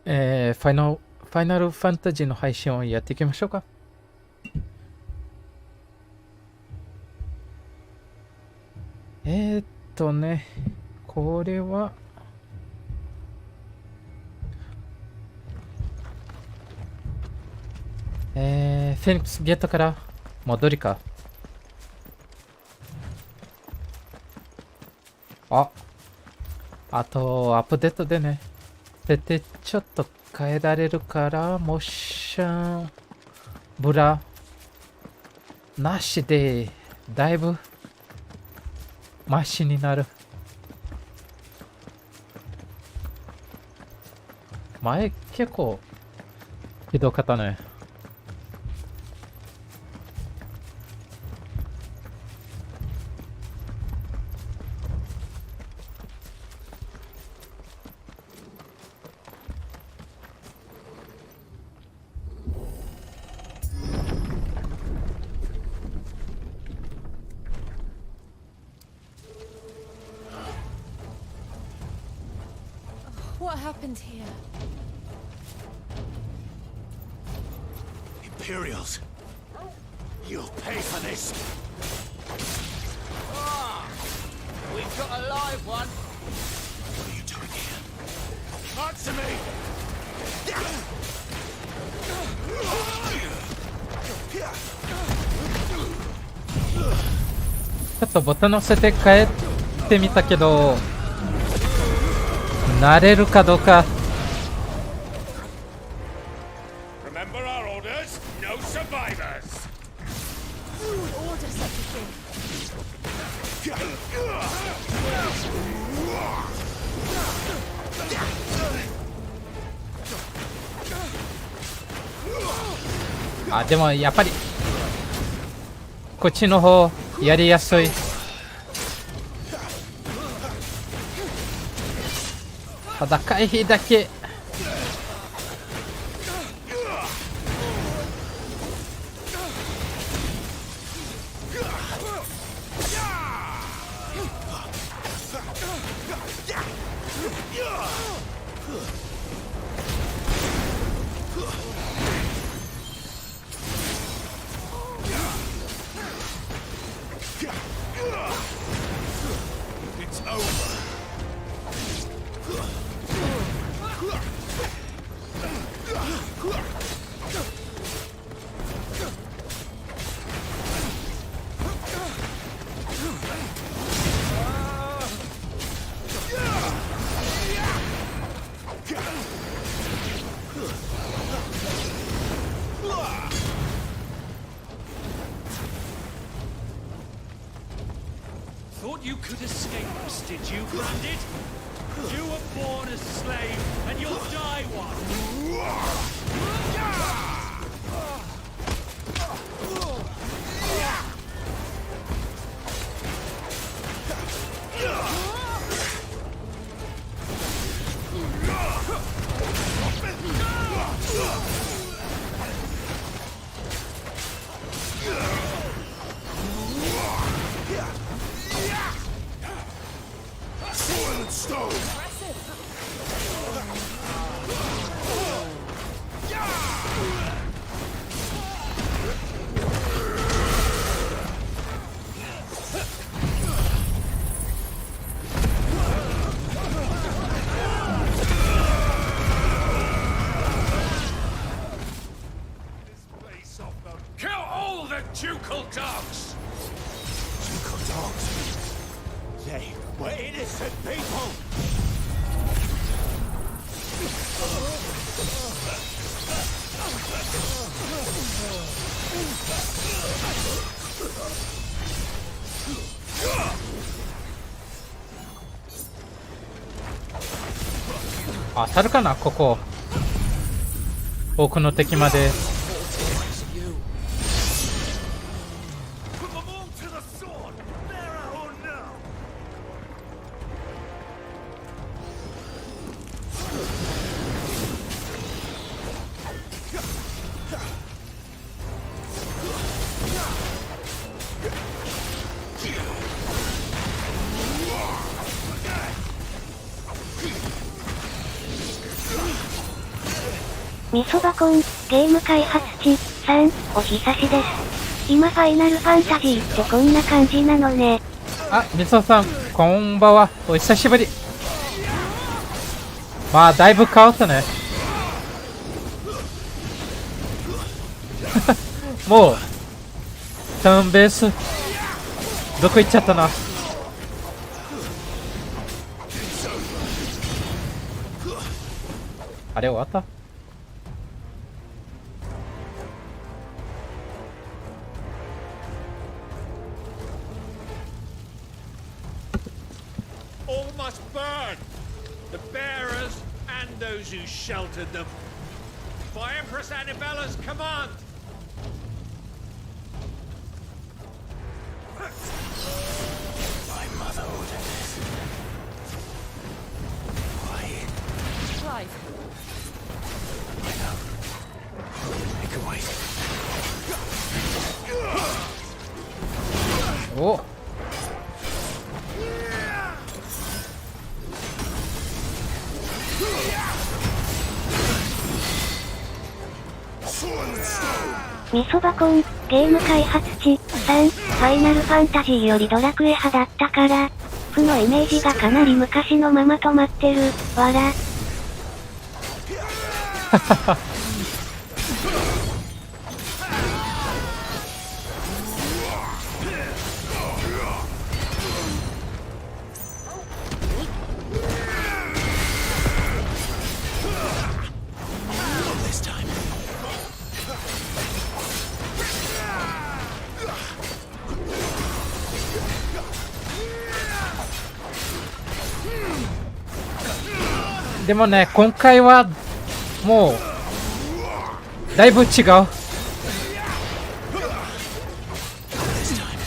ファイナルファンタジーの配信をやっていきましょうか。これはフェニックスゲートから戻りか。あとアップデートでね、設定ちょっと変えられるから、モーションブラなしでだいぶマシになる。前結構ひどかったね。What happened here? Imperials, you'll pay for this. We've got a live one. What are you doing here? Answer me! ちょっとボタン乗せて帰ってみたけど、慣れるかどうか。Remember our orders? No survivors. Who would order such a thing? でもやっぱりこっちの方やりやすい。ただ回避だけ。It's over. Thought you could escape us, did you, Branded? You were born a slave, and you'll die one. 当たるかな、ここ。奥の敵まで。みそばコン、ゲーム開発地、さん、お久しです。今ファイナルファンタジーってこんな感じなのね。あ、みそさん、こんばんは。お久しぶり。まあ、だいぶ変わったね。もう、ターンベース、どこ行っちゃったな。あれ終わった？All must burn! The bearers and those who sheltered them. By Empress Annabella's command! My mother ordered this. Why? Clive, I know. I can wait. お、みそばコン、ゲーム開発地、さん、ファイナルファンタジーよりドラクエ派だったから、負のイメージがかなり昔のまま止まってる、わら。This time. でもね、今回はもうだいぶ違う。This time.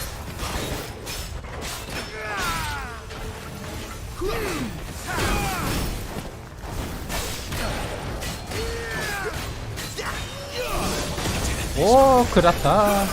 おお、食らった。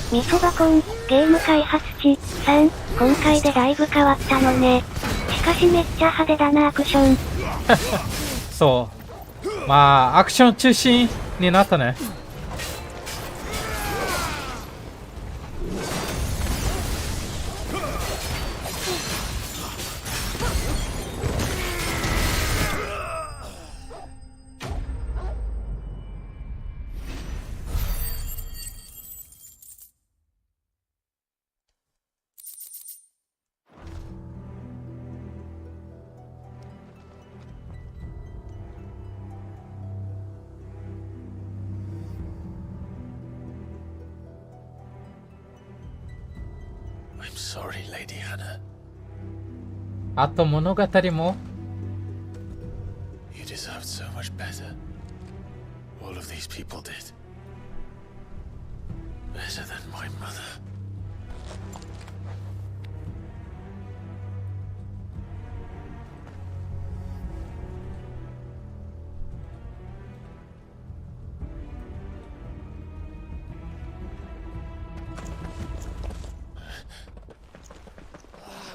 みそばコン、ゲーム開発地、さん、今回でだいぶ変わったのね。しかしめっちゃ派手だなアクション。そう。まあ、アクション中心になったね。I'm sorry, Lady Hannah. あと物語も You deserved so much better. All of these people did. Better than my mother.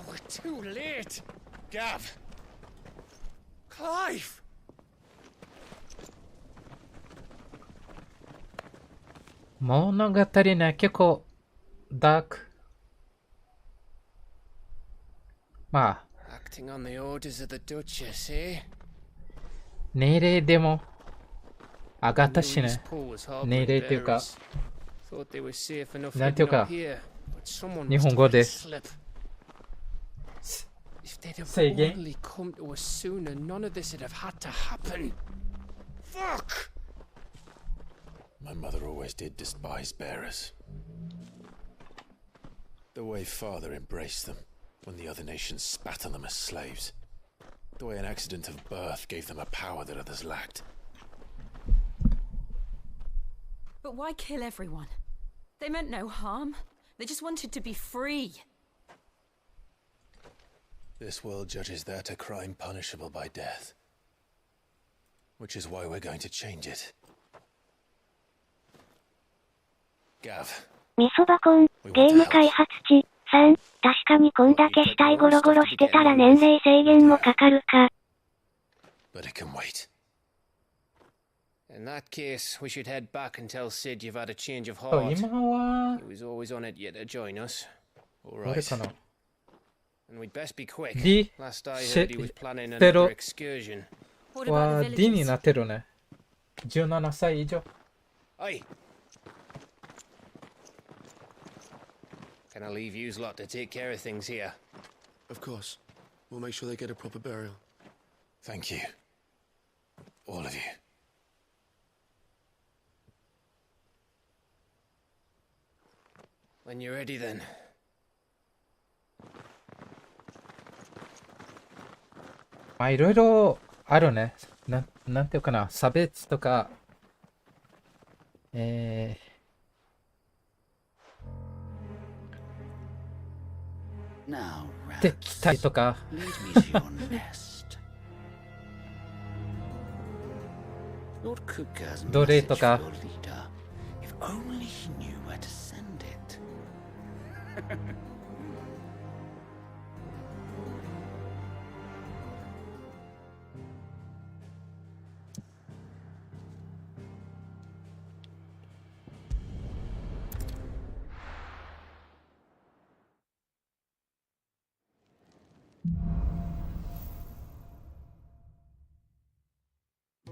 We're too late! Gav! Clive! 物語ね、結構ダーク。まあ、 Acting on the orders of the Duchess, eh? 年齢でも上がったし Louise ね。 Paul was harboring 年齢というか、 bearers. Thought they were safe enough なんていう living か up here, but someone 日 must 本 have 語 let で it slip. If they'd have Say again? only come to us sooner, none of this would have had to happen. Fuck! My mother always did despise bearers. The way father embraced them when the other nations spat on them as slaves. The way an accident of birth gave them a power that others lacked. But why kill everyone? They meant no harm. They just wanted to be free. This world judges that a crime punishable by death. Which is why we're going to change it. Gav. 味噌バコン、ゲーム開発地、3、確かにこんだけ死体ゴロゴロしてたら年齢制限もかかるか。But it can wait. In that case, we should head back and tell Sid you've had a change of そう heart. 今は He was always on it yet to join us. All どれ right. かな And we'd best be quick. D Last I シェ heard he was planning Pero- another excursion. What about は the D に villagers? なってるね。17歳以上。 Aye. Can I leave yous lot to take care of things here? Of course. We'll make sure they get a proper burial. Thank you. All of you. When you're ready then. まあいろいろあるね。なんていうかな、差別とか、Now, Rat, 敵対とか、 lead me to your nest. Lord Kuka's 奴隷 message と for か、 your leader. If only he knew where to send it.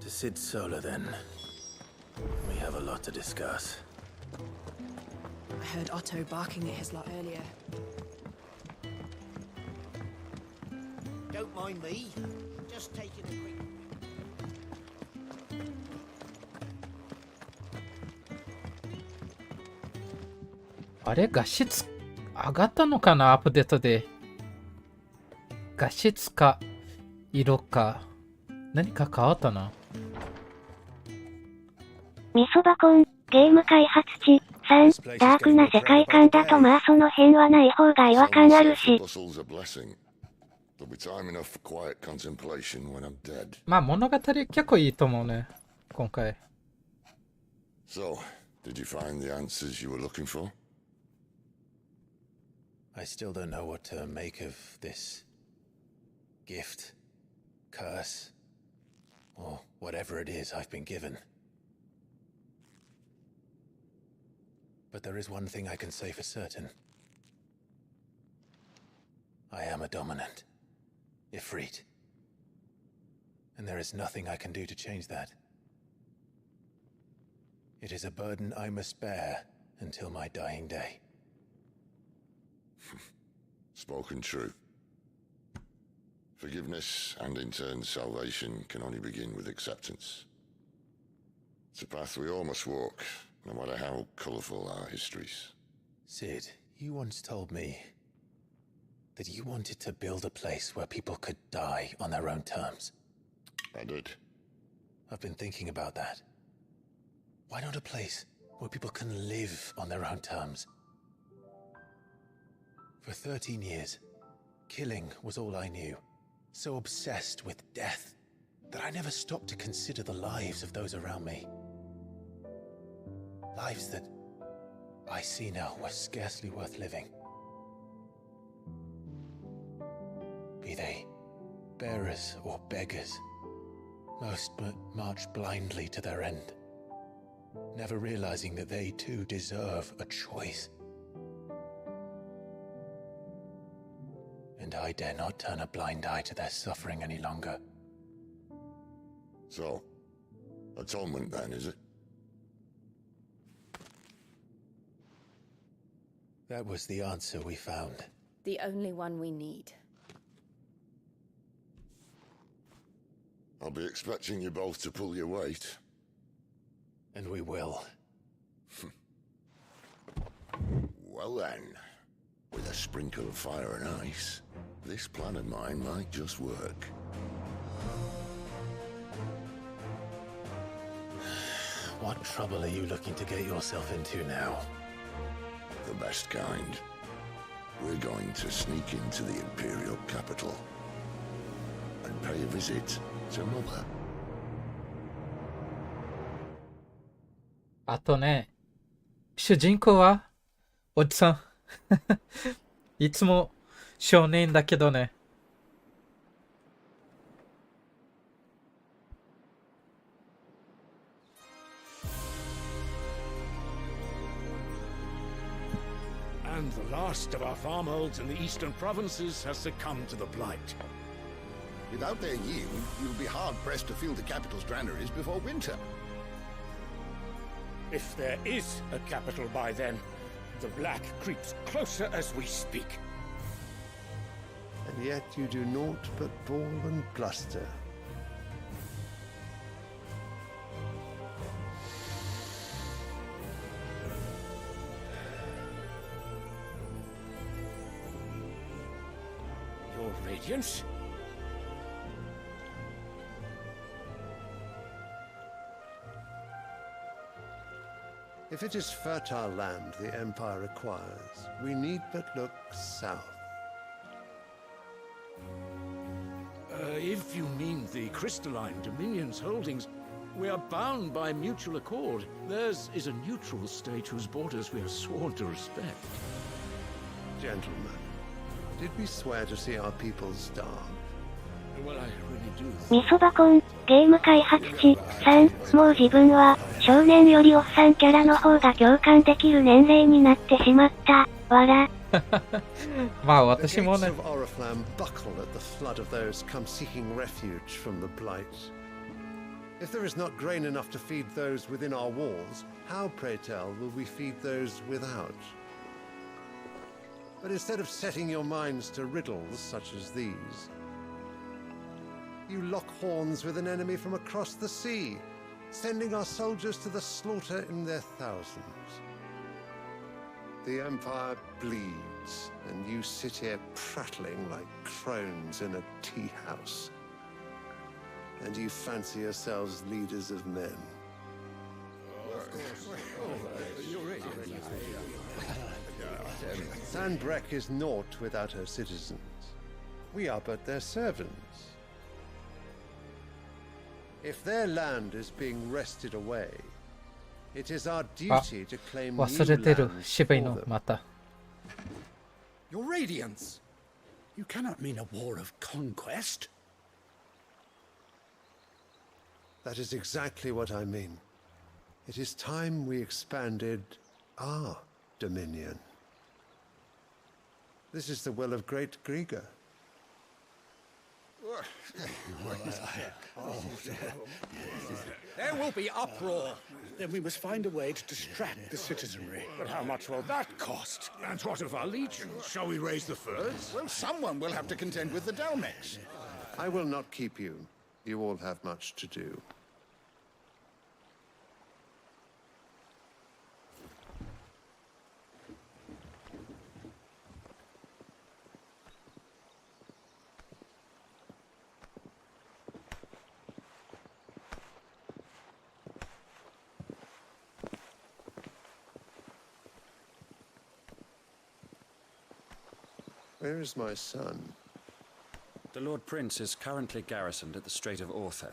To Sid Solar, then. We have a lot to discuss. I heard Otto barking at his lot earlier. Don't mind me. Just taking a quick... あれ画質上がったのかな、アップデートで。画質か、色か、何か変わったな。味噌バコン、ゲーム開発地、3、ダークな世界観だとまあその辺はない方が違和感あるし。Bustle's a blessing. There'll be time enough for quiet contemplation when I'm dead. まあ物語結構いいと思うね、今回。So, did you find the answers you were looking for? I still don't know what to make of this gift, curse, or whatever it is I've been given. But there is one thing I can say for certain. I am a dominant, Ifrit. And there is nothing I can do to change that. It is a burden I must bear until my dying day. Spoken true. Forgiveness and in turn salvation can only begin with acceptance. It's a path we all must walk, no matter how colourful our histories. Sid, you once told me that you wanted to build a place where people could die on their own terms. I did. I've been thinking about that. Why not a place where people can live on their own terms? For 13 years, killing was all I knew. So obsessed with death that I never stopped to consider the lives of those around me. Lives that I see now were scarcely worth living. Be they bearers or beggars, most march blindly to their end, never realizing that they too deserve a choice. And I dare not turn a blind eye to their suffering any longer. So, atonement then, is it? That was the answer we found. The only one we need. I'll be expecting you both to pull your weight. And we will. Well then, with a sprinkle of fire and ice, this plan of mine might just work. What trouble are you looking to get yourself into now? The best kind. We're going to sneak into the Imperial capital and pay a visit to Mother. あとね、主人公はおじさん。いつも少年だけどね。And the last of our farmholds in the eastern provinces has succumbed to the blight. Without their yield, you'll be hard-pressed to fill the capital's granaries before winter. If there is a capital by then, the black creeps closer as we speak. And yet you do naught but bawl and bluster. Your Radiance? If it is fertile land the Empire requires, we need but look south. If you mean the crystalline Dominion's holdings, we are bound by mutual accord. Theirs is a neutral state whose borders we are sworn to respect. Gentlemen, did we swear to see our people starve? Well, I really do. みそばコン、ゲーム開発地、3、もう自分は、少年よりおっさんキャラの方が共感できる年齢になってしまった。わら。まあ私もね。The gates of Oriflamme buckle at the flood of those come seeking refuge from the blight. If there is not grain enough to feed those within our walls, how, pray tell, will we feed those without? But instead of setting your minds to riddles such as these, you lock horns with an enemy from across the sea, sending our soldiers to the slaughter in their thousands. The Empire bleeds, and you sit here prattling like crones in a tea house. And you fancy yourselves leaders of men. Sandbreck is naught without her citizens. We are but their servants. If their land is being wrested away, it is our duty to claim new 忘れてる lands 渋い for の them. また。 Your Radiance! You cannot mean a war of conquest. That is exactly what I mean. It is time we expanded our dominion. This is the will of great Grieger. There will be uproar. Then we must find a way to distract the citizenry. But how much will that cost? And what of our legions? Shall we raise the furs? Well, someone will have to contend with the Dalmex. I will not keep you. You all have much to do. Where is my son? The Lord Prince is currently garrisoned at the Strait of Arthur.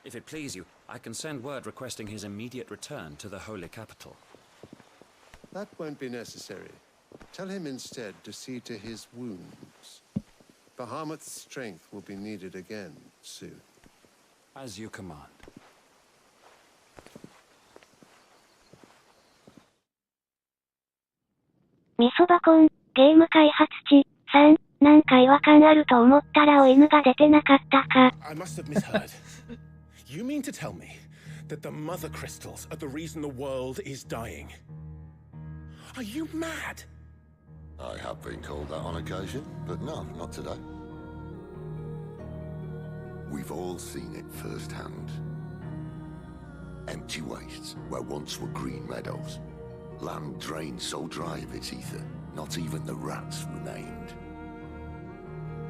If it please you, I can send word requesting his immediate return to the Holy Capital. That won't be necessary. Tell him instead to see to his wounds. Bahamut's strength will be needed again soon. As you command. みそばコン、ゲーム開発地、3、なんか違和感あると思ったらお犬が出てなかったか。I must have misheard. You mean to tell me that the mother crystals are the reason the world is dying? Are you mad? I have been called that on occasion, but no, not today. We've all seen it firsthand. Empty wastes where once were green meadows. Land drained so dry of its ether, not even the rats remained.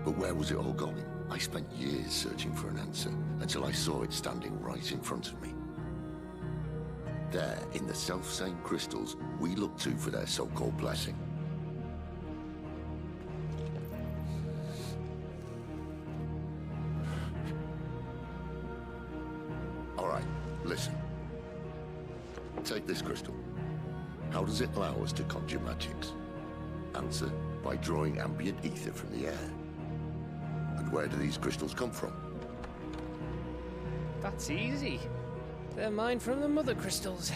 But where was it all going? I spent years searching for an answer, until I saw it standing right in front of me. There, in the self-same crystals we look to for their so-called blessing. All right, listen. Take this crystal. How does it allow us to conjure magics? Answer, by drawing ambient ether from the air. And where do these crystals come from? That's easy. They're mined from the mother crystals.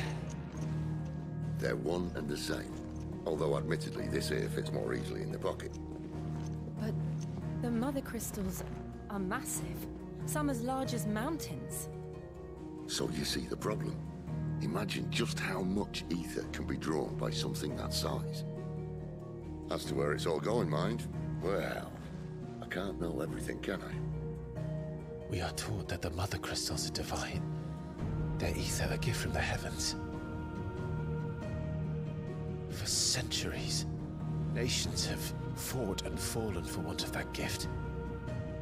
They're one and the same. Although admittedly this here fits more easily in the pocket. But the mother crystals are massive. Some as large as mountains. So you see the problem. Imagine just how much ether can be drawn by something that size. As to where it's all going, mind, well, I can't know everything, can I? We are taught that the mother crystals are divine. Their ether a gift from the heavens. For centuries, nations have fought and fallen for want of that gift.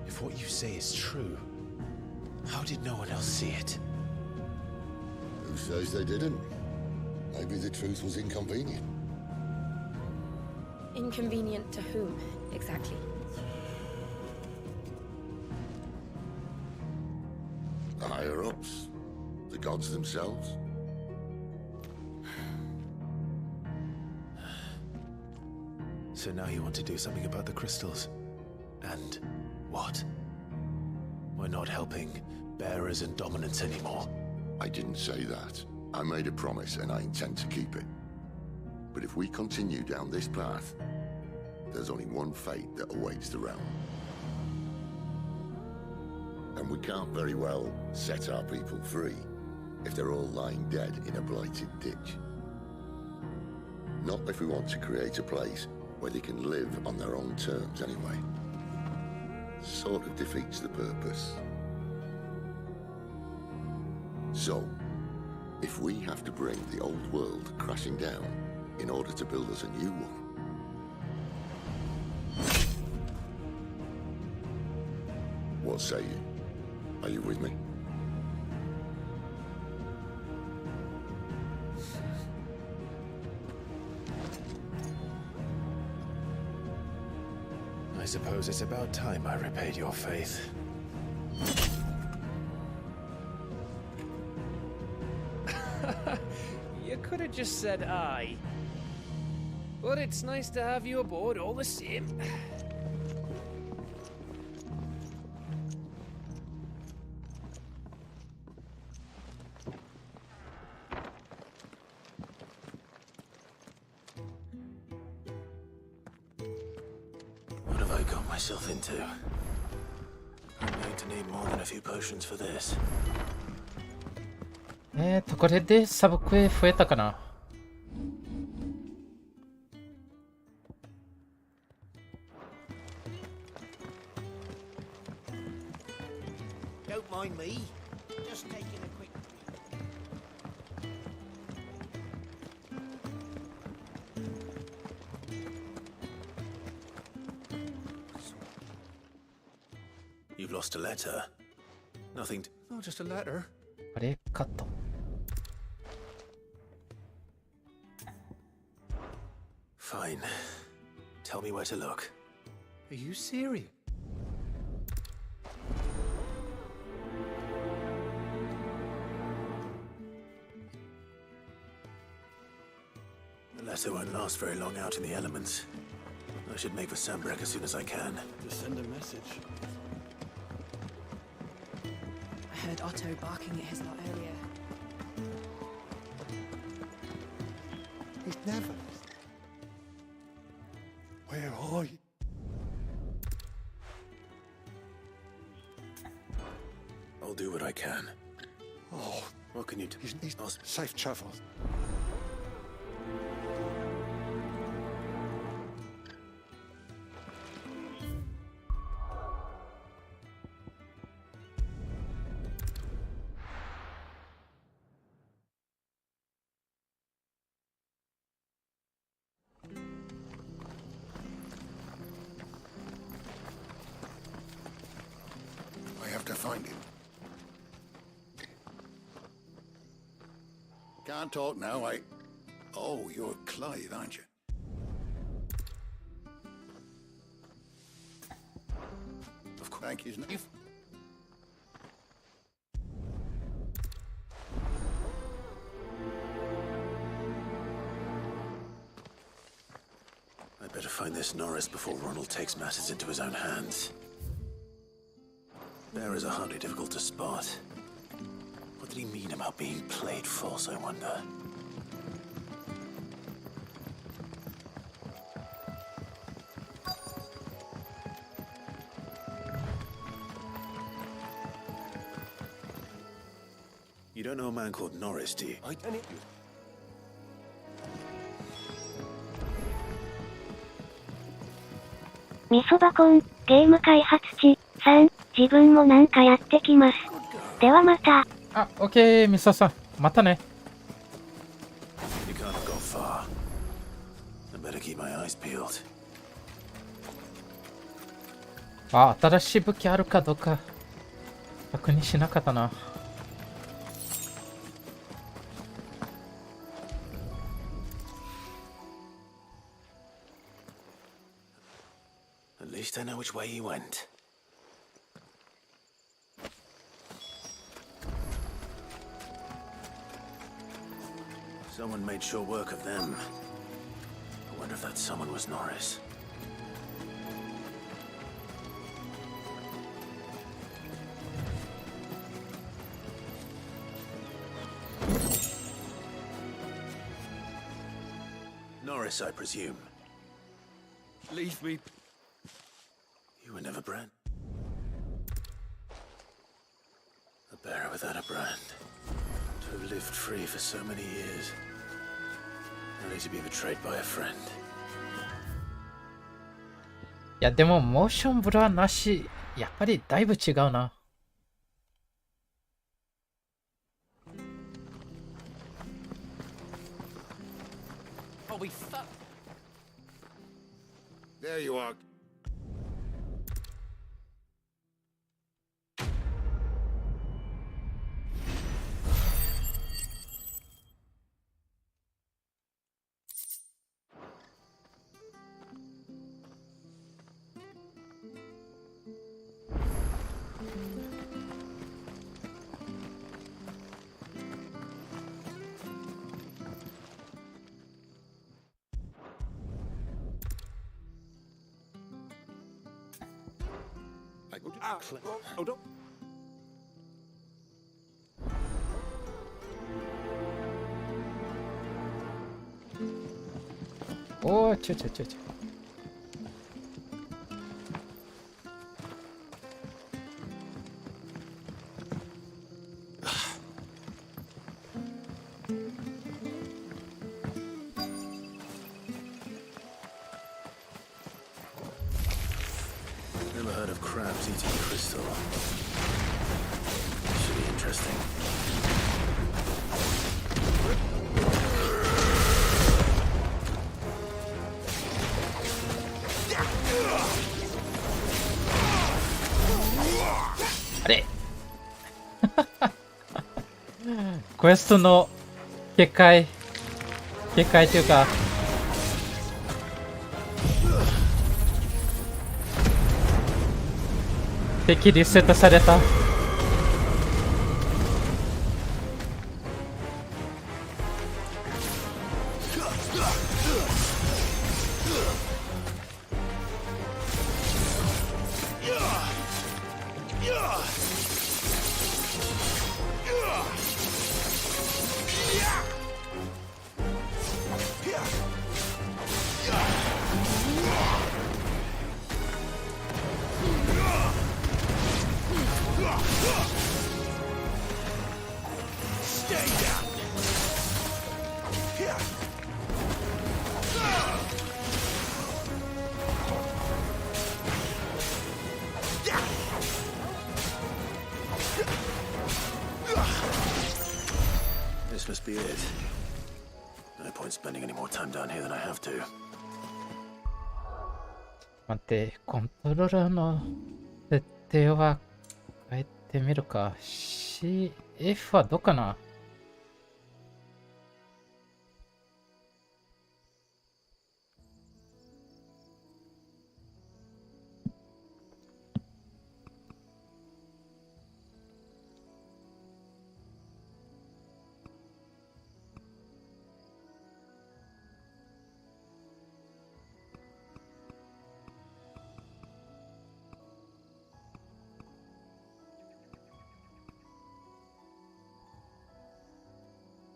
If what you say is true, how did no one else see it? Who says they didn't? Maybe the truth was inconvenient. Inconvenient to whom, exactly? The higher-ups? The gods themselves? So now you want to do something about the crystals? And what? We're not helping bearers and dominants anymore. I didn't say that. I made a promise and I intend to keep it. But if we continue down this path, there's only one fate that awaits the realm. And we can't very well set our people free if they're all lying dead in a blighted ditch. Not if we want to create a place where they can live on their own terms anyway. Sort of defeats the purpose. So, if we have to bring the old world crashing down in order to build us a new one, what say you? Are you with me? I suppose it's about time I repaid your faith. You could have just said aye. But it's nice to have you aboard all the same. What have I got myself into? I'm going to need more than a few potions for this. これでサブクエ増えたかな。Don't mind me. Just taking a quick. You've lost a letter. Nothing to... Oh, just a letter. あれカット。Fine. Tell me where to look. Are you serious? The letter won't last very long out in the elements. I should make for Sambrek as soon as I can. Just send a message. I heard Otto barking at his lot earlier. He's never. Where are you? I'll do what I can. Oh, What can you do? he's safe travel. Can't talk now, Oh, you're Clive, aren't you? Of course. Thank you. I'd better find this Norris before Ronald takes matters into his own hands. Bearers are hardly difficult to spot. What did he mean about being played false, I wonder? You don't know a man called Norris, do you? I don't. 味噌バコン、ゲーム開発地、3、自分もなんかやってきます。ではまた。あ、オッケー、みそさん。またね。You can't go far. I better keep my eyes peeled. あ、新しい武器あるかどうか確認しなかったな。At least I know which way he went. Someone made sure work of them. I wonder if that someone was Norris. Norris, I presume. Leave me. You were never bred. A bearer without a brand. To have lived free for so many years. Only to be betrayed by a friend. いや、でも、モーションブラなし、やっぱりだいぶ違うな。Oh, we fuck. There you are. Hold on. おー、ちょ。Never heard of crabs eating crystal. Should be interesting. Are クエストの結界というか敵リセットされた。This must be it. No point spending any more time down here than I have to. 待って、コントローラーの設定は変えてみるか。CF はどうかな。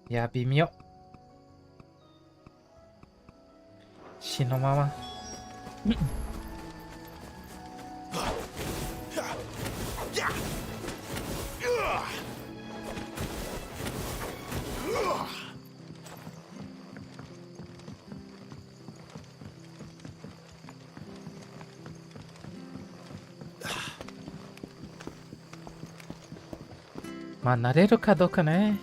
いや、微妙。死のまま。まあ、慣れるかどうかね。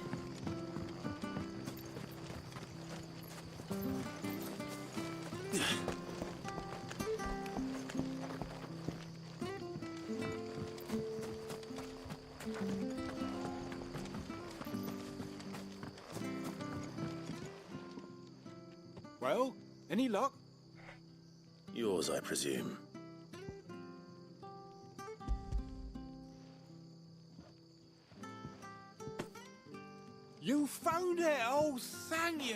Well, any luck? Yours, I presume. You found it! Oh, thank you!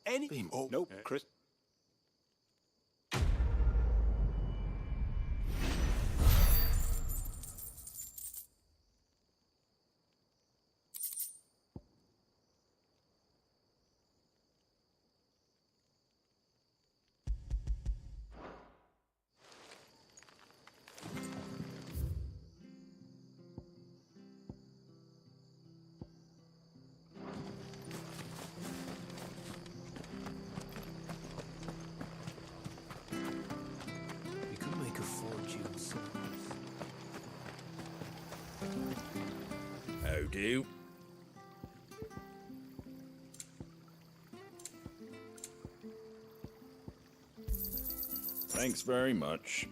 Any... Oh, nope, Chris... How do? Thanks very much.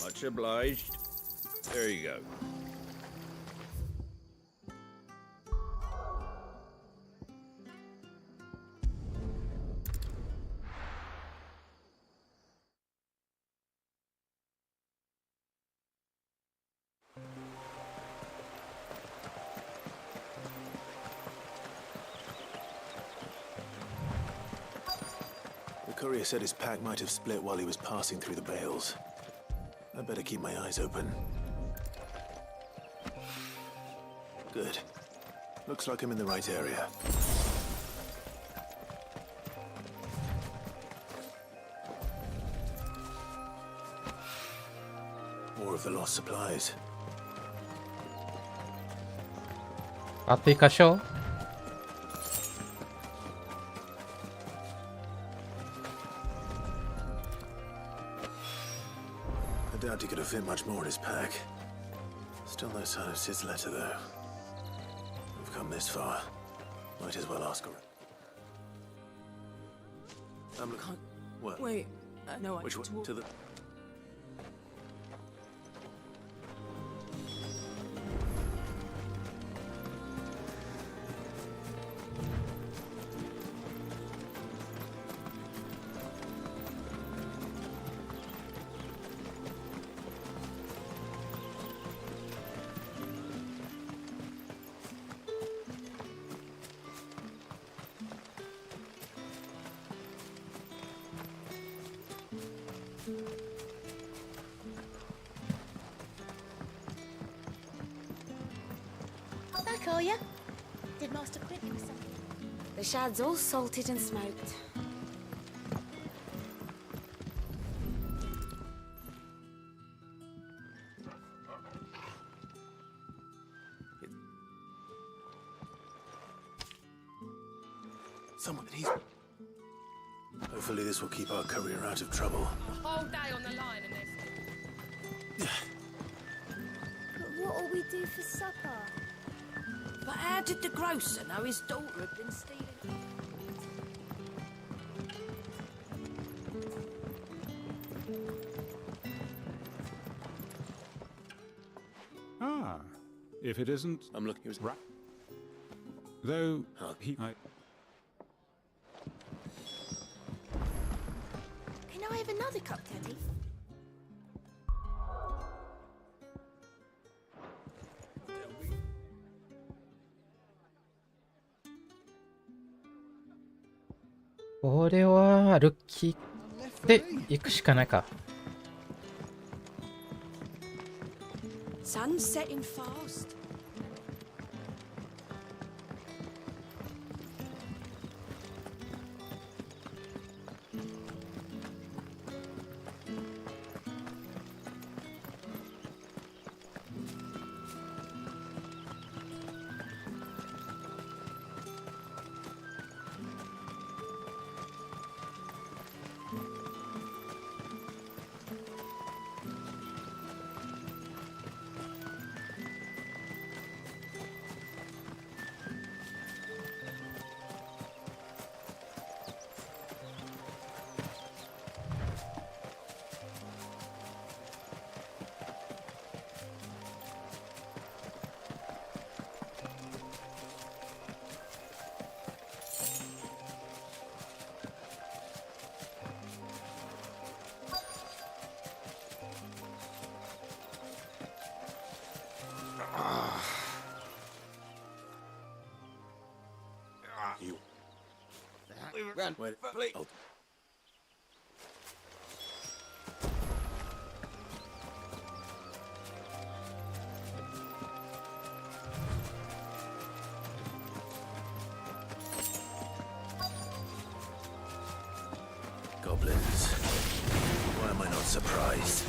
Much obliged. There you go. The courier said his pack might have split while he was passing through the bales. I'd better keep my eyes open. Good. Looks like I'm in the right area. More of the lost supplies. あと一箇所。I doubt he could have fit much more in his pack. Still no sign of Sid's letter, though. We've come this far. Might as well ask her. I'm looking. What? Wait, no, Which one? To the. Back, are ya? Did Master quit himself? The shad's all salted and smoked. Someone, he's. Hopefully, this will keep our courier out of trouble. A whole day on the line and But what'll we do for supper? But how did the grocer know his daughter had been stealing? Ah, if it isn't... I'm looking... Right. Though, he... Can I have another cup, Teddy? これは歩きで行くしかないか。Sun's setting fast. Run. Wait, Please. oh. Goblins. Why am I not surprised?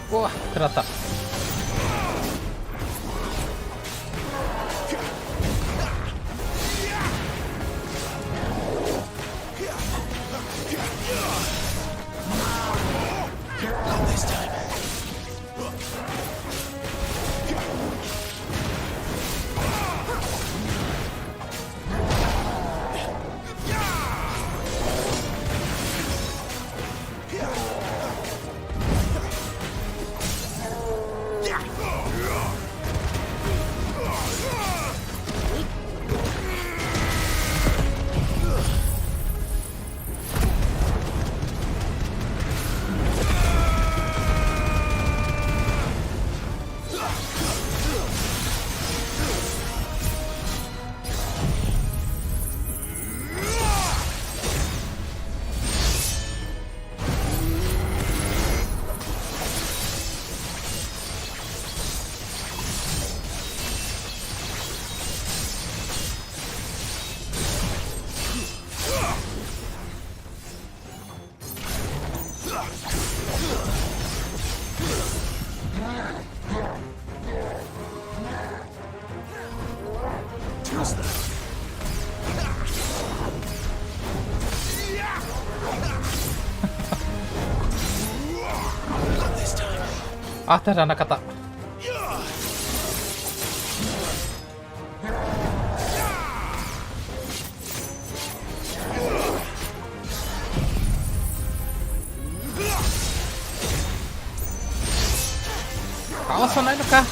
うわ、食らった。当たらなかった。かわさないのか。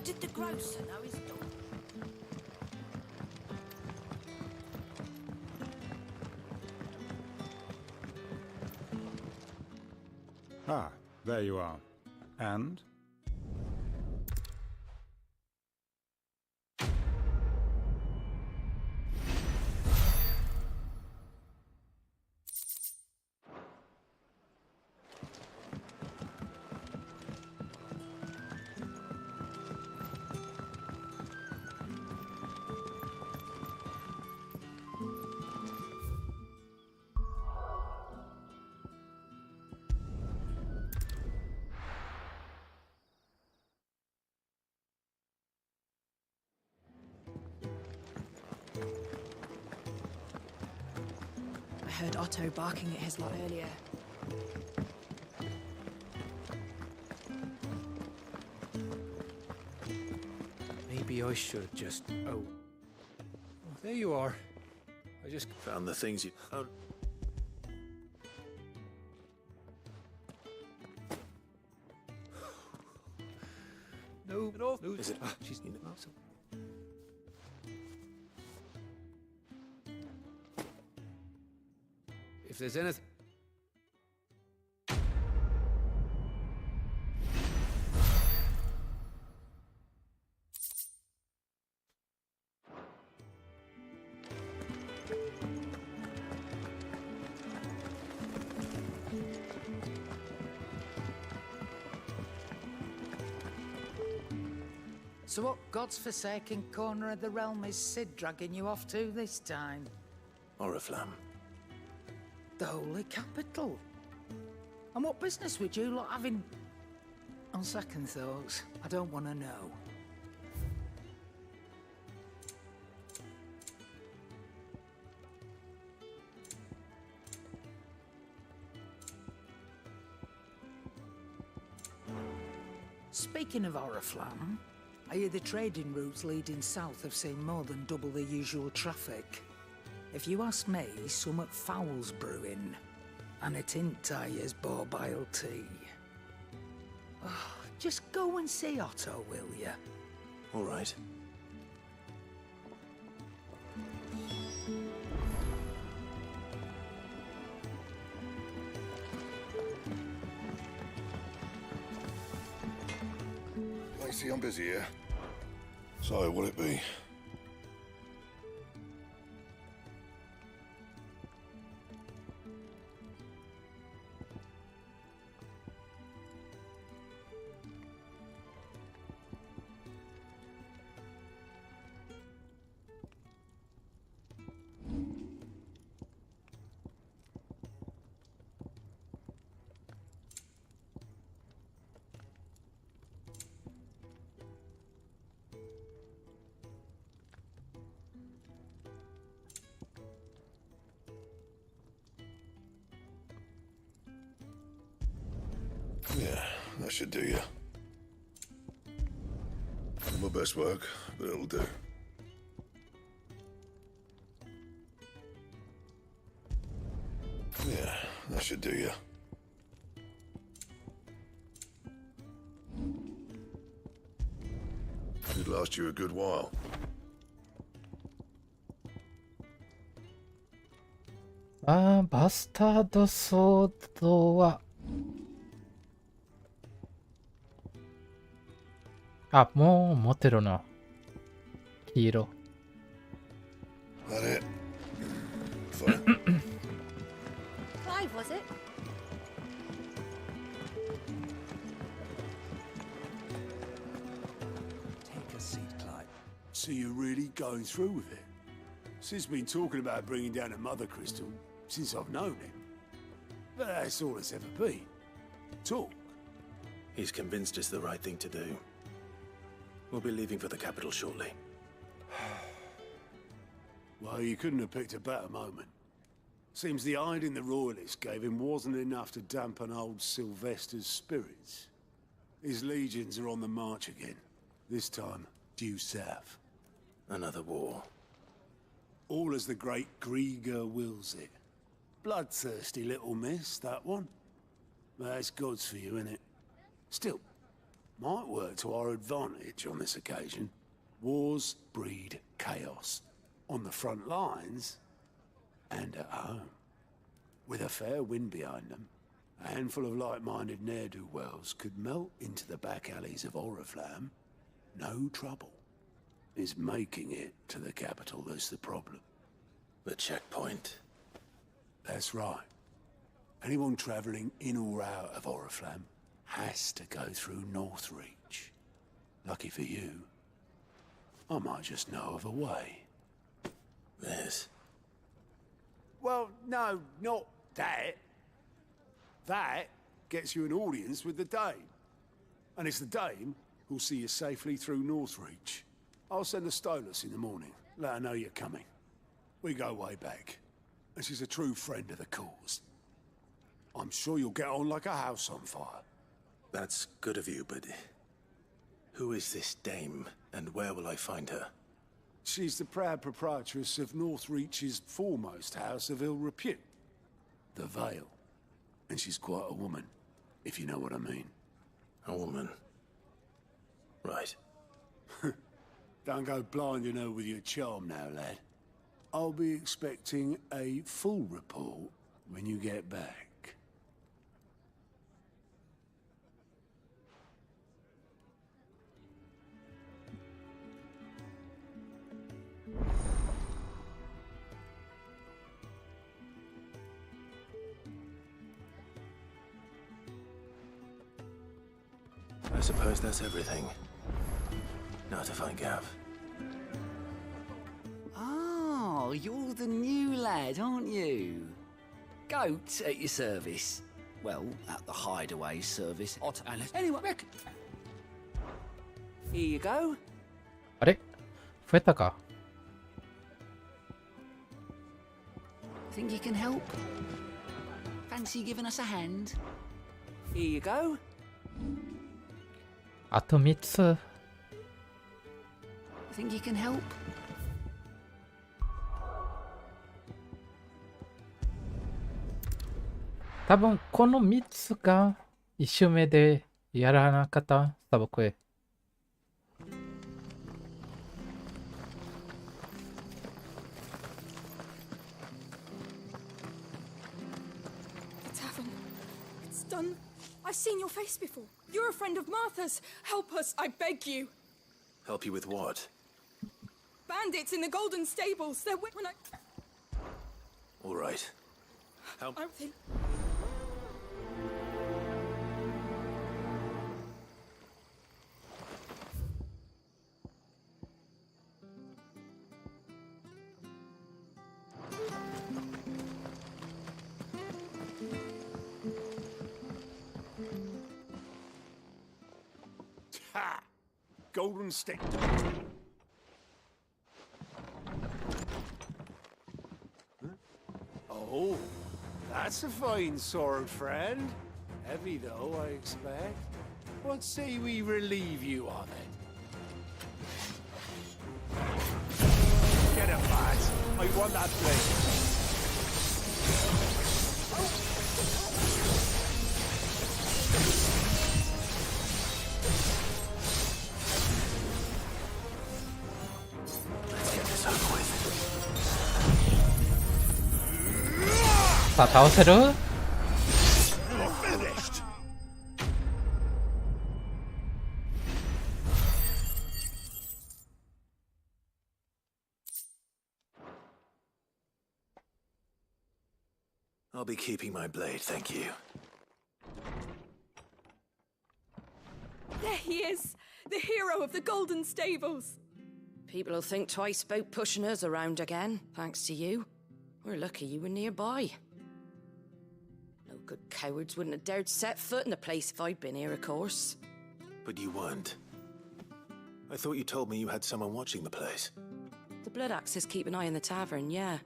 did the grocer know his dog? Ah, there you are. And? I heard Otto barking at his lot earlier. Maybe I should just... Oh. There you are. I just... Found the things you... Oh. No, no. Is it... She's... If there's anything... So what god's-forsaken corner of the realm is Sid dragging you off to this time? Oriflamme. The Holy Capital. And what business would you lot having... On second thoughts, I don't want to know. Speaking of Oriflamme, I hear the trading routes leading south have seen more than double the usual traffic. If you ask me, somewhat foul's brewing. And it ain't Tyre's borbile tea. Oh, just go and see Otto, will ya? All right. Lacey, I'm busy here. So, what'll it be? Yeah, that should do you. Not my best work, but it'll do. Yeah, that should do you. Should last you a good while. Ah, バスタードソードはあ、もう持ってるな。黄色。That it? Clive, was it? Take a seat, Clyde. So you're really going through with it? Sid's been talking about bringing down a mother crystal since I've known him. But that's all it's ever been. Talk. He's convinced it's the right thing to do. We'll be leaving for the capital shortly. Well, you couldn't have picked a better moment. Seems the hiding the royalists gave him wasn't enough to dampen old Sylvester's spirits. His legions are on the march again. This time, due south. Another war. All as the great Grieger wills it. Bloodthirsty little miss, that one. That's God's for you, innit? Still, might work to our advantage on this occasion. Wars breed chaos. On the front lines and at home. With a fair wind behind them, a handful of like-minded ne'er-do-wells could melt into the back alleys of Oriflamme. No trouble. It's making it to the capital that's the problem. The checkpoint. That's right. Anyone travelling in or out of Oriflamme has to go through Northreach. Lucky for you, I might just know of a way. This? Well, no, not that. That gets you an audience with the Dame. And it's the Dame who'll see you safely through Northreach. I'll send the Stolas in the morning, let her know you're coming. We go way back, and she's a true friend of the cause. I'm sure you'll get on like a house on fire. That's good of you, but who is this dame, and where will I find her? She's the proud proprietress of Northreach's foremost house of ill repute, the Vale. And she's quite a woman, if you know what I mean. A woman? Right. Don't go blinding her with your charm now, lad. I'll be expecting a full report when you get back. I suppose that's everything. Now to find Gav. Oh, you're the new lad, aren't you? Goat at your service. Well, at the hideaway service. Anyway, here you go. あれ増えたか Think you can help? Fancy giving us a hand? Here you go. あと3つ Think you can help? 多分この3つが一周目でやらなかった多分これ The tavern. It's done. I've seen your face before. You're a friend of Martha's. Help us, I beg you. Help you with what? Bandits in the Golden Stables. They're when I... All right. How... I think... Ha! Golden stick. Oh, that's a fine sword, friend. Heavy though, I expect. What say we relieve you of it? Get it, lads. I want that blade.さあ倒せる I'll be keeping my blade, thank you. There he is! The hero of the Golden Stables! People will think twice about pushing us around again, thanks to you. We're lucky you were nearby. No good cowards wouldn't have dared set foot in the place if I'd been here, of course. But you weren't. I thought you told me you had someone watching the place. The Blood Axes keep an eye on the tavern, yeah.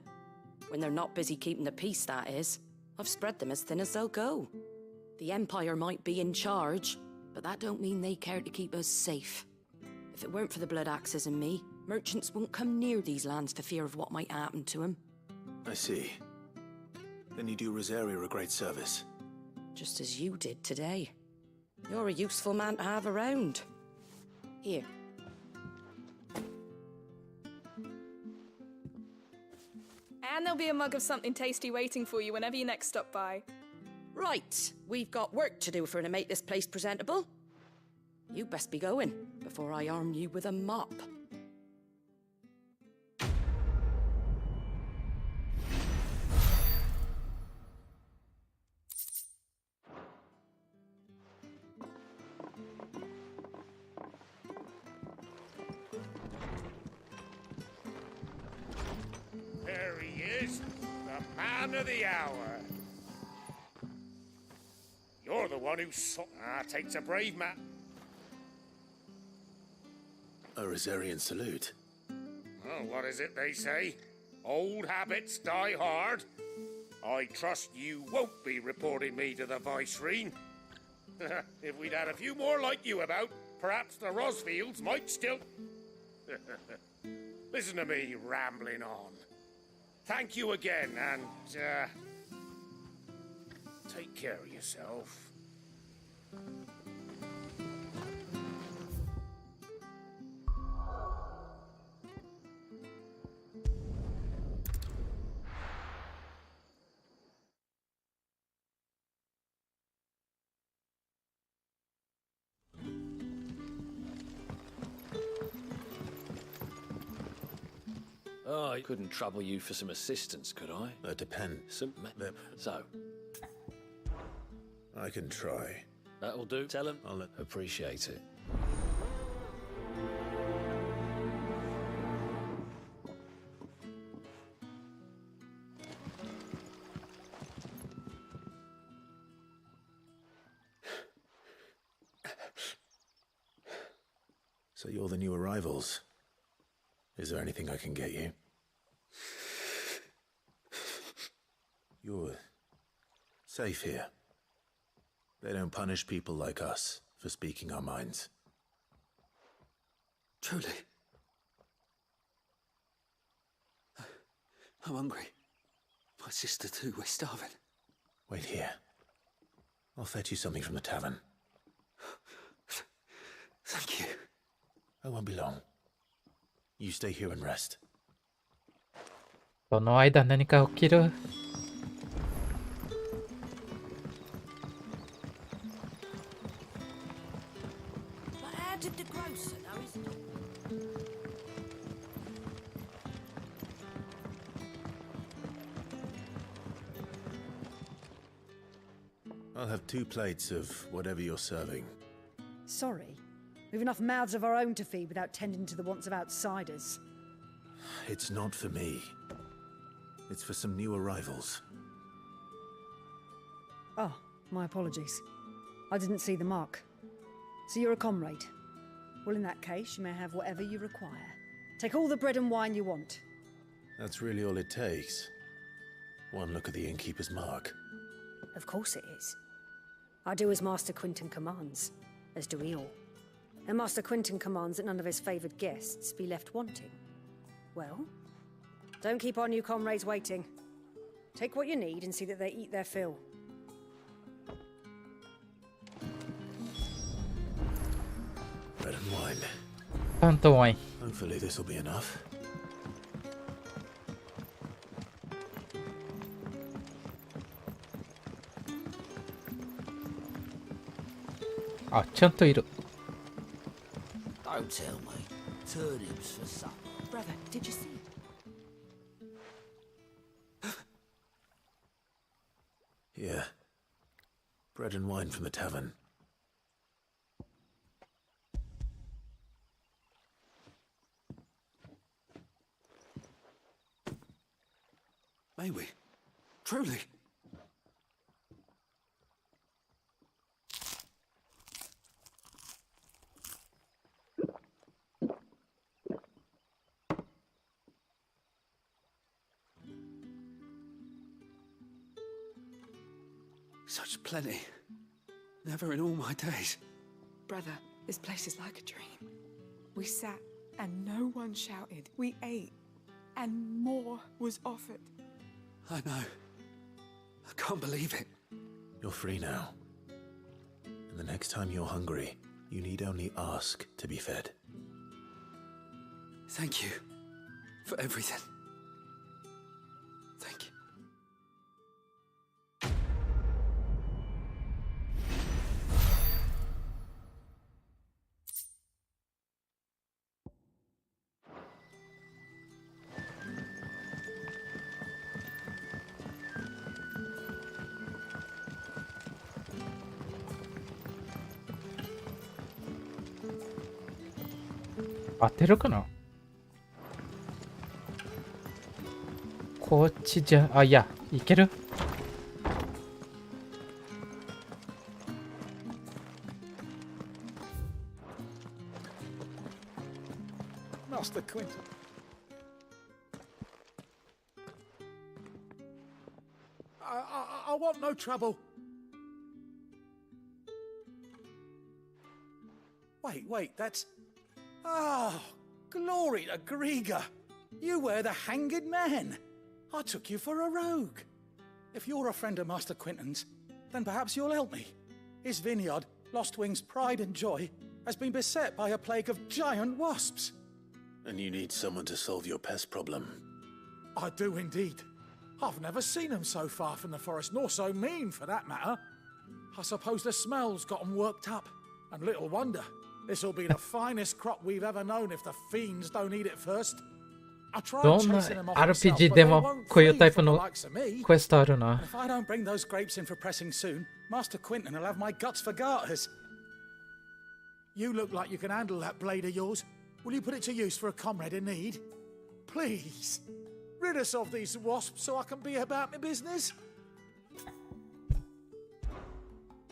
When they're not busy keeping the peace, that is. I've spread them as thin as they'll go. The Empire might be in charge, but that don't mean they care to keep us safe. If it weren't for the Blood Axes and me, merchants won't come near these lands for fear of what might happen to them. I see. Then you do Rosaria a great service. Just as you did today. You're a useful man to have around. Here. And there'll be a mug of something tasty waiting for you whenever you next stop by. Right, we've got work to do to make this place presentable. You best be going before I arm you with a mop. There he is, the man of the hour. You're the one who takes a brave man. A Rosarian salute. Oh, what is it they say? Old habits die hard. I trust you won't be reporting me to the Viceroy. If we'd had a few more like you about, perhaps the Rosfields might still... Listen to me rambling on. Thank you again, and, take care of yourself. Oh, I couldn't trouble you for some assistance, could I? That depends. So? I can try. That'll do. Tell him. I'll appreciate it. So you're the new arrivals. Is there anything I can get you? You're safe here. They don't punish people like us for speaking our minds. Truly? I'm hungry. My sister too, we're starving. Wait here. I'll fetch you something from the tavern. Thank you. I won't be long. You stay here and rest. その間何か起きる。But how did the grocer know his dog? I'll have 2 plates of whatever you're serving. Sorry. We've enough mouths of our own to feed without tending to the wants of outsiders. It's not for me. It's for some new arrivals. Oh, my apologies. I didn't see the mark. So you're a comrade. Well, in that case, you may have whatever you require. Take all the bread and wine you want. That's really all it takes. One look at the innkeeper's mark. Of course it is. I do as Master Quinton commands, as do we all. And Master Quinton commands that none of his favoured guests be left wanting. Well, don't keep our new comrades waiting. Take what you need and see that they eat their fill. Bread and wine. Tanto wine. Hopefully this will be enough. Ah, ちゃんといる。Don't tell me. Turnips for supper. Brother, did you see? Yeah. Bread and wine from the tavern. May we? Truly? Such plenty. Never in all my days. Brother, this place is like a dream. We sat and no one shouted. We ate and more was offered. I know. I can't believe it. You're free now. And the next time you're hungry, you need only ask to be fed. Thank you for everything. Thank you.合ってるかな？こっちじゃ、あ、いや、いける？Master Quinton. I want no trouble. Wait, that's... Oh, glory to Grieger. You were the hanged man. I took you for a rogue. If you're a friend of Master Quinton's, then perhaps you'll help me. His vineyard, Lostwing's pride and joy, has been beset by a plague of giant wasps. And you need someone to solve your pest problem. I do indeed. I've never seen them so far from the forest, nor so mean for that matter. I suppose the smell's got them worked up. And little wonder. This'll be the finest crop we've ever known if the fiends don't eat it first. I tried どんな chasing them off myself, RPG で but they も won't こういう flee タイプ from the の likes of me. クエストあるな。 If I don't bring those grapes in for pressing soon, Master Quinton will have my guts for garters. You look like you can handle that blade of yours. Will you put it to use for a comrade in need? Please, rid us of these wasps so I can be about my business.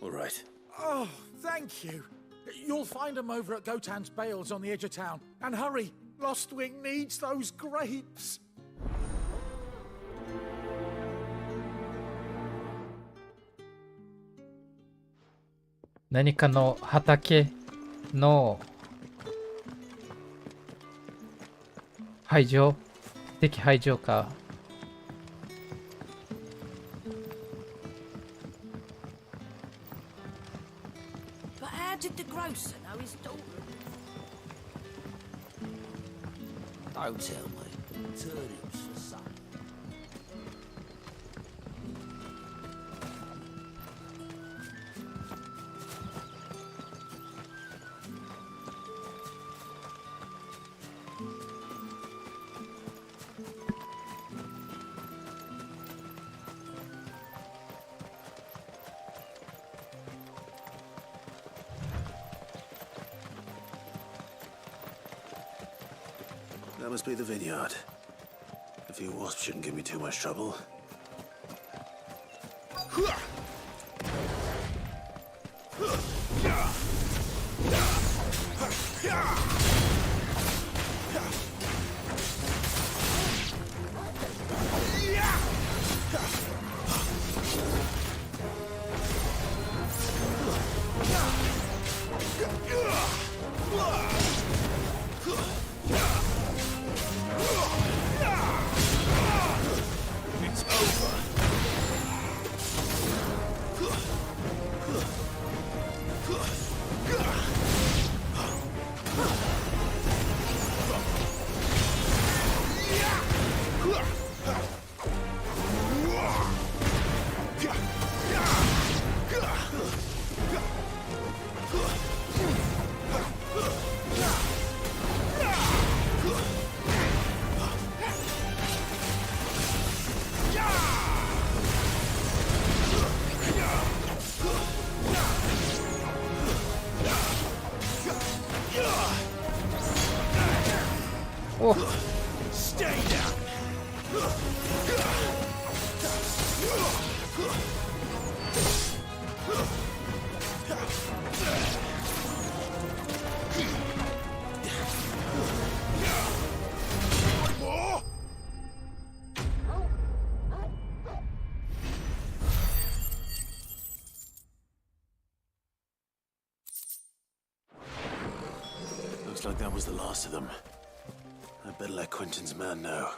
All right. Oh, thank you. You'll find them over at Gotan's Bales on the edge of town. And hurry, Lostwing needs those grapes. 何かの畑の排除敵排除か。But how did the grocer know his daughter? Don't tell me. Turnips for some. That must be the vineyard. A few wasps shouldn't give me too much trouble. It's over. Stay down. Looks like that was the last of them. I better let Quentin's man know.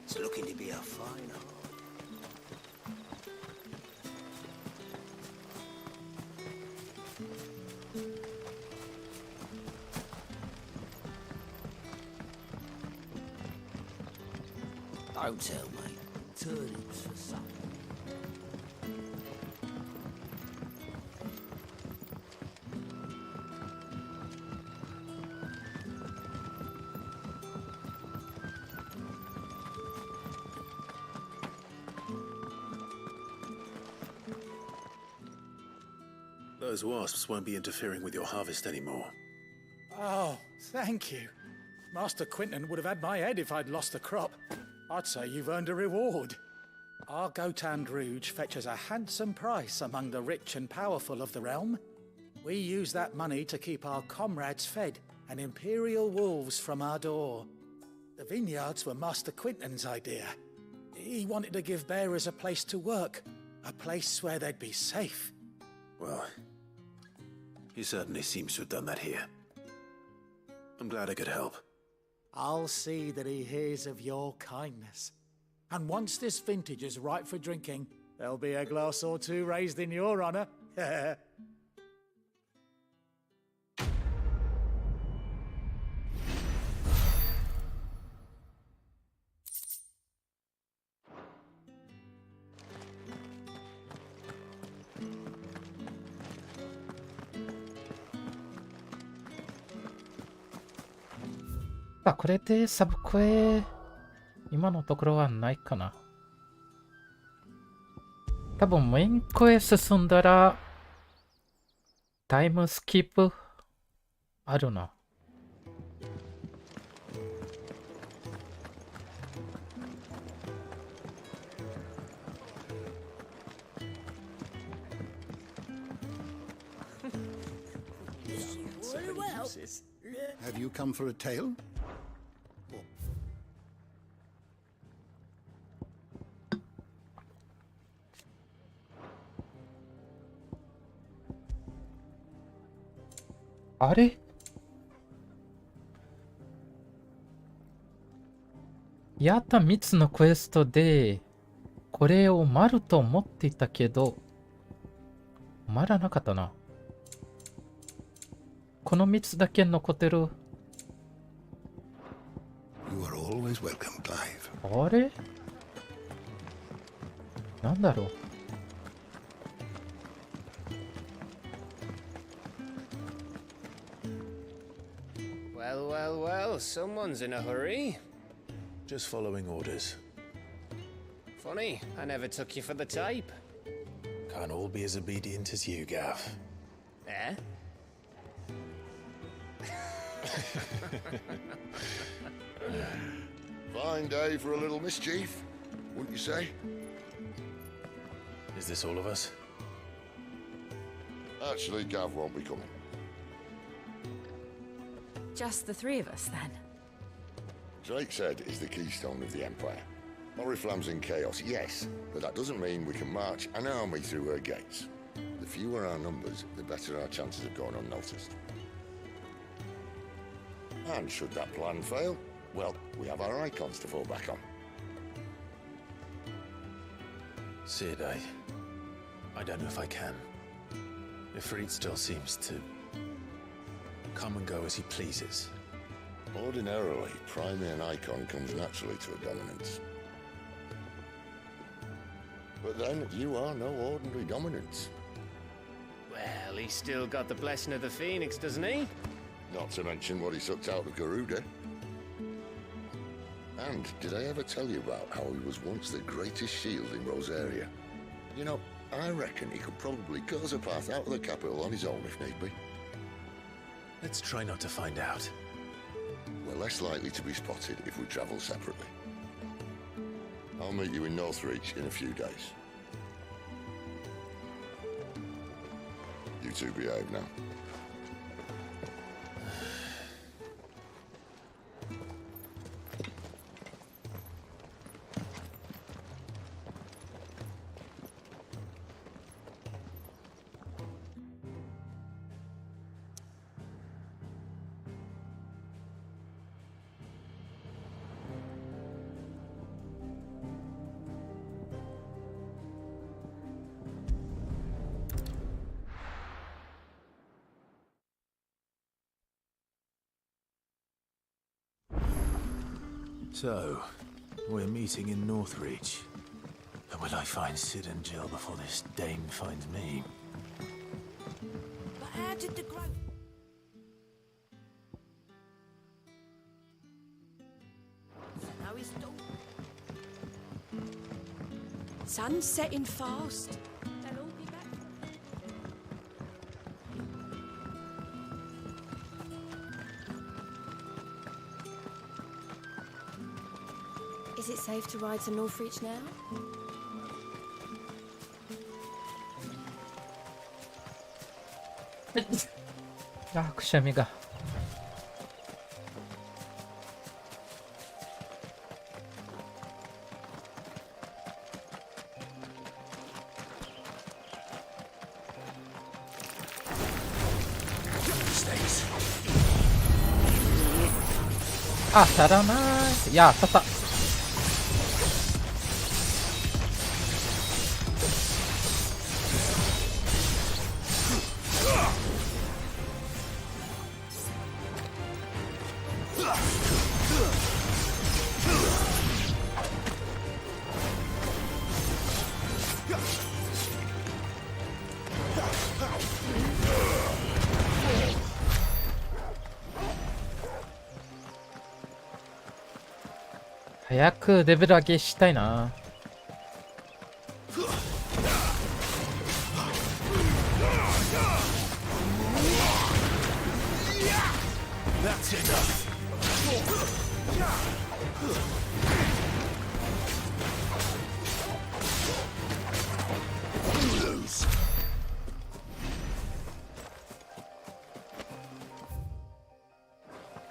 It's looking to be a fine haul. Don't tell me. Turnips for supper. Those wasps won't be interfering with your harvest anymore. Oh, thank you. Master Quinton would have had my head if I'd lost the crop. I'd say you've earned a reward. Our Gotan Rouge fetches a handsome price among the rich and powerful of the realm. We use that money to keep our comrades fed and imperial wolves from our door. The vineyards were Master Quinton's idea. He wanted to give bearers a place to work, a place where they'd be safe. Well, he certainly seems to have done that here. I'm glad I could help. I'll see that he hears of your kindness. And once this vintage is ripe for drinking, there'll be a glass or two raised in your honor. あ、これでサブクエ、今のところはないかな。多分メインクエ進んだら、タイムスキップあるな。Have you come for a tale? あれ？やった3つのクエストで、これを丸と思っていたけど、まだなかったな。この3つだけ残ってる。You are always welcome, Clive. あれ？なんだろう。Well, well, well, someone's in a hurry. Just following orders. Funny, I never took you for the type. Can't all be as obedient as you, Gaff. Eh? Fine day for a little mischief, wouldn't you say? Is this all of us? Actually, Gav won't be coming. Just the three of us, then? Drake said is the keystone of the Empire. Oriflamme's in chaos, yes, but that doesn't mean we can march an army through her gates. The fewer our numbers, the better our chances of going unnoticed. And should that plan fail, well, we have our icons to fall back on. Sid, I don't know if I can. Ifrit still seems to come and go as he pleases. Ordinarily, priming an icon comes naturally to a dominance. But then, you are no ordinary dominance. Well, he's still got the blessing of the Phoenix, doesn't he? Not to mention what he sucked out of Garuda. And did I ever tell you about how he was once the greatest shield in Rosaria? You know, I reckon he could probably cut us a path out of the capital on his own if need be. Let's try not to find out. We're less likely to be spotted if we travel separately. I'll meet you in Northreach in a few days. You two behave now. So, we're meeting in Northreach. But will I find Sid and Jill before this dame finds me? But how did the grow... So now he's done. Sun's setting fast. They'll all be back. Is it safe to ride to Northreach now? あ、くしゃみが。あ、当たらない。いや、当たった。早くレベル上げしたいな。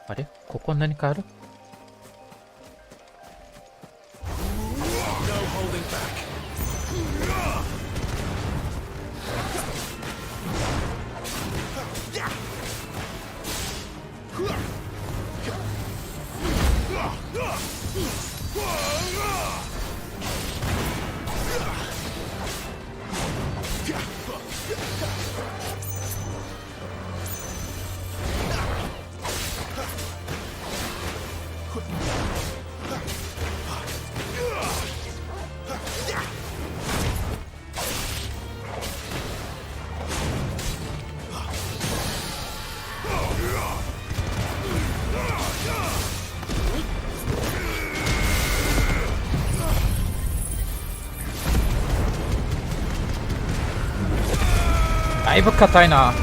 あれ？ここ何かある？だいぶ硬いな。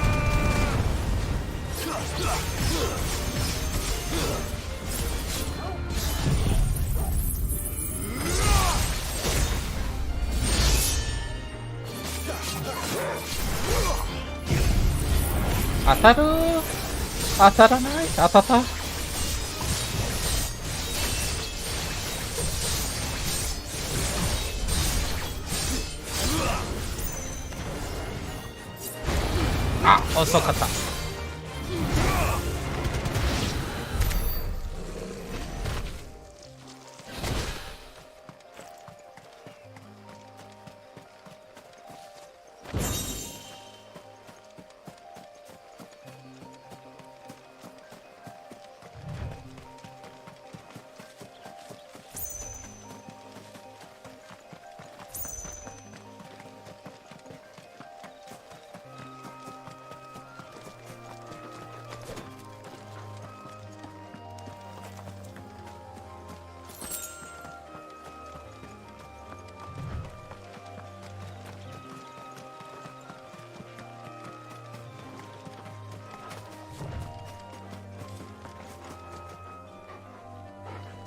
当たる？当たらない？当たった？あ、遅かった。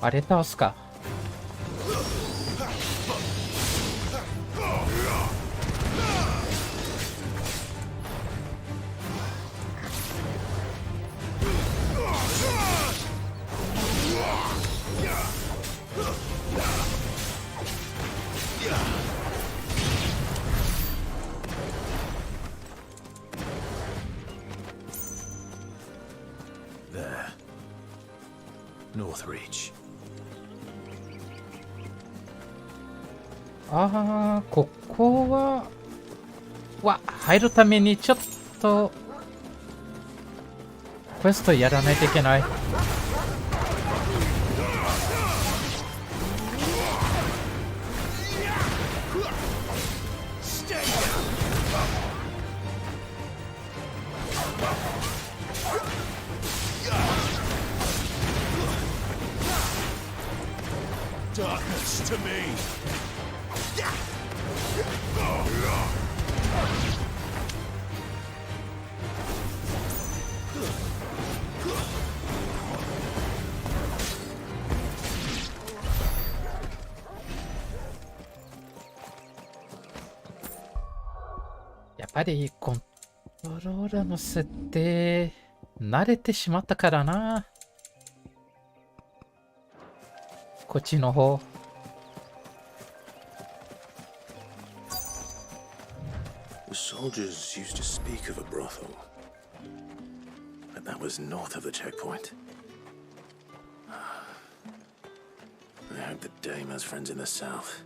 あれ倒すか。There. Northreach. ああ、ここは入るためにちょっとクエストやらないといけない。darkness to me. やっぱりコントローラーの設定慣れてしまったからな。こっちの方。The soldiers used to speak of a brothel, but that was north of the checkpoint. I hope the dame has friends in the south.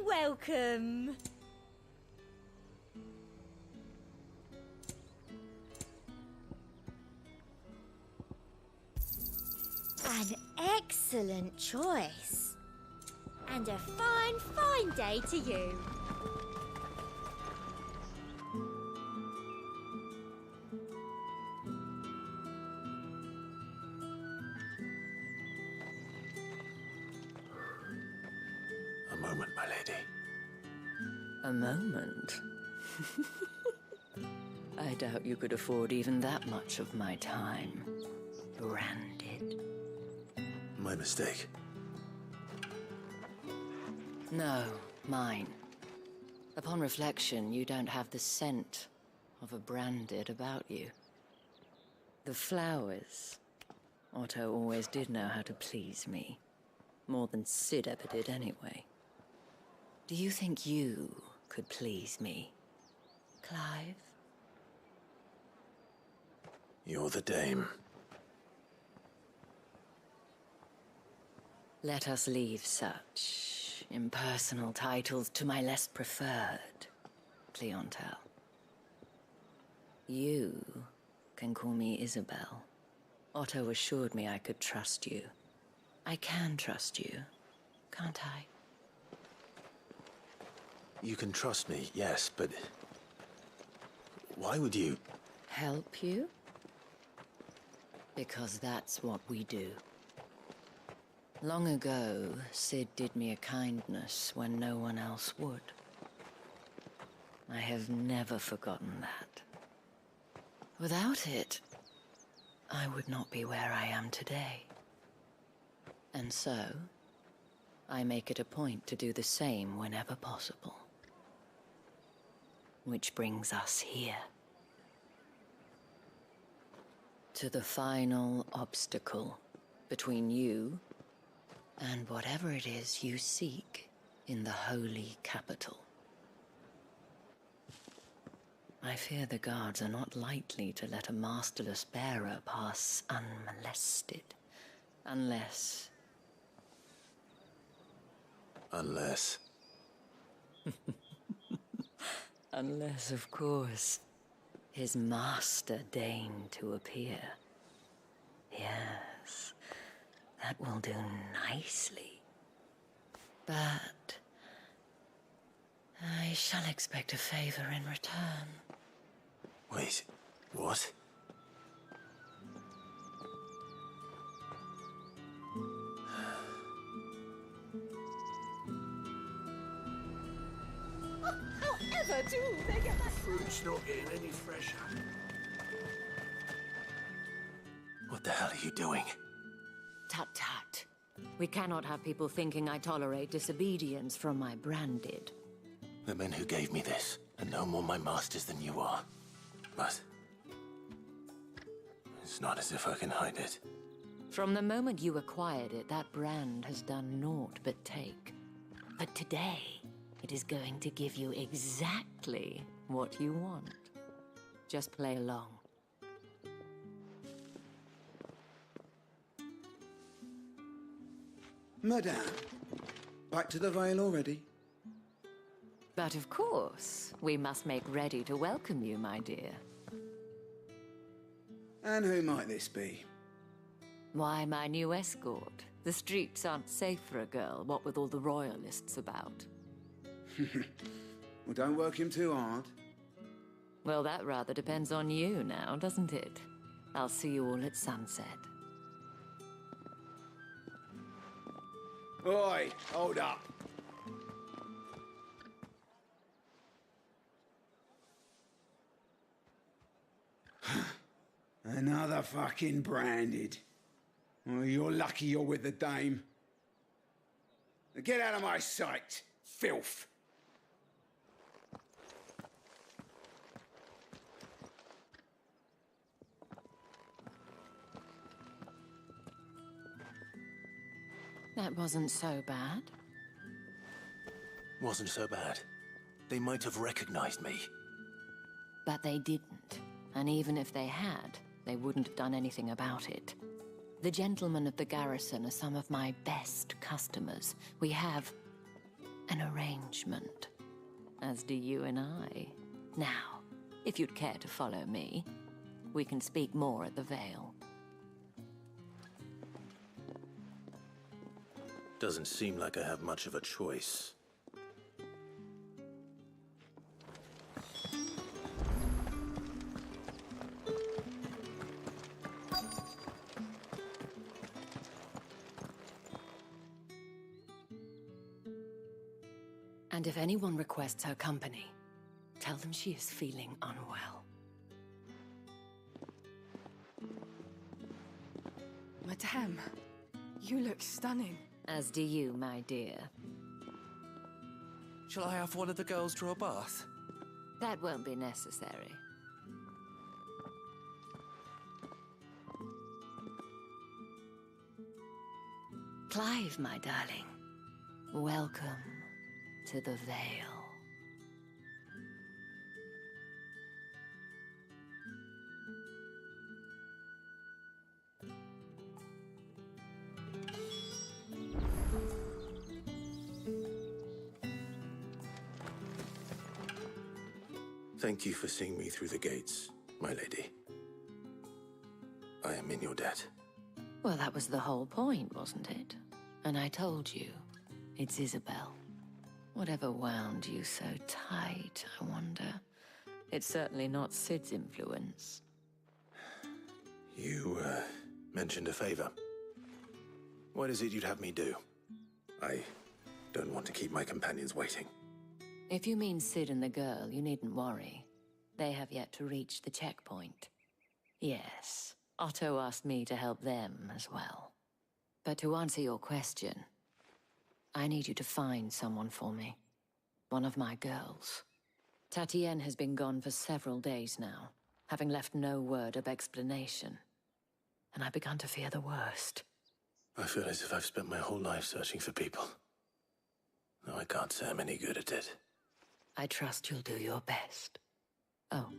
Welcome. An excellent choice. And a fine day to you. A moment, my lady. A moment? I doubt you could afford even that much of my time. Branded. My mistake. No, mine. Upon reflection, you don't have the scent of a branded about you. The flowers. Otto always did know how to please me. More than Sid ever did anyway. Do you think you could please me, Clive? You're the dame. Let us leave such impersonal titles to my less preferred clientele. You can call me Isabel. Otto assured me I could trust you. I can trust you, can't I? You can trust me, yes, but why would you? Help you? Because that's what we do. Long ago, Sid did me a kindness when no one else would. I have never forgotten that. Without it, I would not be where I am today. And so, I make it a point to do the same whenever possible. Which brings us here. To the final obstacle between you and whatever it is you seek in the holy capital. I fear the guards are not likely to let a masterless bearer pass unmolested. Unless... Unless, of course, his master deigned to appear. Yes, that will do nicely. But I shall expect a favor in return. Wait, what? However do they get that? Fruit's not getting any fresher. What the hell are you doing? Tut tut. We cannot have people thinking I tolerate disobedience from my branded. The men who gave me this are no more my masters than you are. But it's not as if I can hide it. From the moment you acquired it, that brand has done naught but take. But today, it is going to give you exactly what you want. Just play along. Madame, back to the Vale already? But of course, we must make ready to welcome you, my dear. And who might this be? Why, my new escort. The streets aren't safe for a girl, what with all the royalists about. Well, don't work him too hard. Well, that rather depends on you now, doesn't it? I'll see you all at sunset. Oi, hold up. Another fucking branded. Well, you're lucky you're with the dame. Get out of my sight, filth. That wasn't so bad. Wasn't so bad. They might have recognized me. But they didn't. And even if they had, they wouldn't have done anything about it. The gentlemen of the garrison are some of my best customers. We have an arrangement, as do you and I. Now, if you'd care to follow me, we can speak more at the Vale. Doesn't seem like I have much of a choice. And if anyone requests her company, tell them she is feeling unwell. Madame, you look stunning. As do you, my dear. Shall I have one of the girls draw a bath? That won't be necessary. Clive, my darling. Welcome to the Vale. Thank you for seeing me through the gates, my lady. I am in your debt. Well, that was the whole point, wasn't it? And I told you, it's Isabel. Whatever wound you so tight, I wonder. It's certainly not Sid's influence. You, mentioned a favor. What is it you'd have me do? I don't want to keep my companions waiting. If you mean Sid and the girl, you needn't worry. They have yet to reach the checkpoint. Yes, Otto asked me to help them as well. But to answer your question, I need you to find someone for me. One of my girls. Tatienne has been gone for several days now, having left no word of explanation. And I've begun to fear the worst. I feel as if I've spent my whole life searching for people. Though I can't say I'm any good at it. I trust you'll do your best. Oh,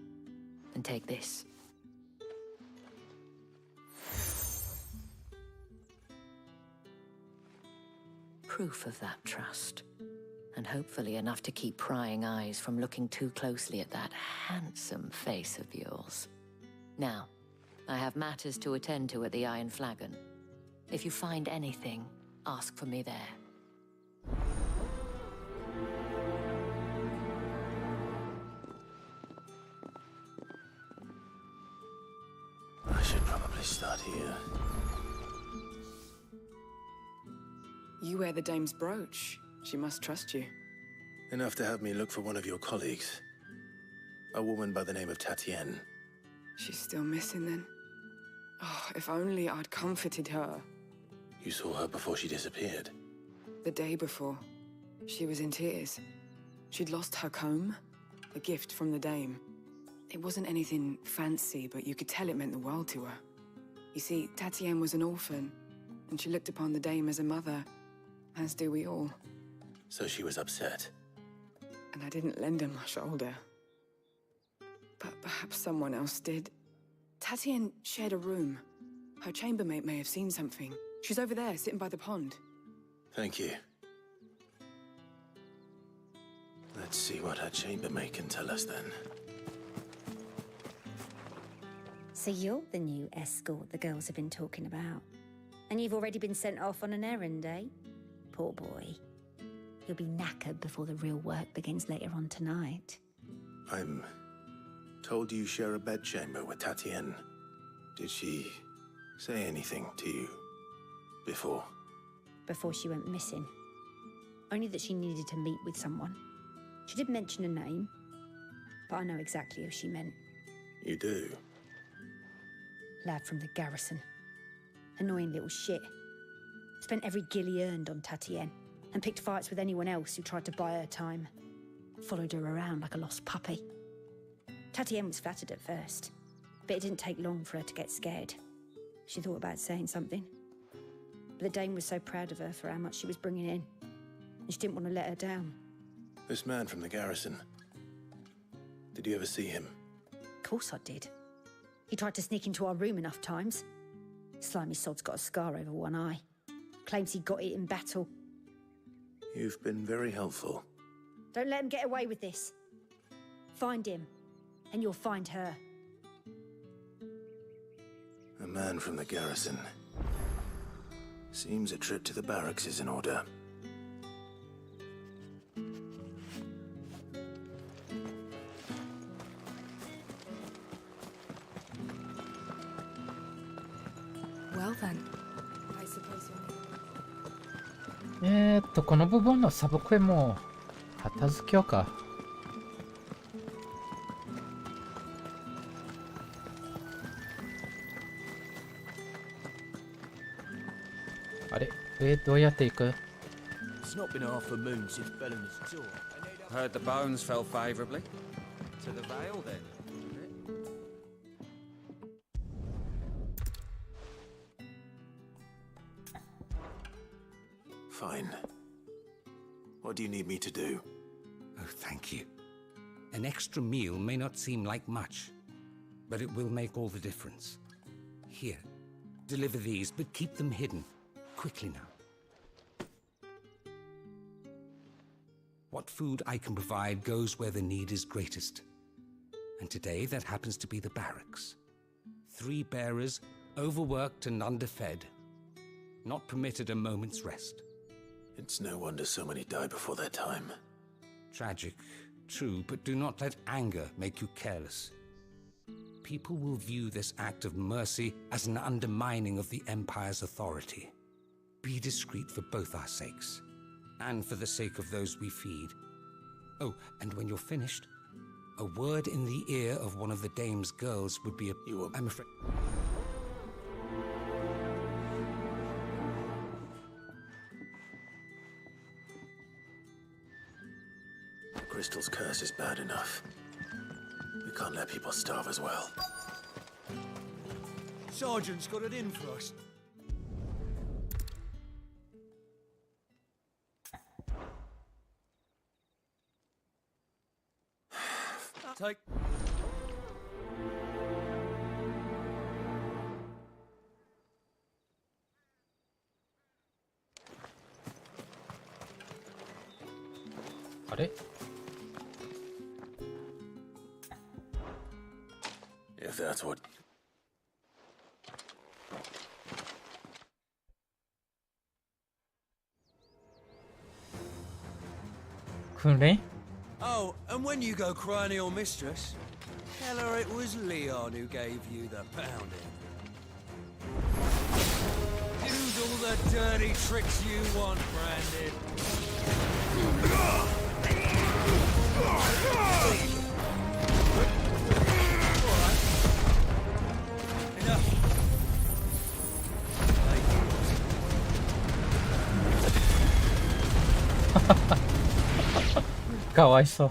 and take this. Proof of that trust. And hopefully enough to keep prying eyes from looking too closely at that handsome face of yours. Now, I have matters to attend to at the Iron Flagon. If you find anything, ask for me there. I should probably start here. You wear the dame's brooch. She must trust you. Enough to have me look for one of your colleagues. A woman by the name of Tatienne. She's still missing then. Oh, if only I'd comforted her. You saw her before she disappeared? The day before. She was in tears. She'd lost her comb, a gift from the dame. It wasn't anything fancy, but you could tell it meant the world to her. You see, Tatienne was an orphan, and she looked upon the dame as a mother, as do we all. So she was upset. And I didn't lend her my shoulder. But perhaps someone else did. Tatienne shared a room. Her chambermaid may have seen something. She's over there, sitting by the pond. Thank you. Let's see what her chambermaid can tell us then. So you're the new escort the girls have been talking about. And you've already been sent off on an errand, eh? Poor boy. He'll be knackered before the real work begins later on tonight. I'm told you share a bedchamber with Tatienne. Did she say anything to you before? Before she went missing. Only that she needed to meet with someone. She did mention a name, but I know exactly who she meant. You do? Lad from the garrison. Annoying little shit. Spent every guil he earned on Tatienne, and picked fights with anyone else who tried to buy her time. Followed her around like a lost puppy. Tatienne was flattered at first, but it didn't take long for her to get scared. She thought about saying something. But the Dane was so proud of her for how much she was bringing in, and she didn't want to let her down. This man from the garrison. Did you ever see him? Of course I did. He tried to sneak into our room enough times. Slimy sod's got a scar over one eye. Claims he got it in battle. You've been very helpful. Don't let him get away with this. Find him, and you'll find her. A man from the garrison. Seems a trip to the barracks is in order. Well then, I suppose you're... この部分のサブクエも片付けようか。あれ、どうやって行く？ It's not been half a moon since Bellamy's tour. Heard the bones fell favourably. To the Vale then. Fine. What do you need me to do? Oh, thank you. An extra meal may not seem like much, but it will make all the difference. Here, deliver these, but keep them hidden. Quickly now. What food I can provide goes where the need is greatest. And today that happens to be the barracks. 3 bearers, overworked and underfed. Not permitted a moment's rest. It's no wonder so many die before their time. Tragic, true, but do not let anger make you careless. People will view this act of mercy as an undermining of the Empire's authority. Be discreet for both our sakes, and for the sake of those we feed. Oh, and when you're finished, a word in the ear of one of the dame's girls would be I'm afraid... Crystal's curse is bad enough. We can't let people starve as well. Sergeant's got it in for us. Take.あれ？ If that's what...訓練? Oh, and when you go crying to your mistress, tell her it was Leon who gave you the pounding. Use all the dirty tricks you want, Brandon. Enough. かわいそう。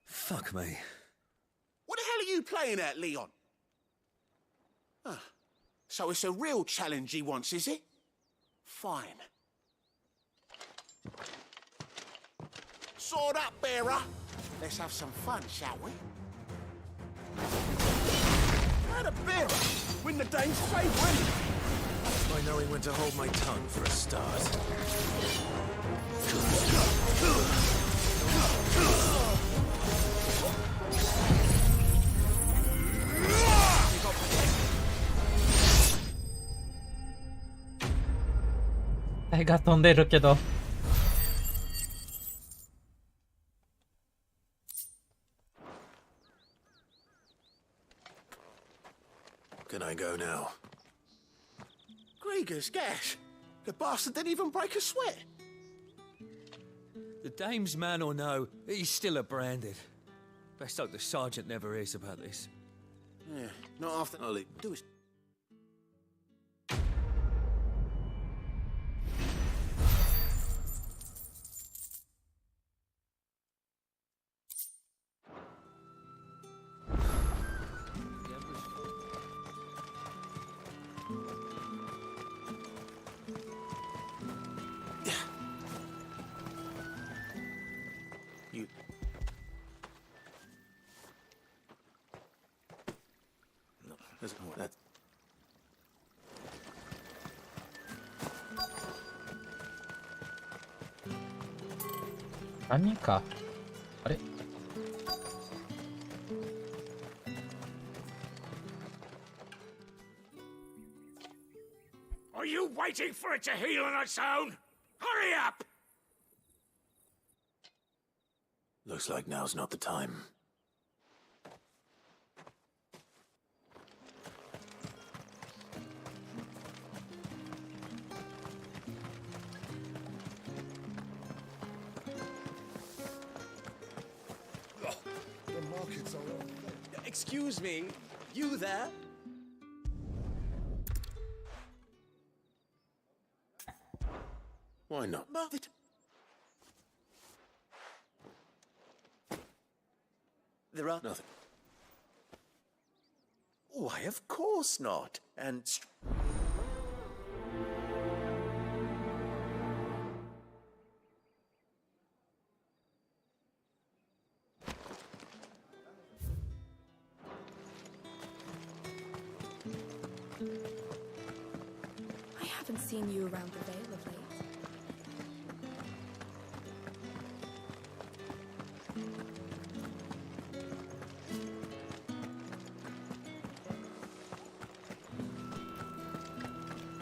Fuck me. What the hell are you playing at, Leon? Ah, so it's a real challenge he wants, is it? Fine. Sword up, bearer. Let's have some fun, shall we? Had a bearer. Win the Dane's favourite. By knowing when to hold my tongue for a start. 愛が飛んでるけど。Can I go now? Grieger's gas. The bastard didn't even break a sweat. The dame's man or no, he's still a branded. Best hope the sergeant never hears about this. Yeah, not after Ollie. Do it. That. 何人か。あれ Are you waiting for it to heal on its own? Hurry up! Looks like now's not the time. Excuse me, you there? Why not? There are nothing. Why, of course not. And I haven't seen you around the Vale of late.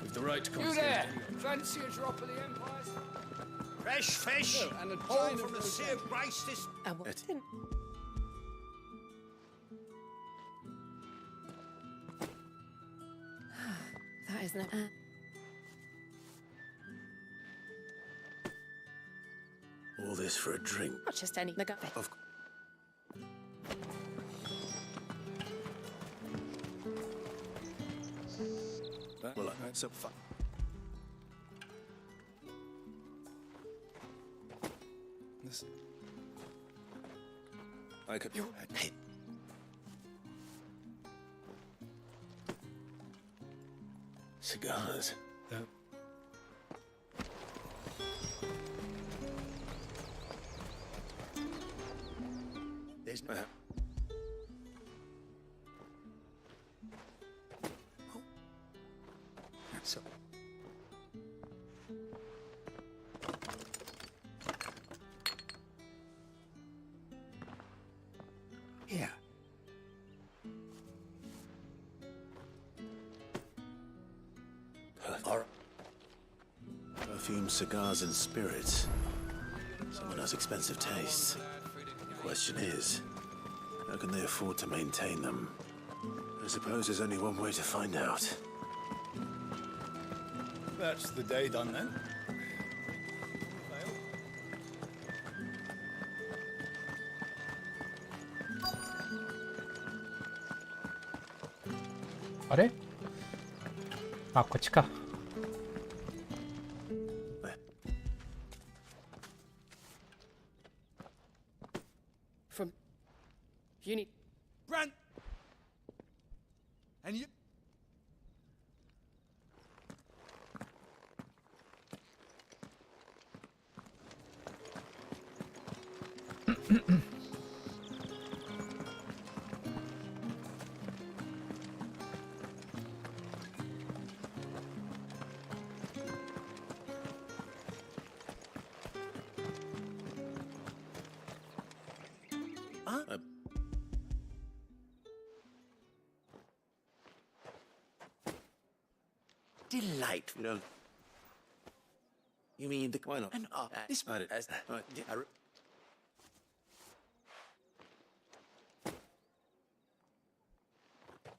With the right You there! Fancy a drop of the Empire's? Fresh fish! Oh, and a all pint from of the Sea of Grace this... That isn't it. All this for a drink. Not just any nigga. Of well, so fun. This. I could. Hey. Cigars. there's no... So... Here. Perfume, cigars, and spirits. Someone has expensive tastes. The question is, how can they afford to maintain them? I suppose there's only one way to find out. That's the day done then. Are? あ、こっちか。From... You need... Brent! And you... Delightful. You don't. You mean the why not? And this about it.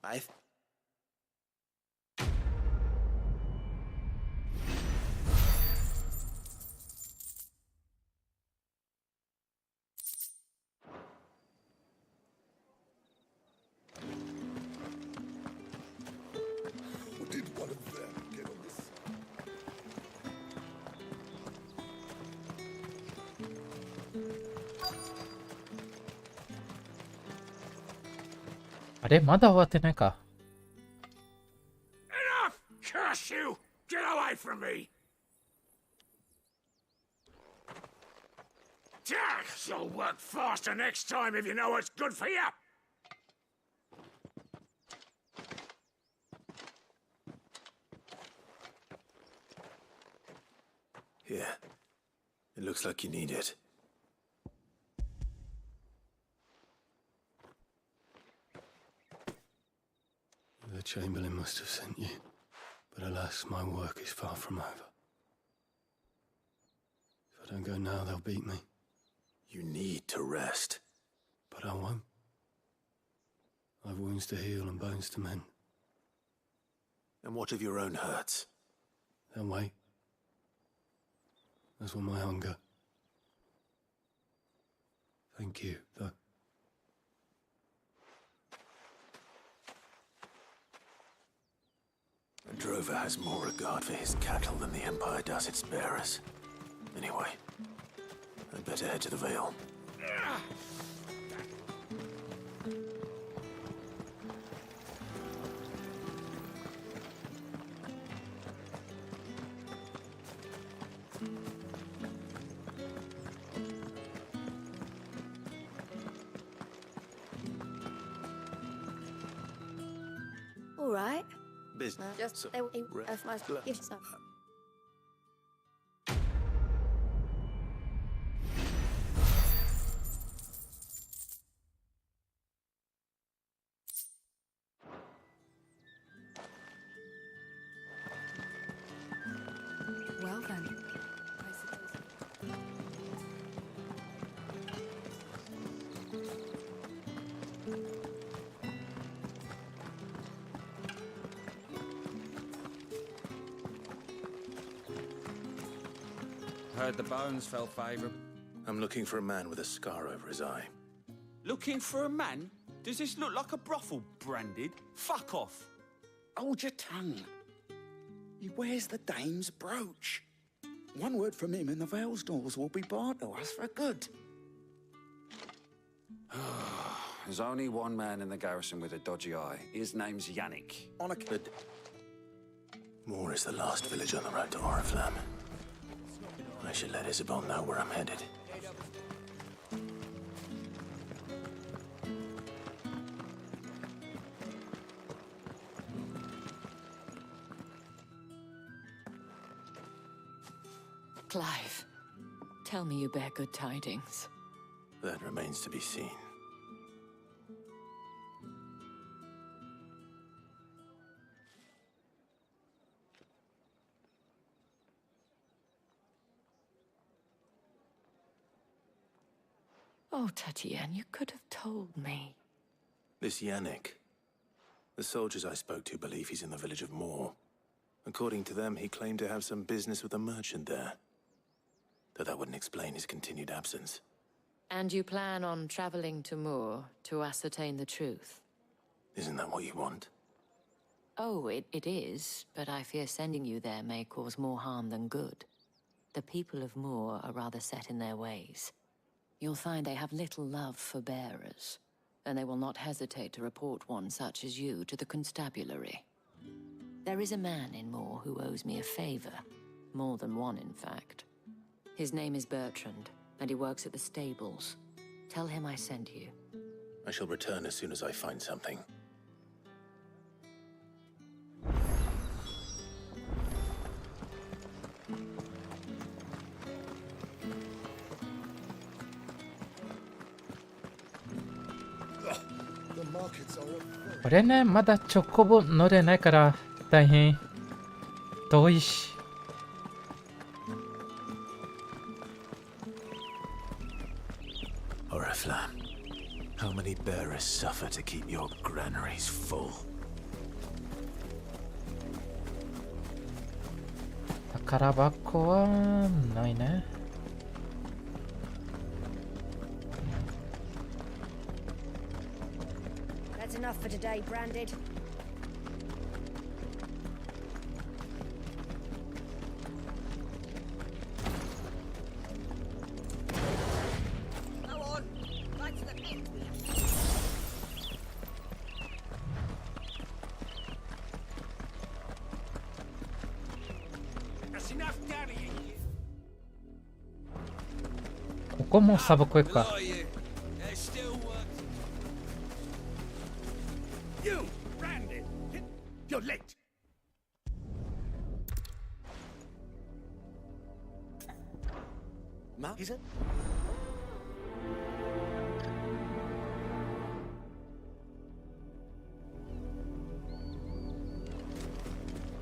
I. Did one of them get on this? あれまだ終わってないか。Enough! Curse you! Get away from me! You'll work faster next time if you know what's good for you! Yeah. It looks like you need it. The Chamberlain must have sent you, but alas, my work is far from over. If I don't go now, they'll beat me. You need to rest. But I won't. I've wounds to heal and bones to mend. And what of your own hurts? They'll wait. As will my hunger. Thank you, though. A drover has more regard for his cattle than the Empire does its bearers. Anyway, I'd better head to the Vale. All right. Business. Just they will of my gifts. Well then, Heard the bones fell favourable. I'm looking for a man with a scar over his eye. Looking for a man? Does this look like a brothel, Branded? Fuck off. Hold your tongue. He wears the dame's brooch. One word from him and the Vale's doors will be barred to us for good. There's only one man in the garrison with a dodgy eye. His name's Yannick. On a But Moor is the last village on the road to Oriflamme. I should let Isabel know where I'm headed. Clive, tell me you bear good tidings. That remains to be seen. Oh, Tatienne, you could have told me. This Yannick. The soldiers I spoke to believe he's in the village of Moor. According to them, he claimed to have some business with a merchant there. Though that wouldn't explain his continued absence. And you plan on traveling to Moor to ascertain the truth? Isn't that what you want? Oh, it is, but I fear sending you there may cause more harm than good. The people of Moor are rather set in their ways. You'll find they have little love for bearers, and they will not hesitate to report one such as you to the constabulary. There is a man in Moor who owes me a favor. More than one, in fact. His name is Bertrand, and he works at the stables. Tell him I sent you. I shall return as soon as I find something. The markets are a これね、まだチョコボ乗れないから大変遠いし。Oriflamme, how many bearers suffer to keep your granaries full? 宝箱はないね。That's enough for today, Branded. Go on, right to the pit. That's enough down here. ここもサブクエか。 There's still work. You, Brandon! You're late! Ma, is it?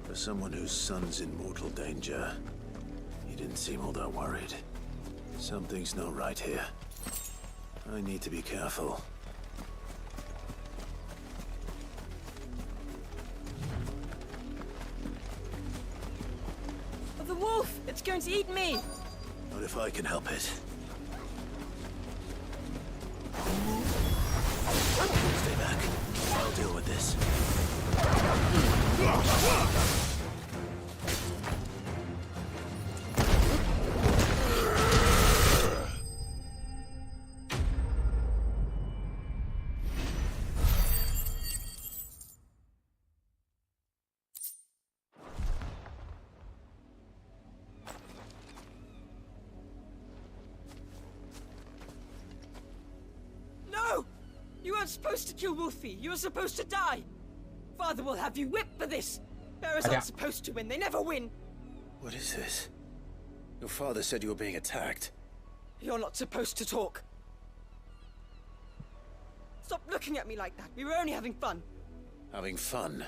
For someone whose son's in mortal danger, he didn't seem all that worried. Something's not right here. I need to be careful. The wolf! It's going to eat me! Not if I can help it. Stay back. I'll deal with this. No! You weren't supposed to kill Wolfie. You were supposed to die. Father will have you whipped for this. Bearers aren't supposed to win. They never win. What is this? Your father said you were being attacked. You're not supposed to talk. Stop looking at me like that. We were only having fun. Having fun?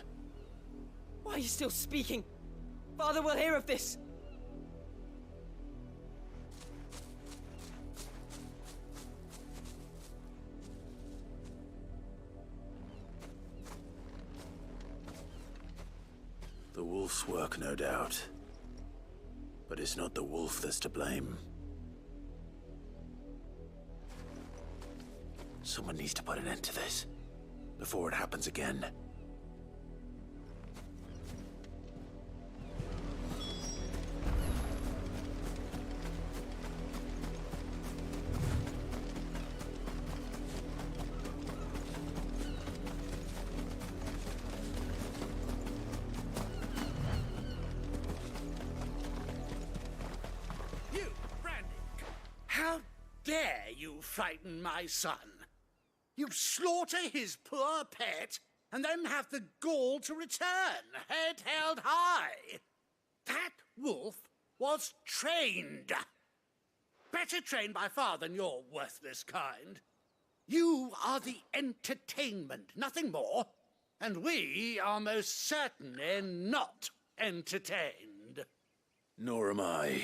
Why are you still speaking? Father will hear of this. The wolf's work, no doubt. But it's not the wolf that's to blame. Someone needs to put an end to this, before it happens again. You, Brandon! How dare you frighten my son? You slaughter his poor pet, and then have the gall to return, head held high. That wolf was trained. Better trained by far than your worthless kind. You are the entertainment, nothing more. And we are most certainly not entertained. Nor am I.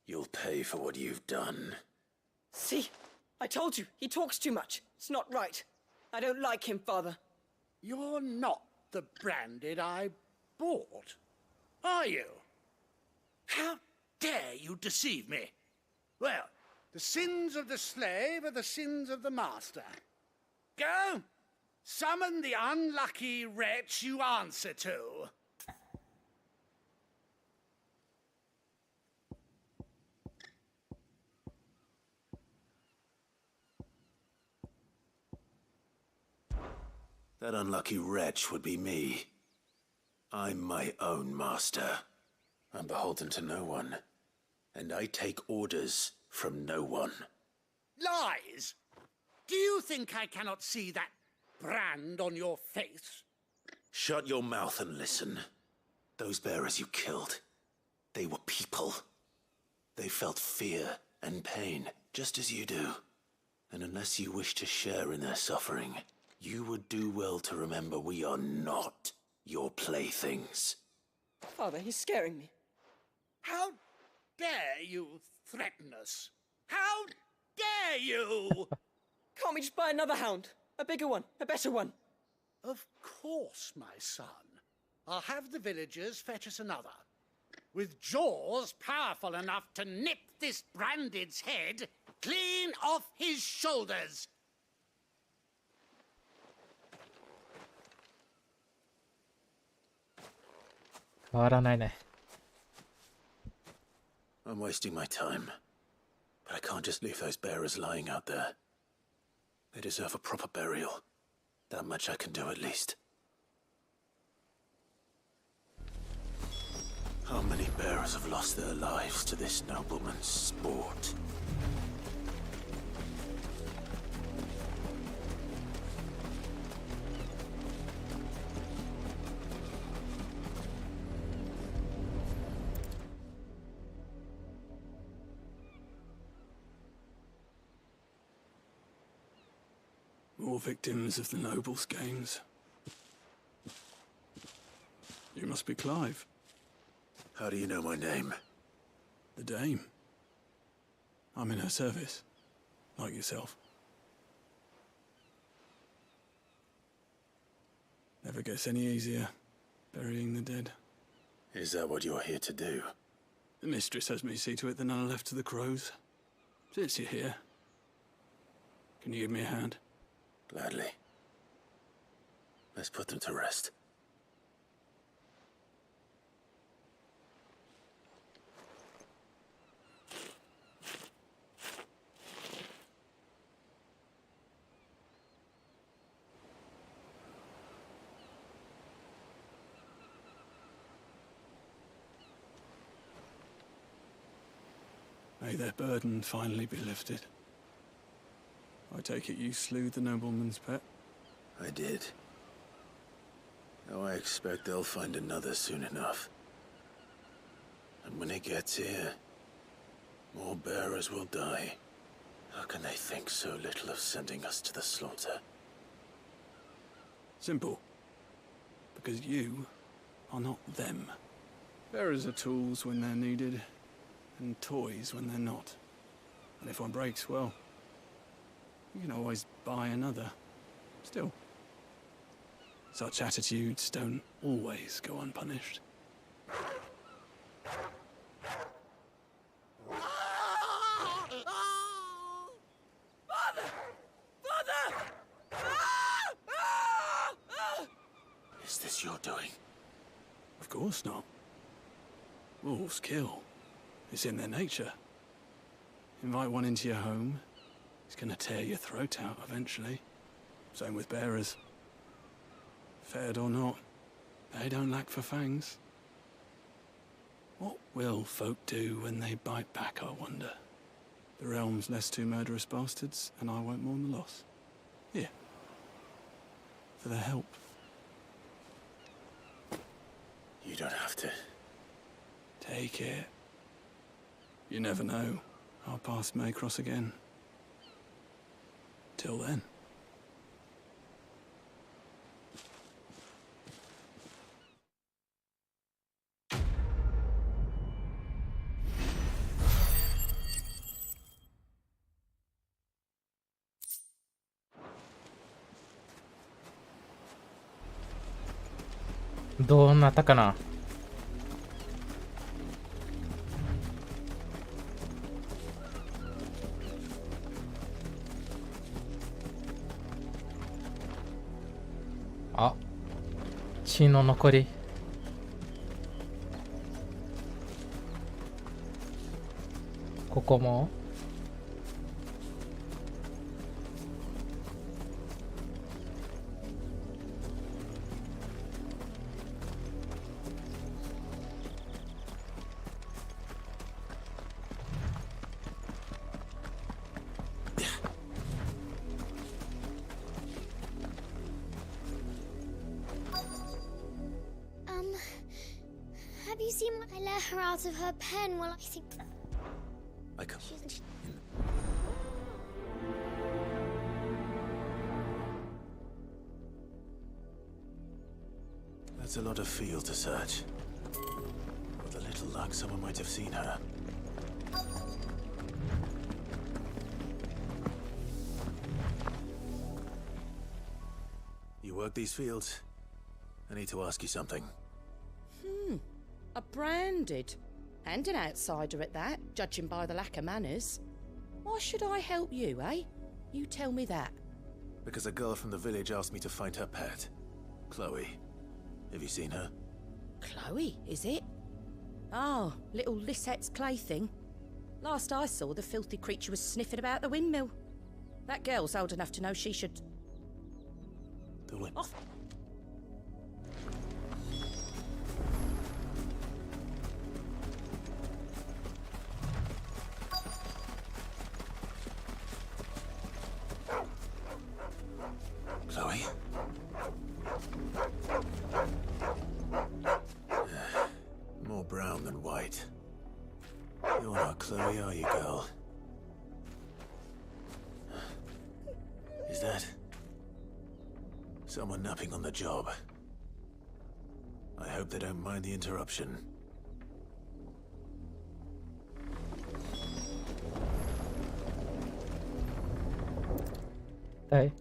You'll pay for what you've done. See? I told you. He talks too much. It's not right. I don't like him, Father. You're not the Branded I bought, are you? How dare you deceive me? Well, the sins of the slave are the sins of the master. Go, summon the unlucky wretch you answer to. That unlucky wretch would be me. I'm my own master. I'm beholden to no one. And I take orders from no one. Lies! Do you think I cannot see that brand on your face? Shut your mouth and listen. Those bearers you killed, they were people. They felt fear and pain, just as you do. And unless you wish to share in their suffering, you would do well to remember we are not your playthings. Father, he's scaring me. How dare you threaten us? How dare you? Can't we just buy another hound? A bigger one, a better one. Of course, my son. I'll have the villagers fetch us another. With jaws powerful enough to nip this Branded's head clean off his shoulders. I'm wasting my time. But I can't just leave those bearers lying out there. They deserve a proper burial. That much I can do at least. How many bearers have lost their lives to this nobleman's sport? More victims of the nobles' games. You must be Clive. How do you know my name? The Dame. I'm in her service, like yourself. Never gets any easier, burying the dead. Is that what you're here to do? The mistress has me see to it that none are left to the crows. Since you're here, can you give me a hand? Gladly. Let's put them to rest. May their burden finally be lifted. I take it you slew the nobleman's pet? I did. Now I expect they'll find another soon enough. And when it gets here, more bearers will die. How can they think so little of sending us to the slaughter? Simple. Because you are not them. Bearers are tools when they're needed, and toys when they're not. And if one breaks, well, you can always buy another. Still, such attitudes don't always go unpunished. Father! Father! Is this your doing? Of course not. Wolves kill. It's in their nature. Invite one into your home, he's gonna tear your throat out eventually. Same with bearers. Fed or not, they don't lack for fangs. What will folk do when they bite back, I wonder? The realm's less two murderous bastards, and I won't mourn the loss. Here. For their help. You don't have to. Take it. You never know. Our paths may cross again. Till then.どうなったかな。あ、血の残り。ここもHave you seen I let her out of her pen while I think I can't. That's a lot of field to search. With a little luck, someone might have seen her. work these fields? I need to ask you something. A branded. And an outsider at that, judging by the lack of manners. Why should I help you, eh? You tell me that. Because a girl from the village asked me to find her pet. Chloe. Have you seen her? Chloe, is it? Oh, little Lisette's plaything. Last I saw, the filthy creature was sniffing about the windmill. That girl's old enough to know she should... The wind. Off. Chloe? More brown than white. You're not Chloe, are you, girl? Is that... someone napping on the job? I hope they don't mind the interruption. Hey.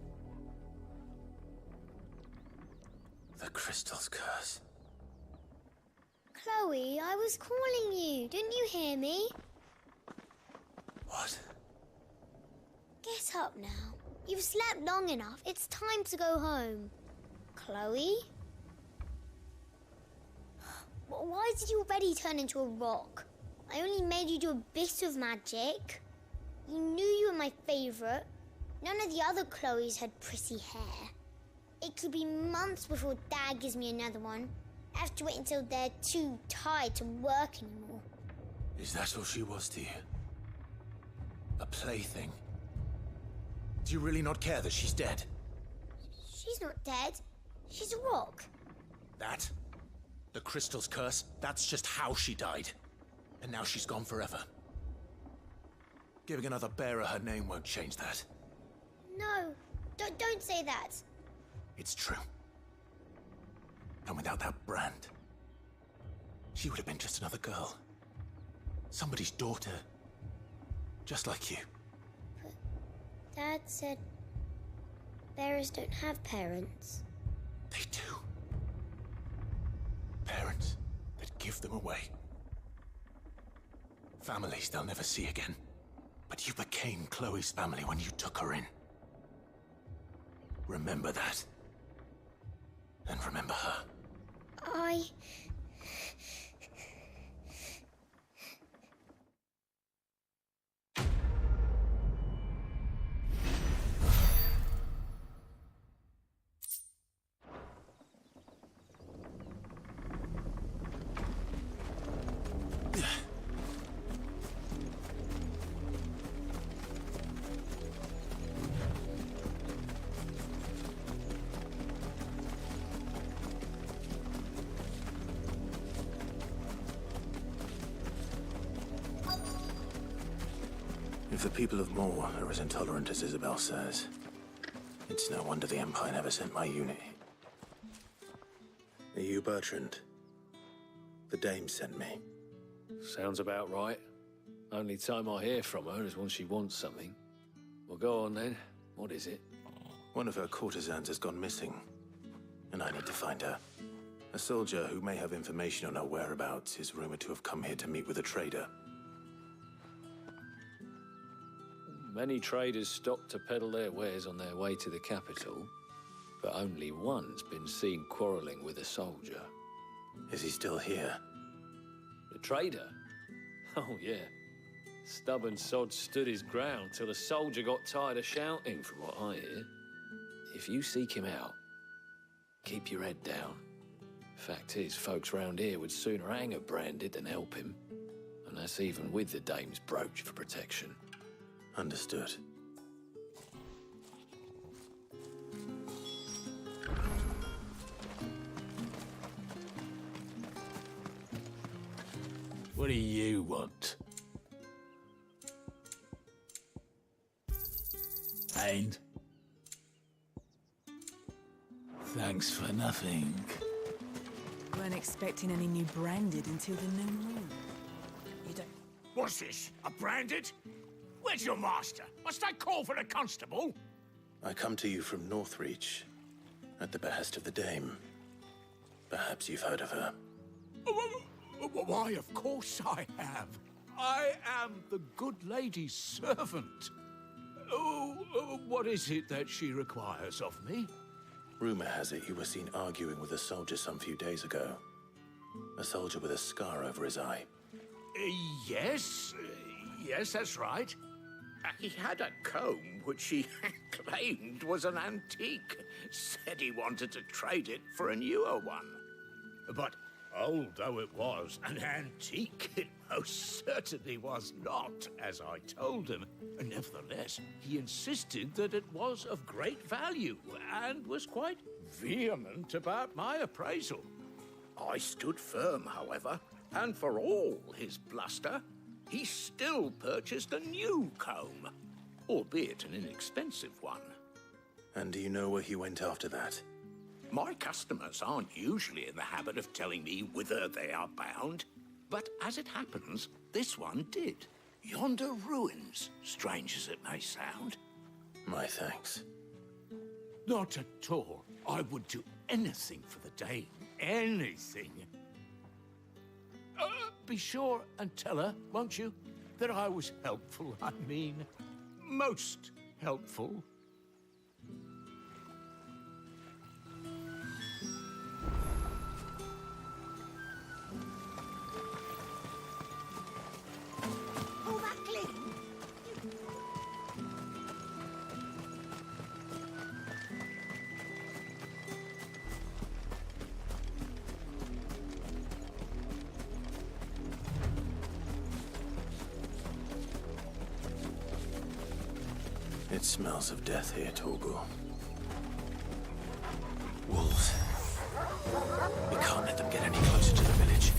The crystal's curse. Chloe, I was calling you. Didn't you hear me? What? Get up now. You've slept long enough. It's time to go home. Chloe? Why did you already turn into a rock? I only made you do a bit of magic. You knew you were my favorite. None of the other Chloes had pretty hair. It could be months before Dad gives me another one. I have to wait until they're too tired to work anymore. Is that all she was to you? A plaything? Do you really not care that she's dead? She's not dead. She's a rock. That? The crystal's curse? That's just how she died. And now she's gone forever. Giving another bearer her name won't change that. No, don't say that. It's true. And without that brand, she would have been just another girl. Somebody's daughter. Just like you. But Dad said bearers don't have parents. They do. Parents that give them away. Families they'll never see again. But you became Chloe's family when you took her in. Remember that. And remember her. If the people of Moor are as intolerant as Isabel says, it's no wonder the Empire never sent my unit. Are you Bertrand? The dame sent me. Sounds about right. Only time I hear from her is when she wants something. Well, go on then. What is it? One of her courtesans has gone missing, and I need to find her. A soldier who may have information on her whereabouts is rumored to have come here to meet with a trader. Many traders stop to peddle their wares on their way to the capital, but only one's been seen quarrelling with a soldier. Is he still here? The trader? Oh, yeah. Stubborn sod stood his ground till the soldier got tired of shouting, from what I hear. If you seek him out, keep your head down. Fact is, folks round here would sooner hang a branded than help him. And that's even with the dame's brooch for protection. Understood. What do you want? And? Thanks for nothing. Weren't expecting any new branded until the new moon. You don't... What's this? A branded? Where's your master? Must I call for the constable? I come to you from Northreach. at the behest of the Dame. Perhaps you've heard of her. Why, of course I have. I am the good lady's servant. What is it that she requires of me? Rumor has it you were seen arguing with a soldier some few days ago. A soldier with a scar over his eye. Yes, that's right. He had a comb which he claimed was an antique. Said he wanted to trade it for a newer one. But old though it was, an antique it most certainly was not, as I told him. Nevertheless, he insisted that it was of great value, and was quite vehement about my appraisal. I stood firm, however, and for all his bluster, he still purchased a new comb, albeit an inexpensive one. And do you know where he went after that? My customers aren't usually in the habit of telling me whither they are bound, but as it happens, this one did. Yonder ruins, strange as it may sound. My thanks. Not at all. I would do anything for the Dame. Anything. Be sure and tell her, won't you, that I was helpful. I mean, most helpful. All that clean? It smells of death here, Torgal. Wolves. We can't let them get any closer to the village.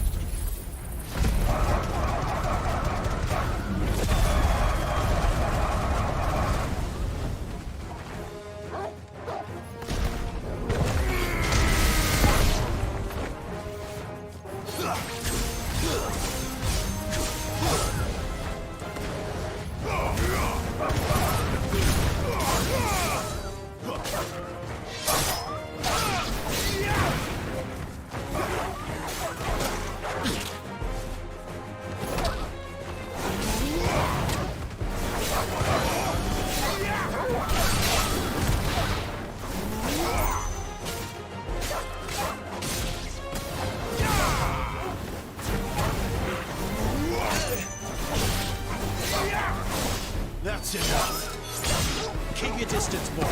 That's enough. Keep your distance, boy.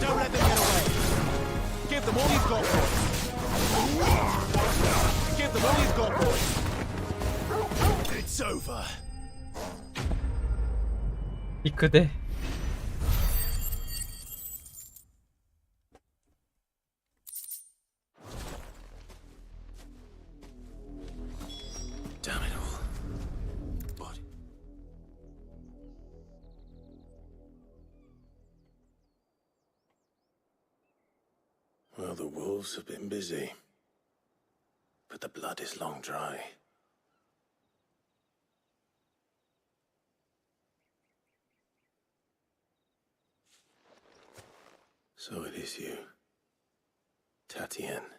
Don't let them get away. Give them all you've got, boy. Give them all you've got, boy. It's over. 行くで。Damn it all. What? Well, the wolves have been busy. But the blood is long dry. So it is you, Tatienne.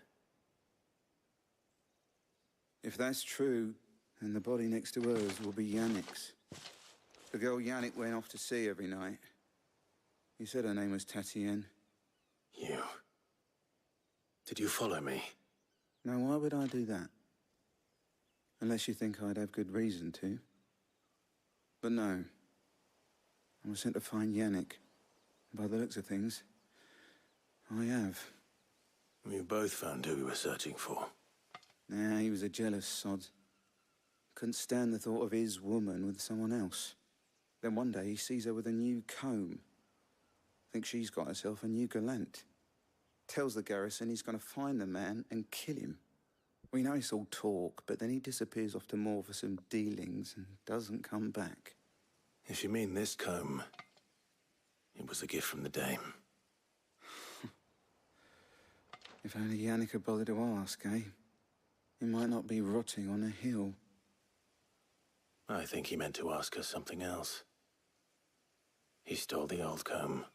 If that's true, then the body next to hers will be Yannick's. The girl Yannick went off to see every night. You said her name was Tatienne. You. Did you follow me? Now, why would I do that? Unless you think I'd have good reason to. But no. I was sent to find Yannick. By the looks of things, I have. We both found who we were searching for. Nah, he was a jealous sod. Couldn't stand the thought of his woman with someone else. Then one day he sees her with a new comb. Thinks she's got herself a new gallant. Tells the garrison he's going to find the man and kill him. We know it's all talk, but then he disappears off to Moor for some dealings and doesn't come back. If you mean this comb, it was a gift from the Dame. If only Yannick had bothered to ask, eh? He might not be rotting on a hill. I think he meant to ask us something else. He stole the old comb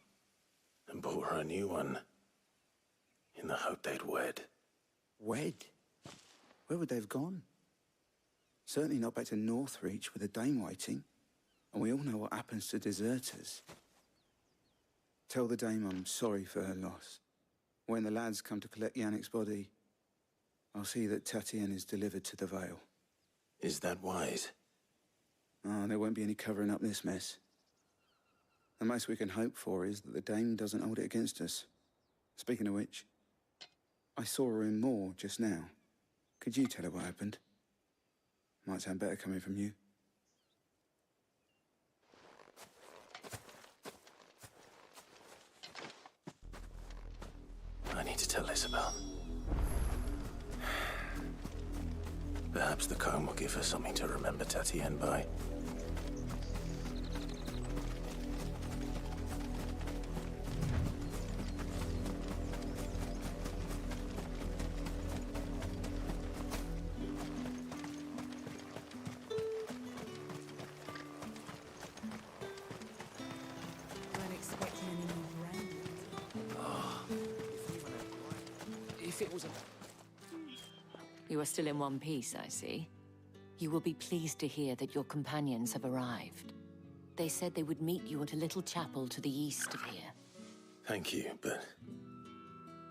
and bought her a new one in the hope they'd wed. Wed? Where would they have gone? Certainly not back to Northreach with a dame waiting. And we all know what happens to deserters. Tell the dame I'm sorry for her loss. When the lads come to collect Yannick's body, I'll see that Tatienne is delivered to the Vale. Is that wise? Oh, there won't be any covering up this mess. The most we can hope for is that the dame doesn't hold it against us. Speaking of which, I saw her in Moor just now. Could you tell her what happened? Might sound better coming from you. I need to tell Isabel. Perhaps the comb will give her something to remember Tatienne by. Weren't expecting any more rain. If it was a... You are still in one piece, I see. You will be pleased to hear that your companions have arrived. They said they would meet you at a little chapel to the east of here. Thank you, but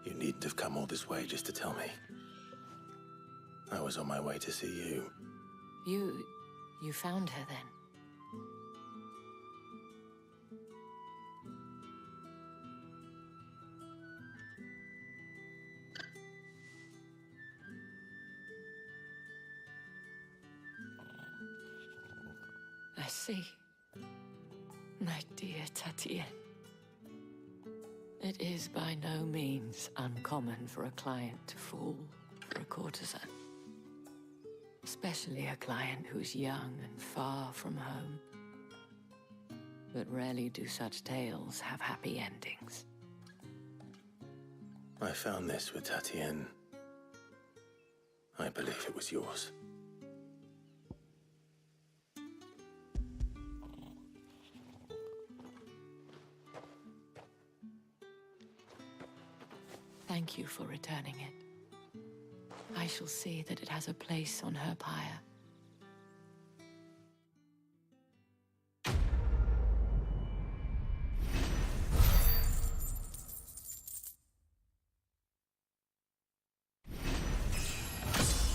you needn't have come all this way just to tell me. I was on my way to see you. You found her then? I see. My dear Tatienne. It is by no means uncommon for a client to fall for a courtesan. Especially a client who's young and far from home. But rarely do such tales have happy endings. I found this with Tatienne. I believe it was yours. Thank you for returning it. I shall see that it has a place on her pyre.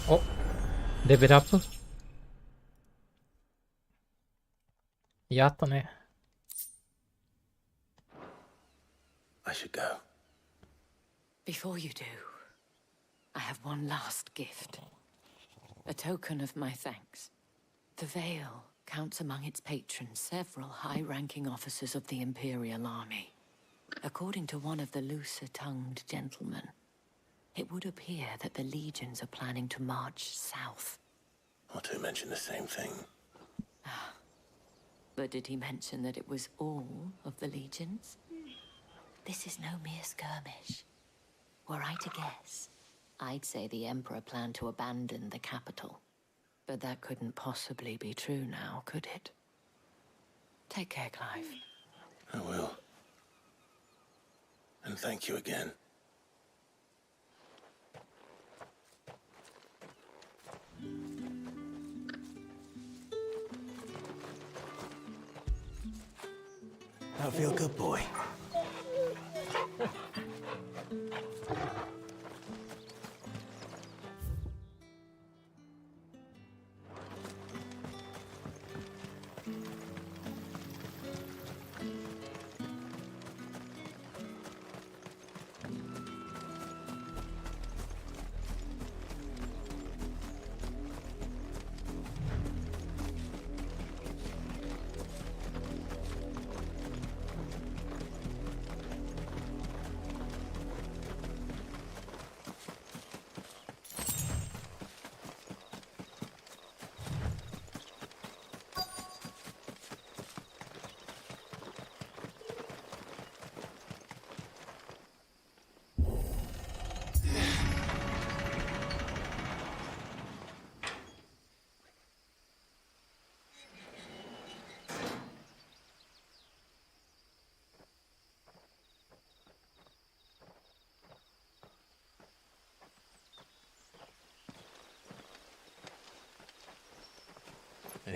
Oh, level up. やっとね。I should go. Before you do, I have one last gift. A token of my thanks. The Vale counts among its patrons several high-ranking officers of the Imperial Army. According to one of the looser-tongued gentlemen, it would appear that the legions are planning to march south. Or to mention the same thing. But did he mention that it was all of the legions? This is no mere skirmish. Were I to guess, I'd say the Emperor planned to abandon the capital. But that couldn't possibly be true now, could it? Take care, Clive. I will. And thank you again. I feel good, boy.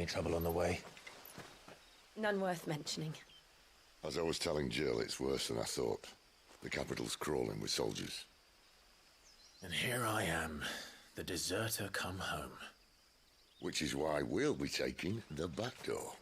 Any trouble on the way? None worth mentioning. As I was telling Jill, it's worse than I thought. The capital's crawling with soldiers. And here I am, the deserter come home. Which is why we'll be taking the back door.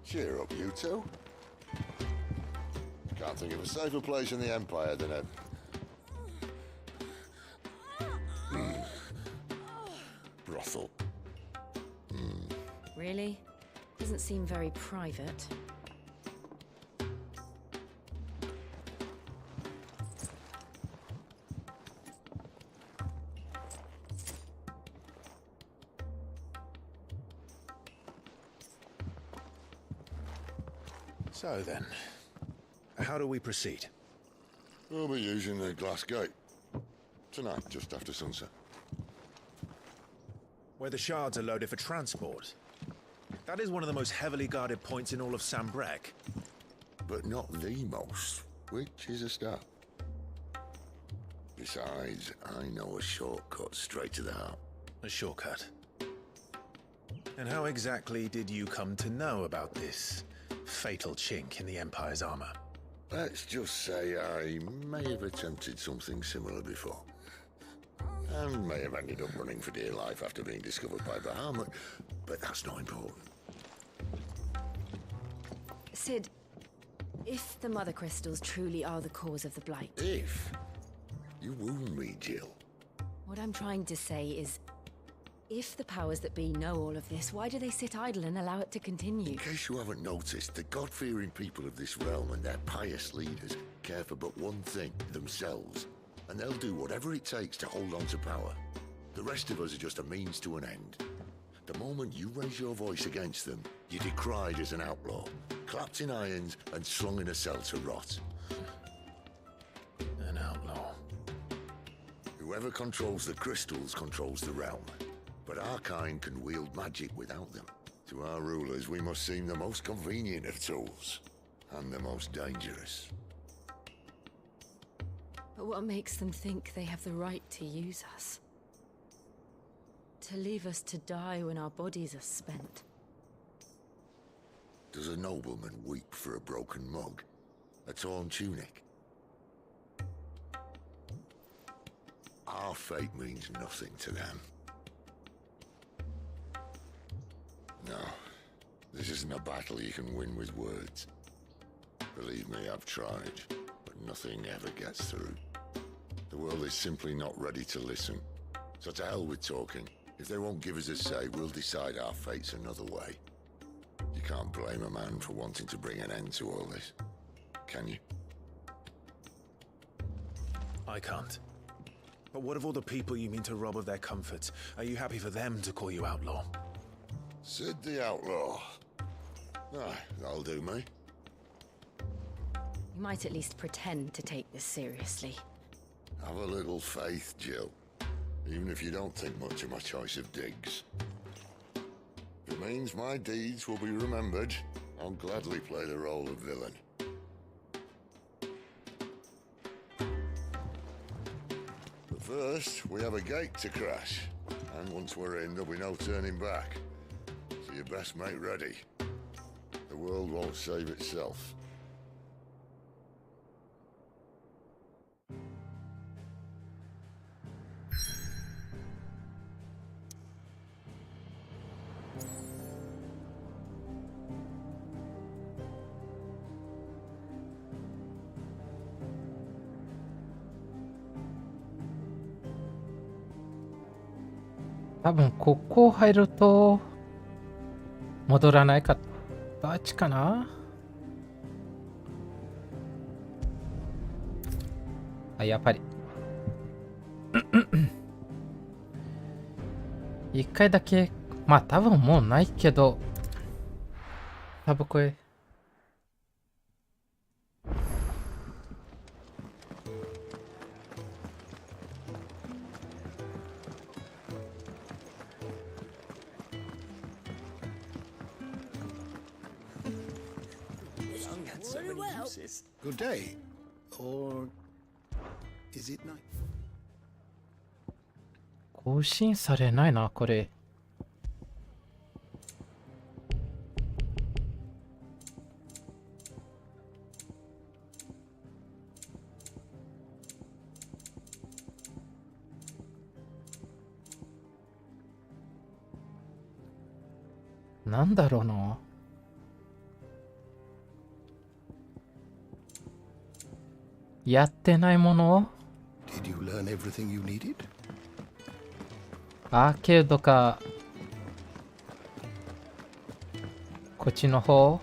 Cheer up, you two. Can't think of a safer place in the Empire than a... brothel. Really? Doesn't seem very private. So then, how do we proceed? We'll be using the glass gate. Tonight, just after sunset. Where the shards are loaded for transport. That is one of the most heavily guarded points in all of Sambrek. But not the most, which is a start. Besides, I know a shortcut straight to the heart. A shortcut? And how exactly did you come to know about this fatal chink in the Empire's armor? Let's just say I may have attempted something similar before. And may have ended up running for dear life after being discovered by Bahamut, but that's not important. Sid, if the Mother Crystals truly are the cause of the Blight... If? You wound me, Jill. What I'm trying to say is, if the powers that be know all of this, why do they sit idle and allow it to continue? In case you haven't noticed, the God-fearing people of this realm and their pious leaders care for but one thing, themselves. And they'll do whatever it takes to hold on to power. The rest of us are just a means to an end. The moment you raise your voice against them, you're decried as an outlaw, clapped in irons and slung in a cell to rot. An outlaw. Whoever controls the crystals controls the realm. But our kind can wield magic without them. To our rulers, we must seem the most convenient of tools, and the most dangerous. But what makes them think they have the right to use us? To leave us to die when our bodies are spent? Does a nobleman weep for a broken mug? A torn tunic? Our fate means nothing to them. No, this isn't a battle you can win with words. Believe me, I've tried, but nothing ever gets through. The world is simply not ready to listen. So to hell with talking. If they won't give us a say, we'll decide our fates another way. You can't blame a man for wanting to bring an end to all this, can you? I can't. But what of all the people you mean to rob of their comforts? Are you happy for them to call you outlaw? Sid the Outlaw. Ah, that'll do me. You might at least pretend to take this seriously. Have a little faith, Jill. Even if you don't think much of my choice of digs. If it means my deeds will be remembered, I'll gladly play the role of villain. But first, we have a gate to crash. And once we're in, there'll be no turning back. So you best make ready. The world won't save itself. 多分ここ入ると戻らないか。どっちかな。あ、やっぱり一回だけ、まあ多分もうないけど、多分これGood day. Or is it night? 更新されないな、これ。なんだろうな。やってないもの？ Did you learn everything you needed? アーケードかこっちの方。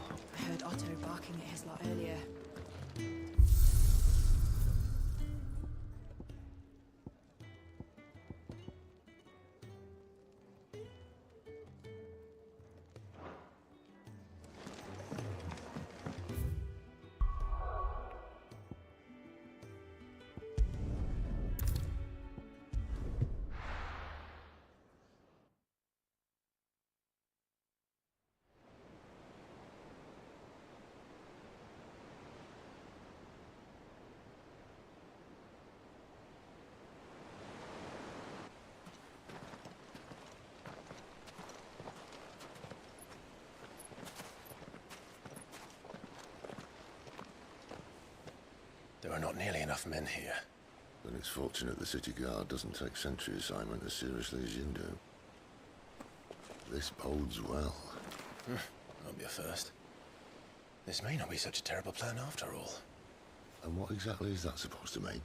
There are not nearly enough men here. Then it's fortunate the city guard doesn't take sentry assignment as seriously as you do. This bodes well. Won't be a first. This may not be such a terrible plan after all. And what exactly is that supposed to mean?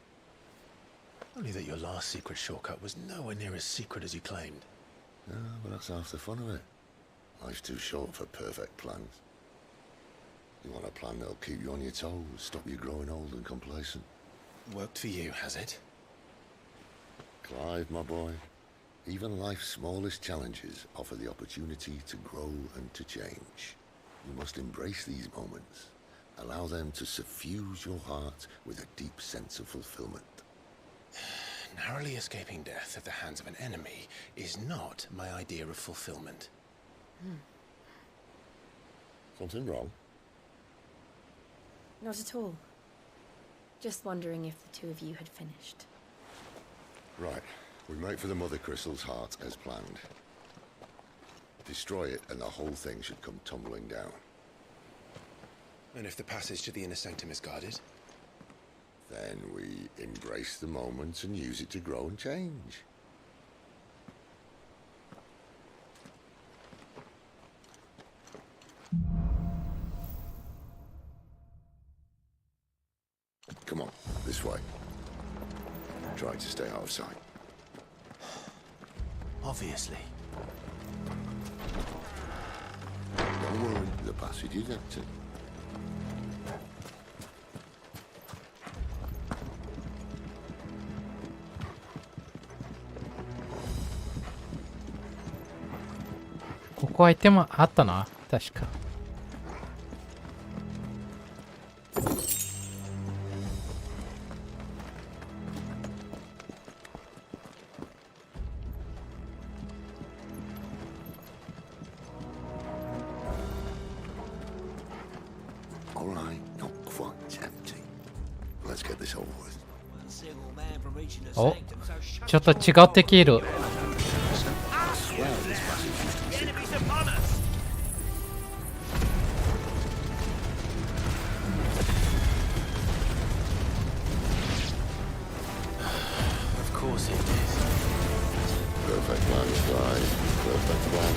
Only that your last secret shortcut was nowhere near as secret as you claimed. Yeah, but that's half the fun of it. Life's too short for perfect plans. You want a plan that'll keep you on your toes, stop you growing old and complacent. Worked for you, has it? Clive, my boy, even life's smallest challenges offer the opportunity to grow and to change. You must embrace these moments. Allow them to suffuse your heart with a deep sense of fulfillment. Narrowly escaping death at the hands of an enemy is not my idea of fulfillment. Something wrong? Not at all. Just wondering if the two of you had finished. Right. We make for the Mother Crystal's heart as planned. Destroy it and the whole thing should come tumbling down. And if the passage to the inner sanctum is guarded? Then we embrace the moment and use it to grow and change. Come on, this way. Try to stay out of sight. Obviously. Don't worry, the passage is empty.ここアイテムあったな、確か。All right, not quite empty. Let's get this over with. お、ちょっと違う敵いる。Of course it is. Perfect plan, Clive. Perfect plan.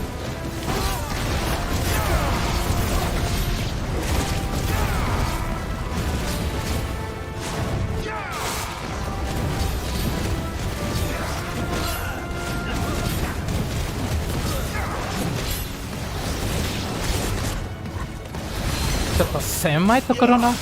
ちょっと狭いところな。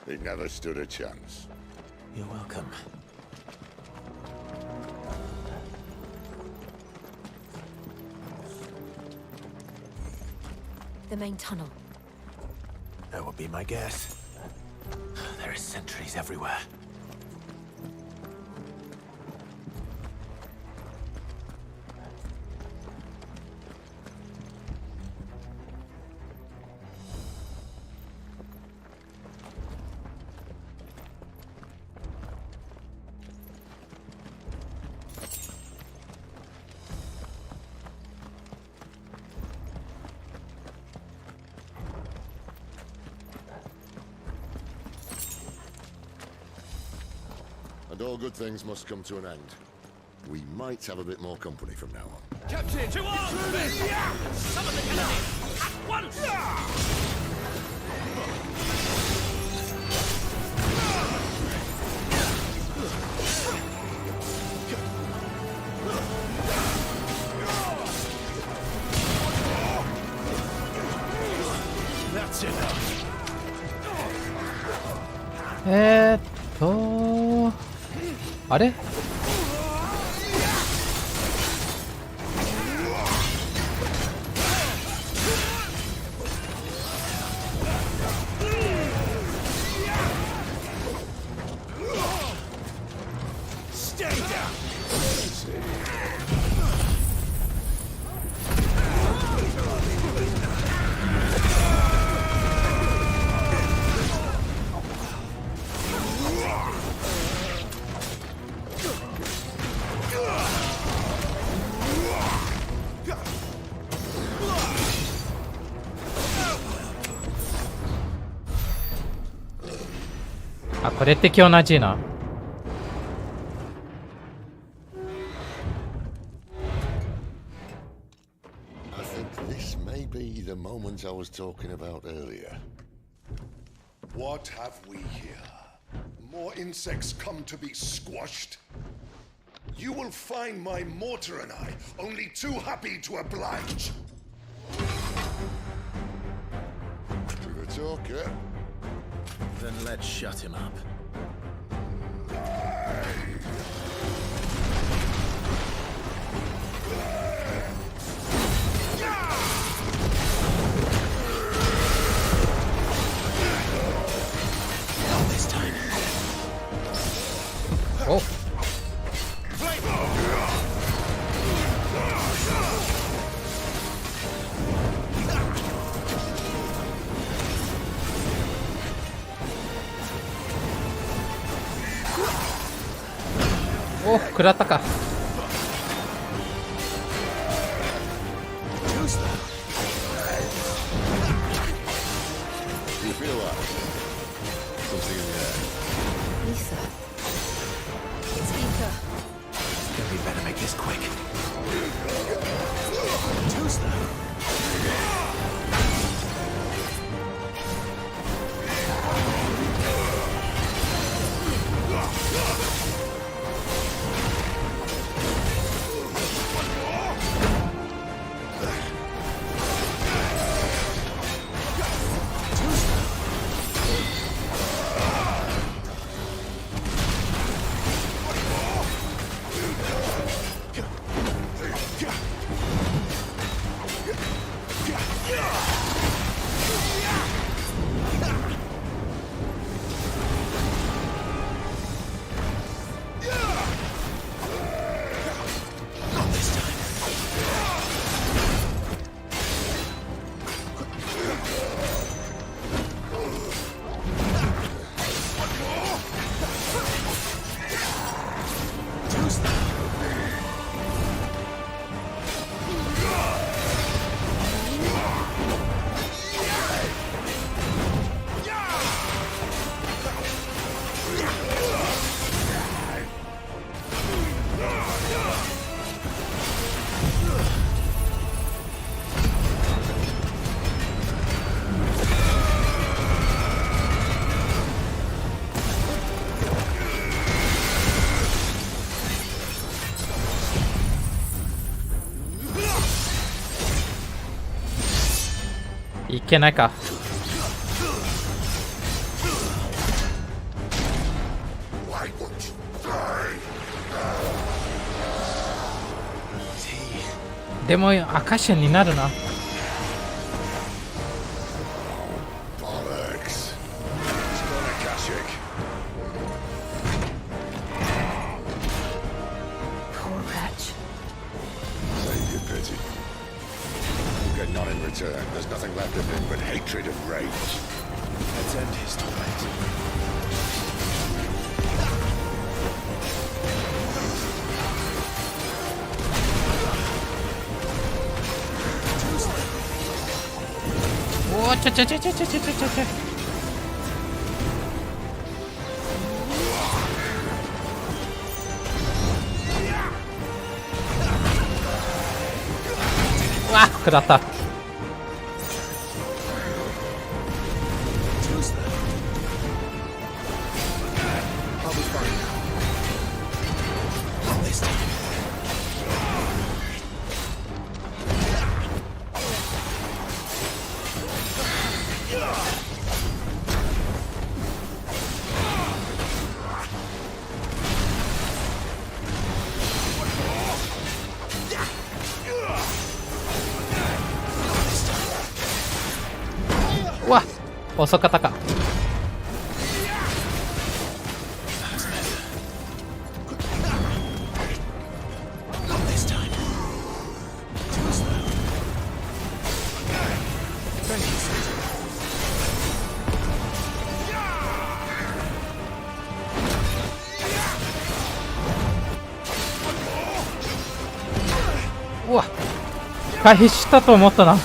They never stood a chance. You're welcome. The main tunnel. That would be my guess. There are sentries everywhere. And all good things must come to an end. We might have a bit more company from now on. Captain, to arms! Summon the cannon! At once! That's enough. あれ？あ、これって同じな。I think this may be the moment I was talking about earlier. What have we here? More insects come to be squashed? You will find my mortar and I only too happy to oblige. You're a talker. Then let's shut him up. Not this time. Oh.お、食らったか。Do you feel that? Something in the air. Lisa. It's Ether. We better make this quick. Who's that? いけないか。でも赤シャになるな。There's nothing left of him but hatred and rage. Let's end his torment. Oh, cha. うわ、食らった。うわ、遅かったか。うわ、回避したと思ったな。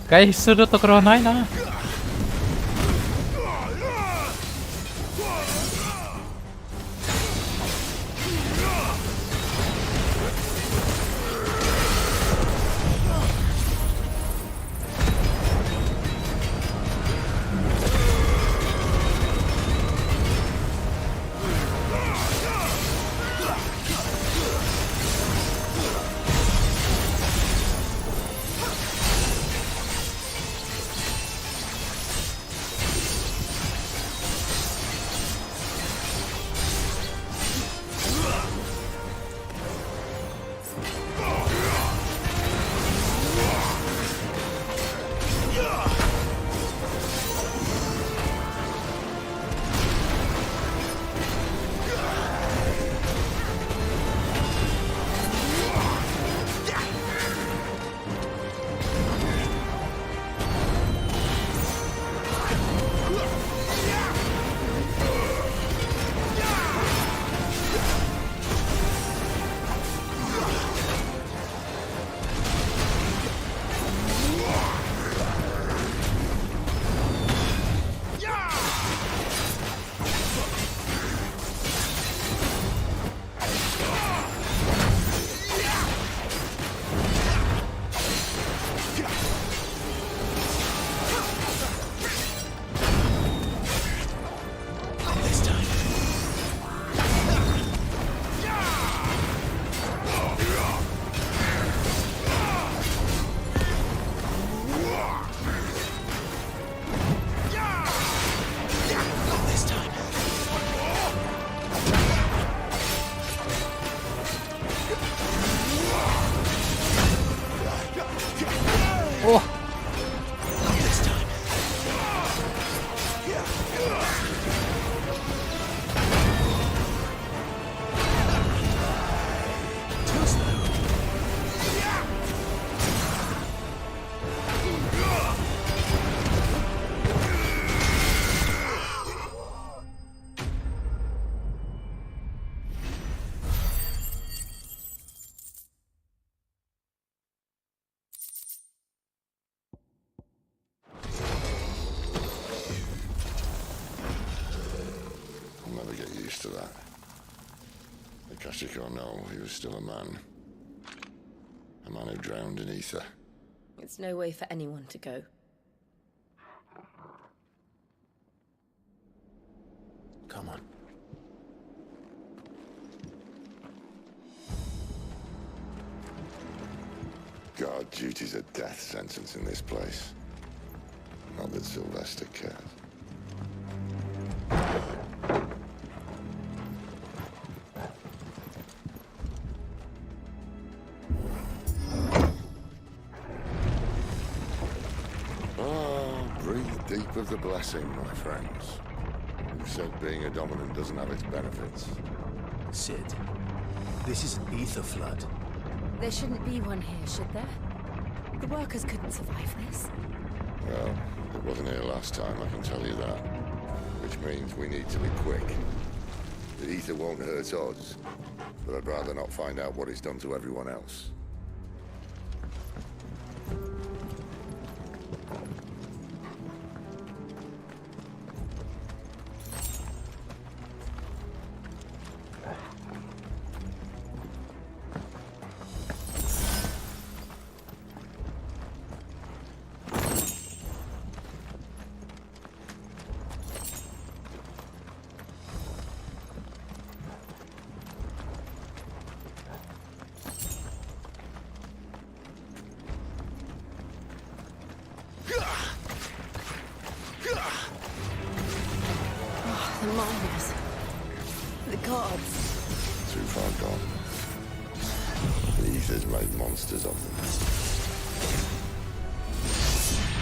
回避するところはないな。お Akashic or no, he was still a man. A man who drowned in ether. It's no way for anyone to go. Come on. Guard duty's a death sentence in this place. Not that Sylvester cares. Breathe deep of the blessing, my friends. Who said being a dominant doesn't have its benefits? Sid, this is an ether flood. There shouldn't be one here, should there? The workers couldn't survive this. Well, it wasn't here last time, I can tell you that. Which means we need to be quick. The ether won't hurt us, but I'd rather not find out what it's done to everyone else. The miners. The gods. Too far gone. The ether's made monsters of them.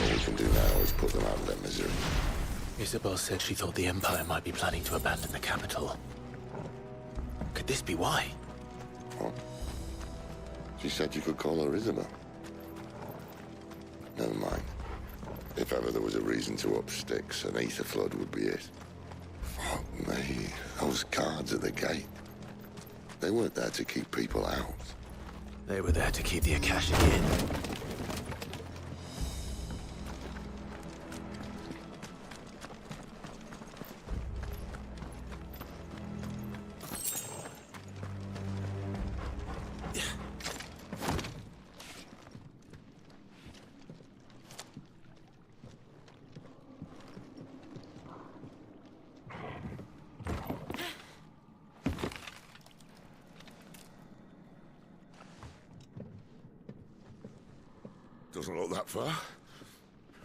All we can do now is put them out of their misery. Isabel said she thought the Empire might be planning to abandon the capital. Could this be why? What? She said you could call her Isabel. Never mind. If ever there was a reason to up sticks, an ether flood would be it. Fuck me. Those guards at the gate. They weren't there to keep people out. They were there to keep the Akashic in. Doesn't look that far.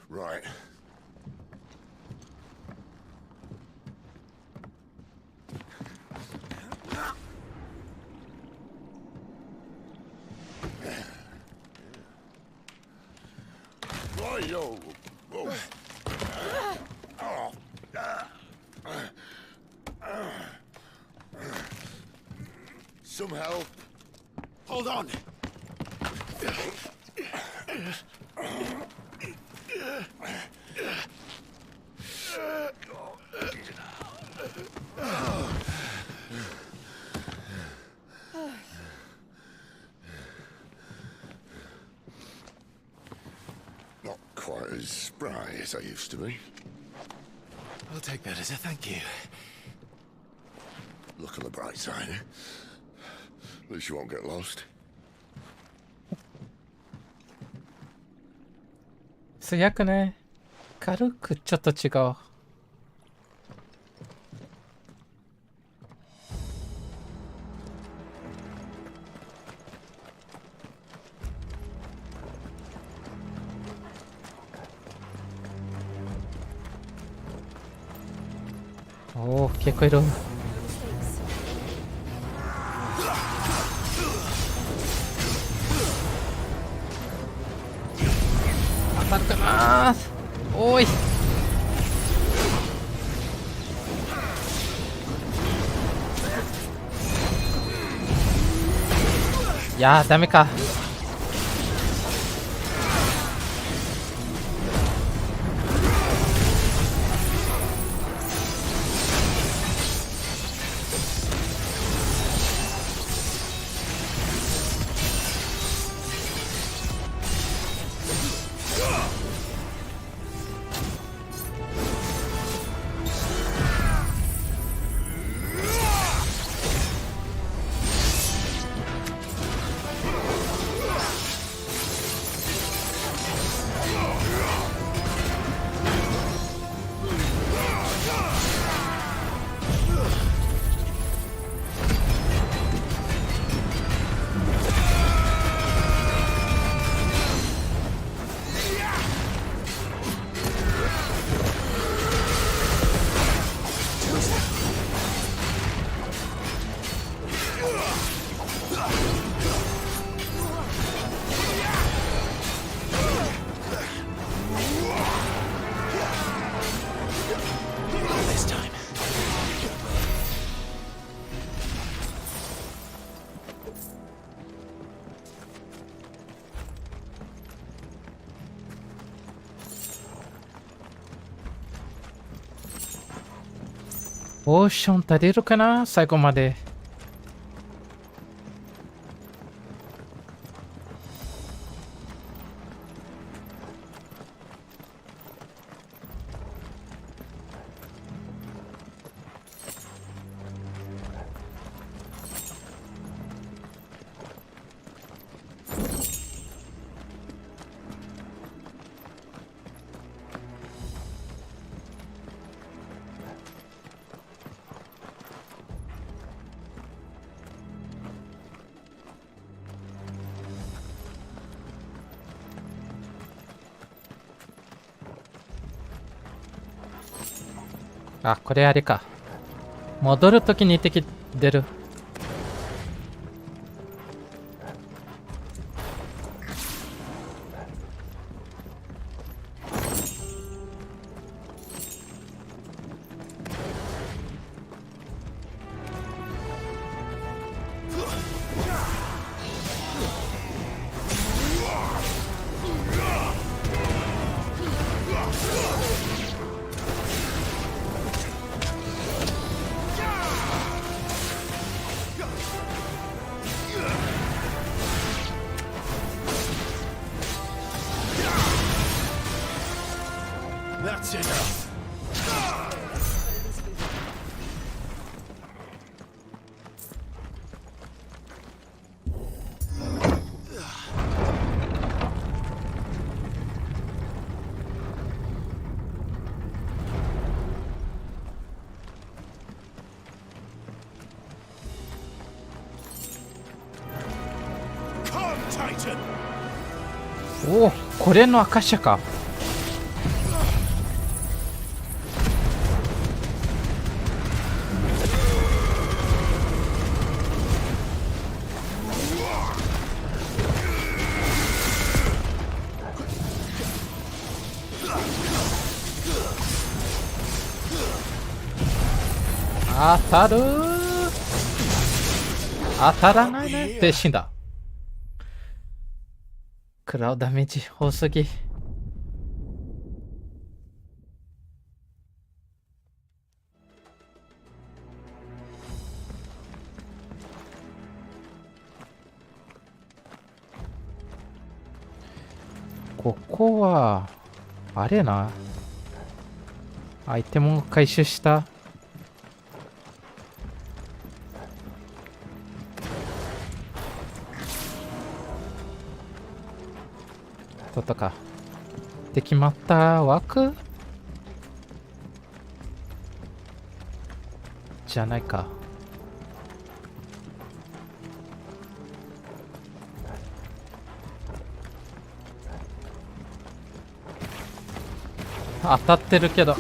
Right. Right-yo. Whoa. Some help. Hold on. Not quite as spry as I used to be. I'll take that as a thank you. Look on the bright side, eh? At least you won't get lost. 素早ね。軽くちょっと違う。おお、結構いる。当たるかな。おい。いやー、ダメか。ポーション足りるかな最後まで。あ、これあれか。戻るときに敵出る。That's enough. おお、これのアカシャか。当たる。当たらないね。で死んだ。クラウドダメージ多すぎ。ここはあれな、アイテムを回収したとかで決まった枠じゃないか。当たってるけど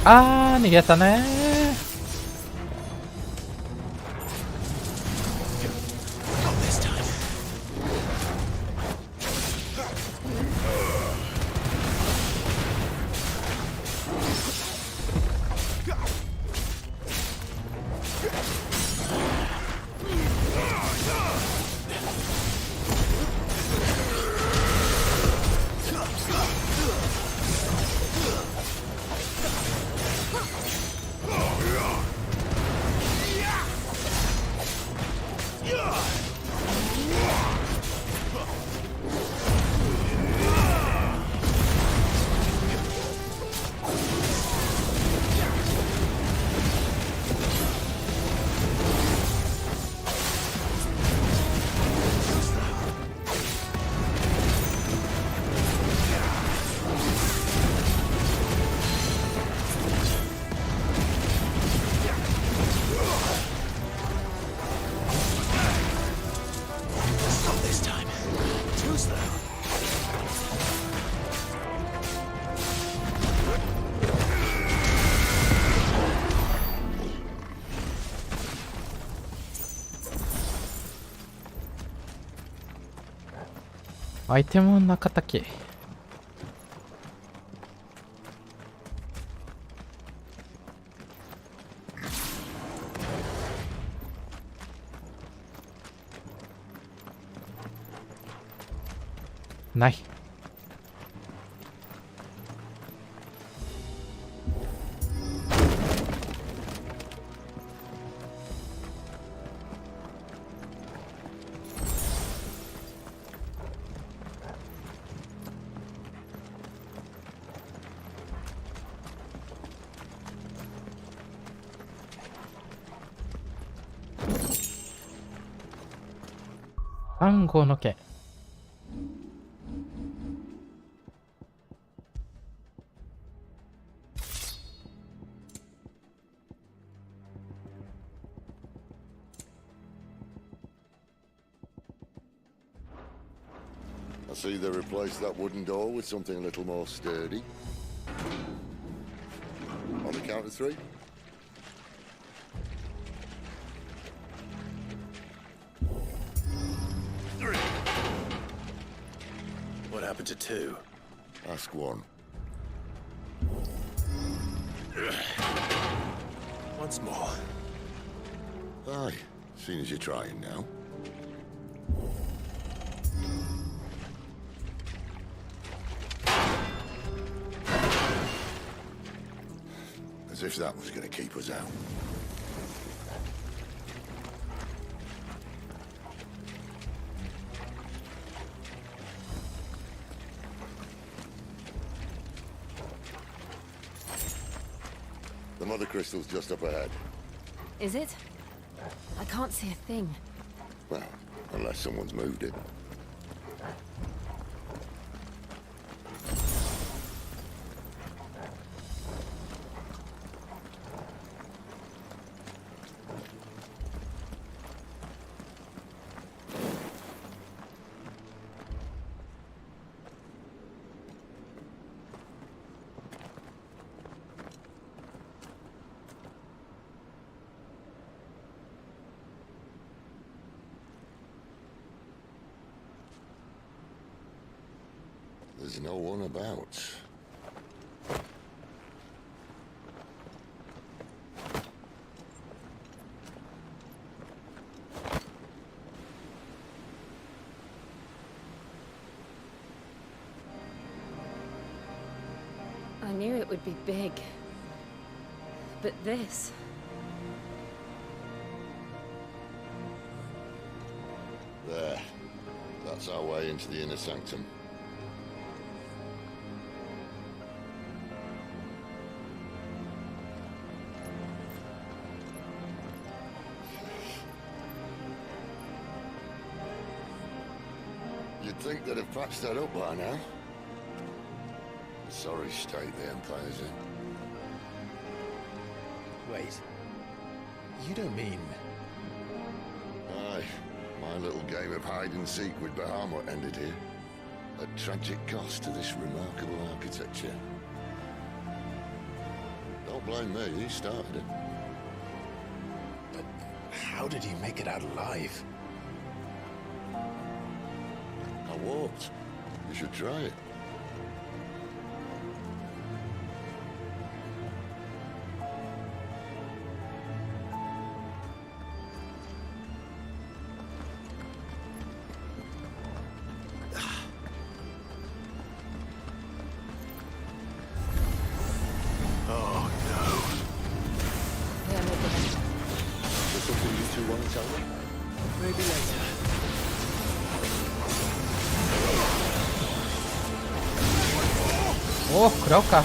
あー、逃げたねアイテムなかったっけ？ない。暗号の剣。I see they replaced that wooden door with something a little more sturdy. On the count of 3. What happened to 2? Ask 1. Once more. Aye, seeing as you're trying now. As if that was going to keep us out. The mother crystal's just up ahead. Is it? I can't see a thing. Well, unless someone's moved it. There's no one about. I knew it would be big. But this... There. That's our way into the inner sanctum. You'd think they'd have patched that up by now. Sorry state the Empire's in. Wait. You don't mean... Aye. My little game of hide-and-seek with Bahamut ended here. A tragic cost to this remarkable architecture. Don't blame me, he started it. But how did he make it out alive? I walked. You should try it. Oh no. Yeah, maybe. There's something you two want to tell me? Maybe later. Oh, 食らうか。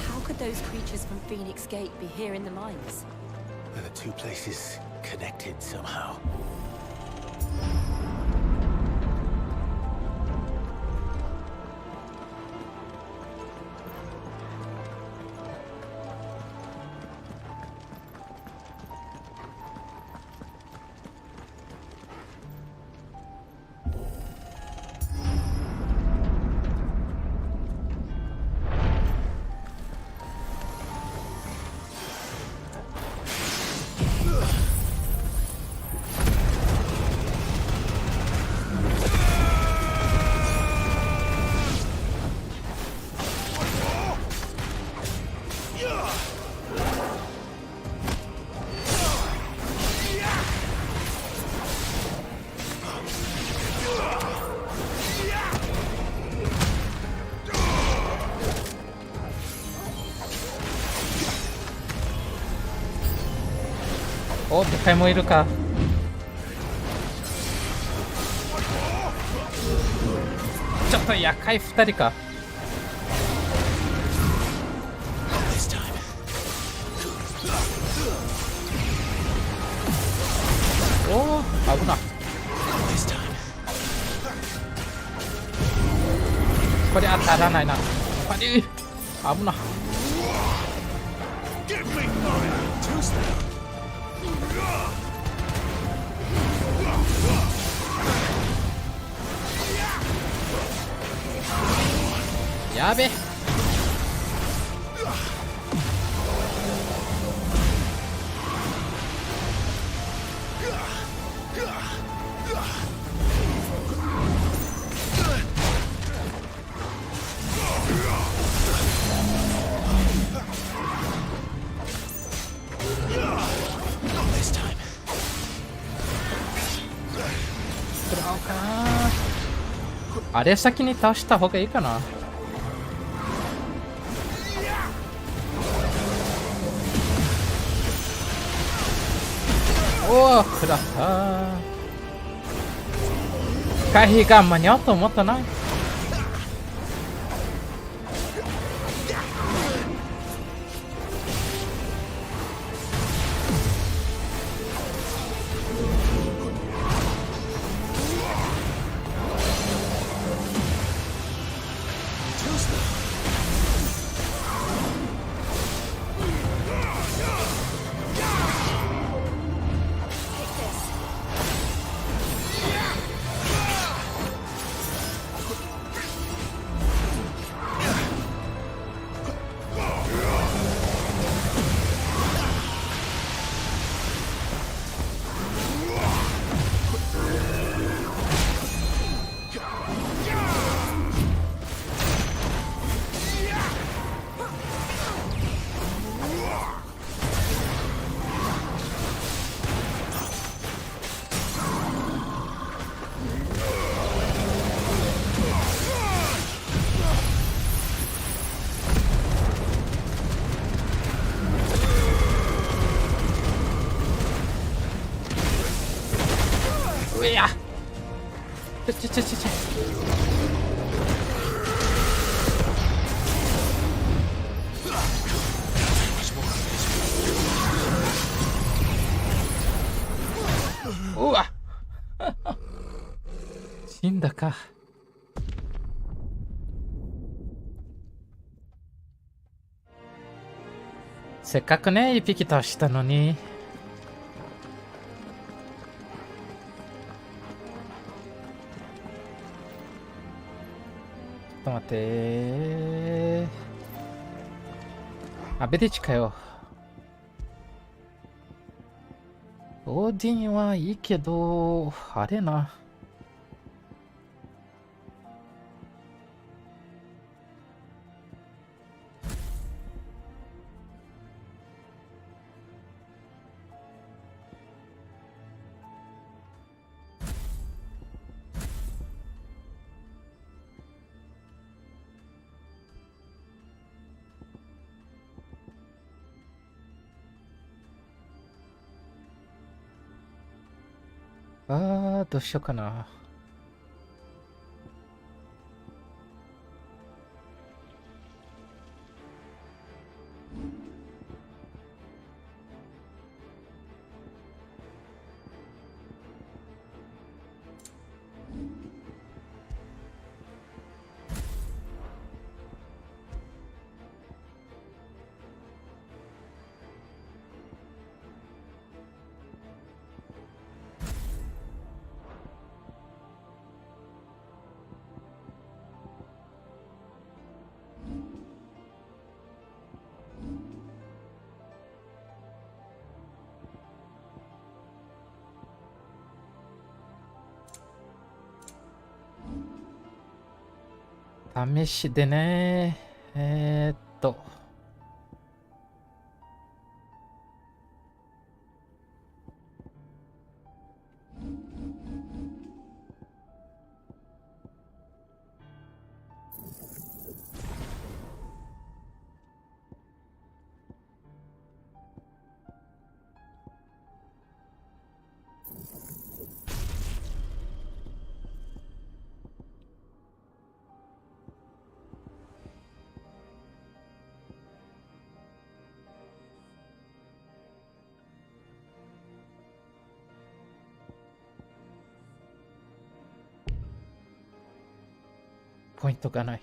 How could those creatures from Phoenix Gate be here in the mines? Are the two places connected somehow? お、でかいもいるか。ちょっと厄介2人か。おお、危な。これ当たらないな。パリー、危な。やべ。あれ先に倒した方がいいかな。おお、食らった。回避が間に合うと思ったな。いや、ちょ。うわ死んだか。せっかくね、一匹倒したのに。ちょっと待って。あ、ベディチかよ。オーディンはいいけど、あれな。どうしようかな。試しでね。ポイントがない。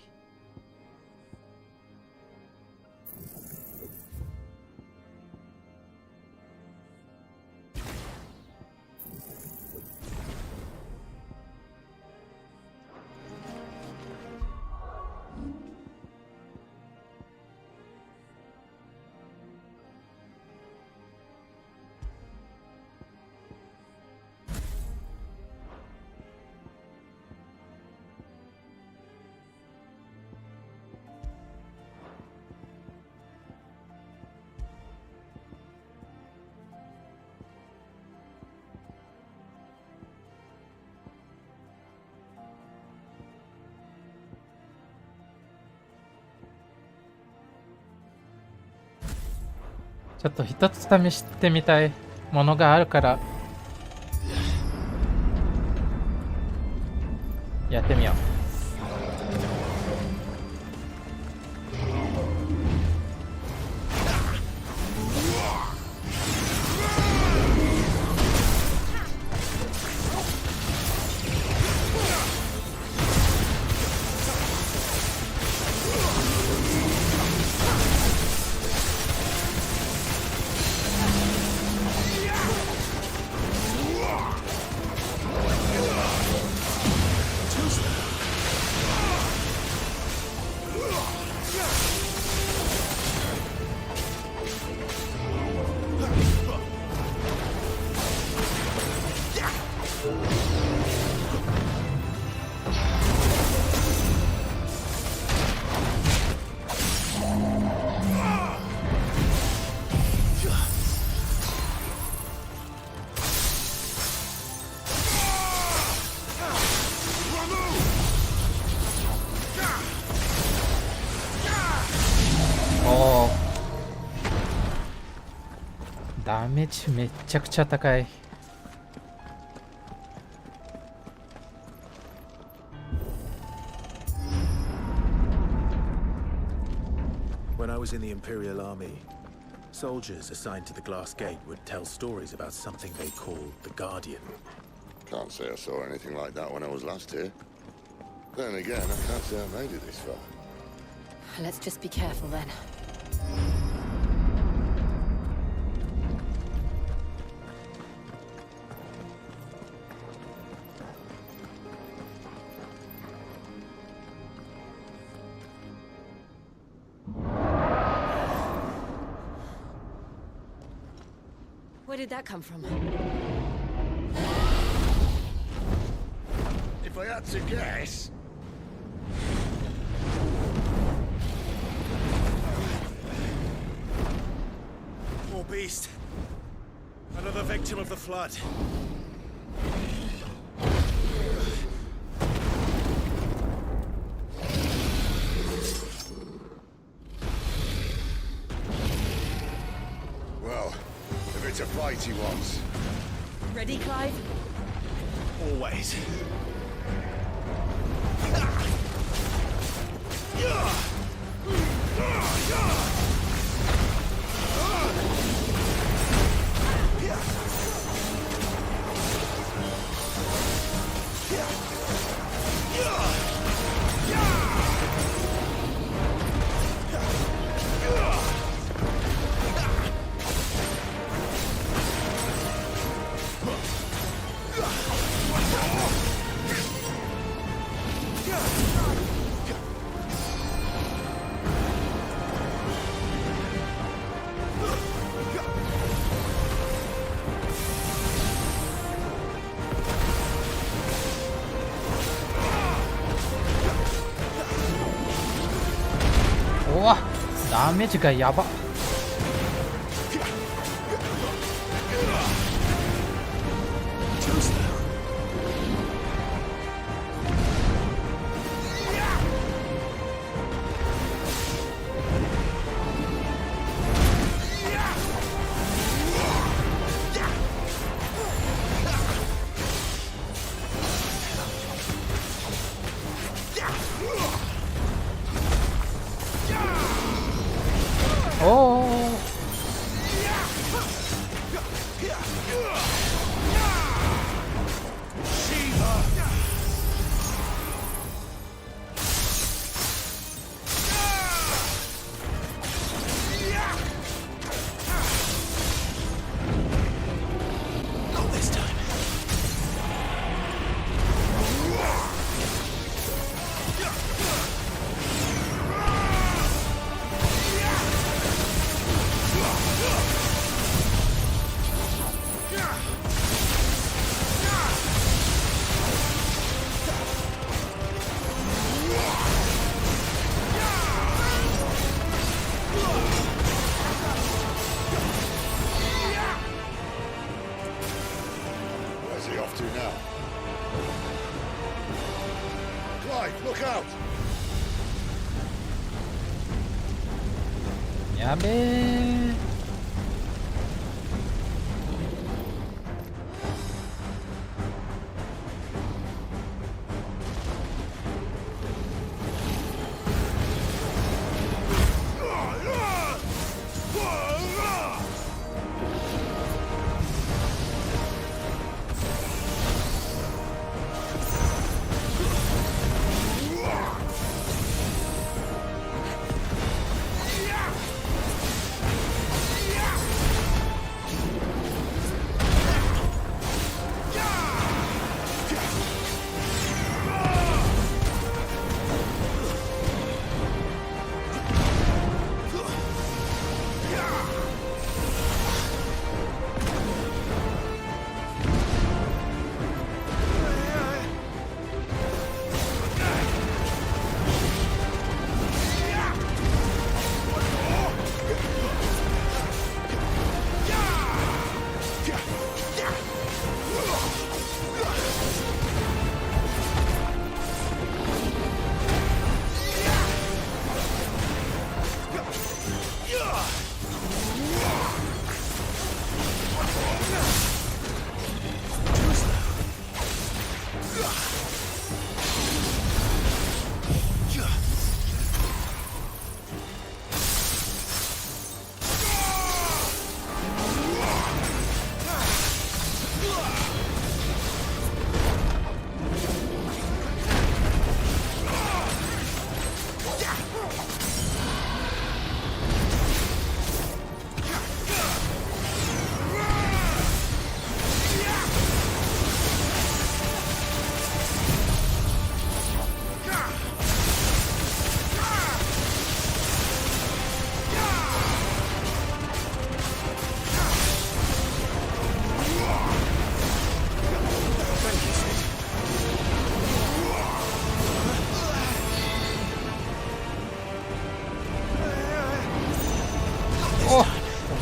ちょっと一つ試してみたいものがあるからやってみよう。ダメージめっちゃくちゃ高い。When I was in the Imperial Army, soldiers assigned to the Glass Gate would tell stories about something they called the Guardian. Can't say I saw anything like that when I was last here. Then again, I can't say I made it this far. Let's just be careful then. Where did that come from? If I had to guess... More beast. Another victim of the flood. Well, if it's a fight he wants. Ready, Clive? Always.うわ、ダメージがやば。おやべえ。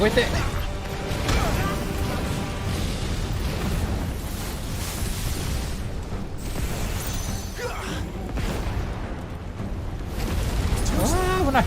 覚えて。ああ、危ない。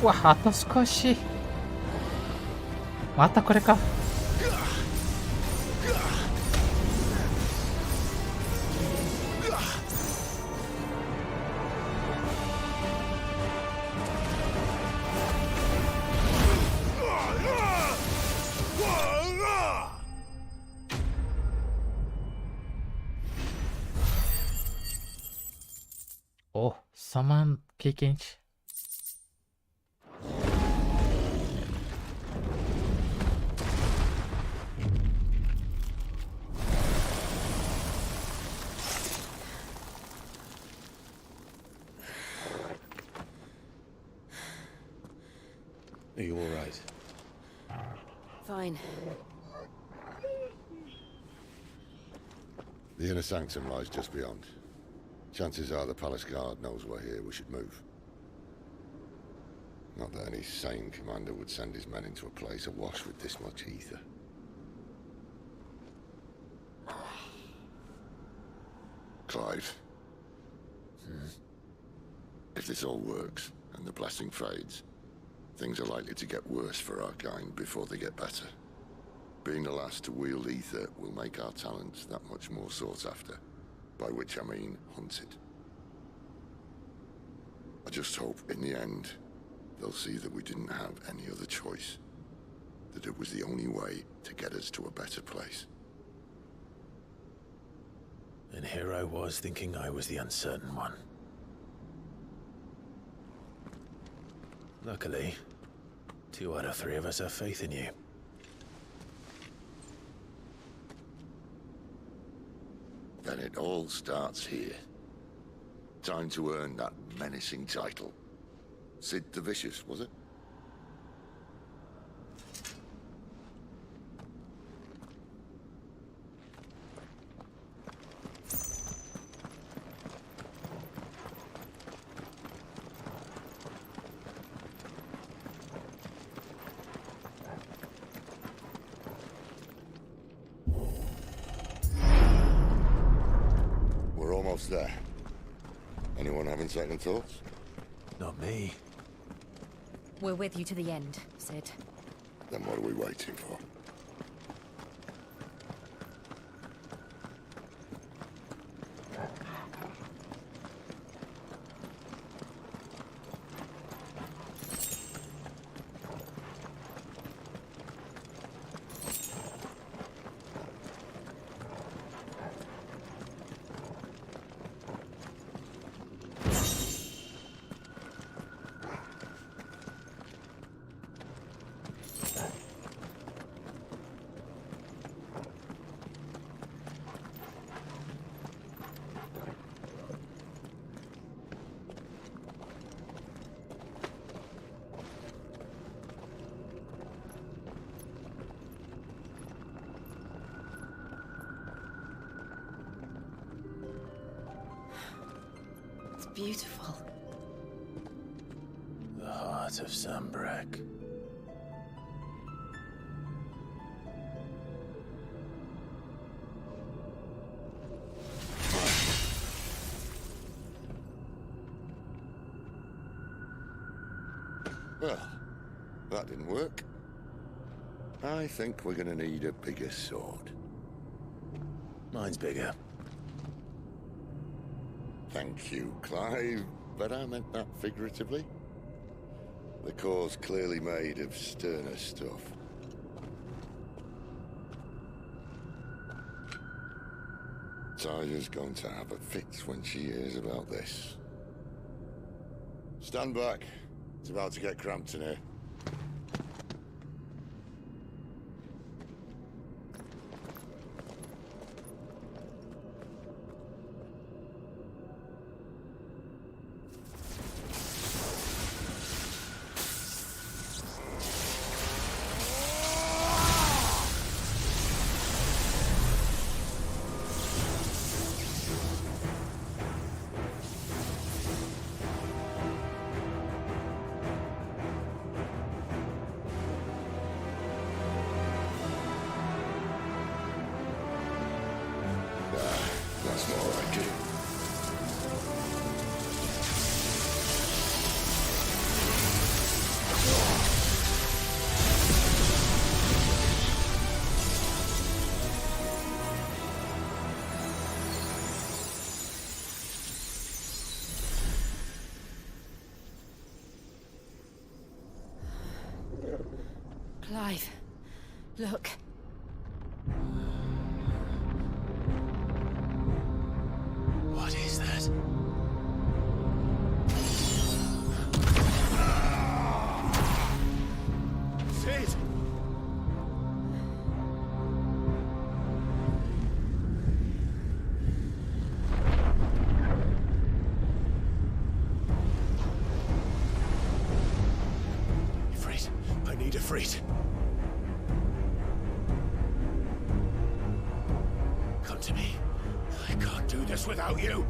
うわ、あと少し。またこれか。お、サマン経験値。Are you all right? Fine. The inner sanctum lies just beyond. Chances are the palace guard knows we're here. We should move. Not that any sane commander would send his men into a place awash with this much ether. Clive. If this all works, and the blessing fades, things are likely to get worse for our kind before they get better. Being the last to wield ether will make our talents that much more sought after, by which I mean hunted. I just hope, in the end, they'll see that we didn't have any other choice, that it was the only way to get us to a better place. And here I was thinking I was the uncertain one. Luckily, 2 out of 3 of us have faith in you. Then it all starts here. Time to earn that menacing title. Sid the Vicious, was it? We're almost there. Anyone having second thoughts? Not me. We're with you to the end, Sid. Then what are we waiting for? It's beautiful. The heart of Sambrek. Well, that didn't work. I think we're gonna need a bigger sword. Mine's bigger. Thank you, Clive, but I meant that figuratively. The core's clearly made of sterner stuff. Taya's going to have a fit when she hears about this. Stand back. It's about to get cramped in here. That's more like it. Clive, look. What is that? Sid! Ifrit, I need Ifrit. Come to me. I can't do this without you.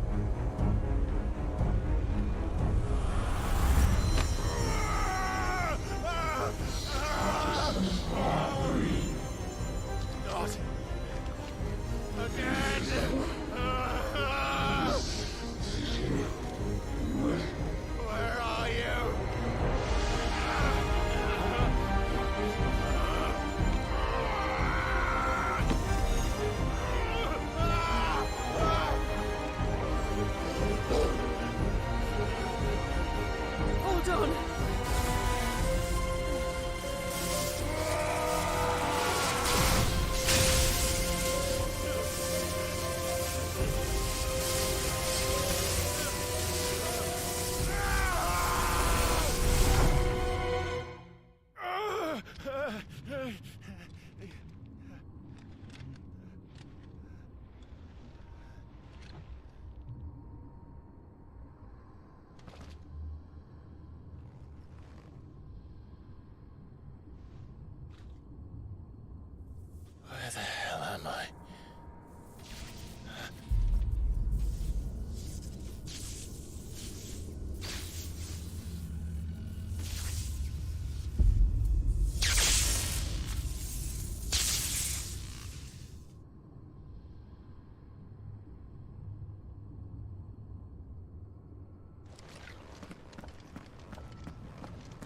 Where the hell am I?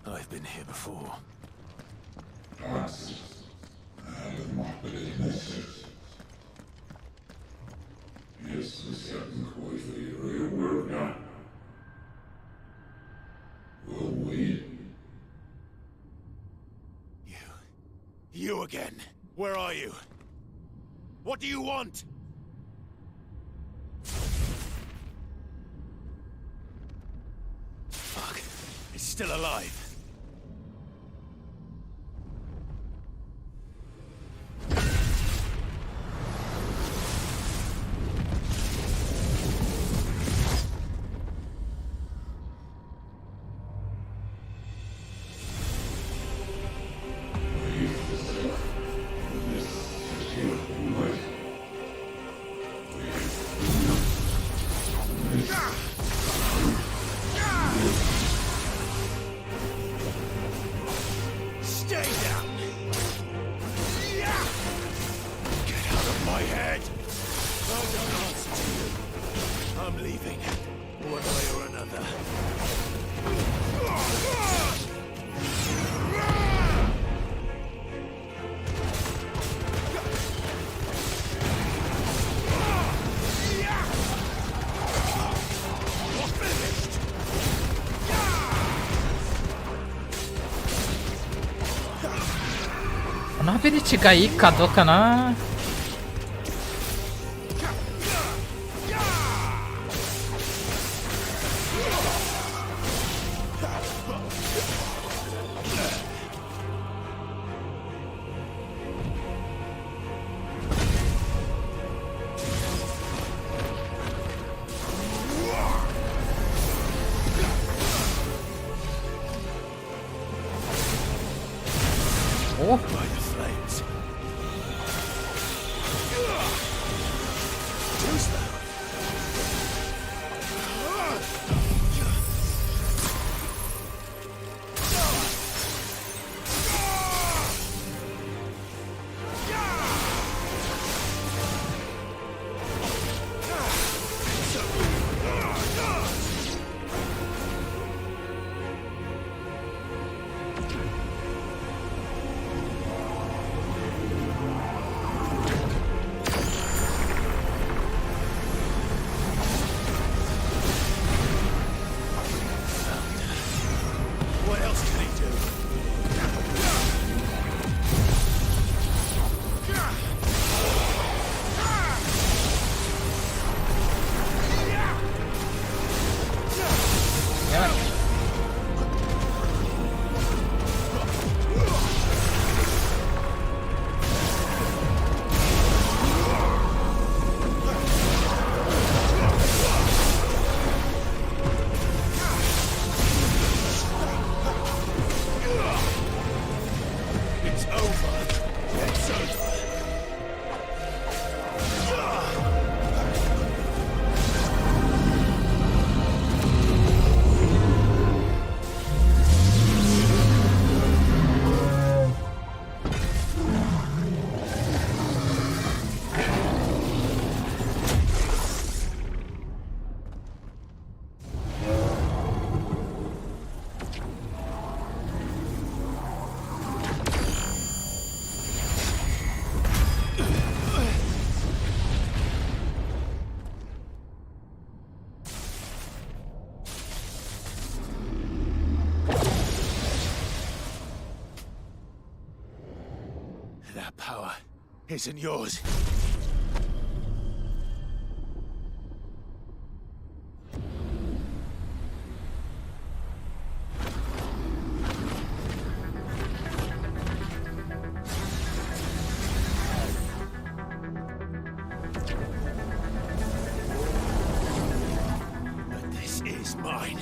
I've been here before. You again. Where are you? What do you want? Fuck. It's still alive.ナビリチがいいかどうかな。お That power isn't yours. But this is mine.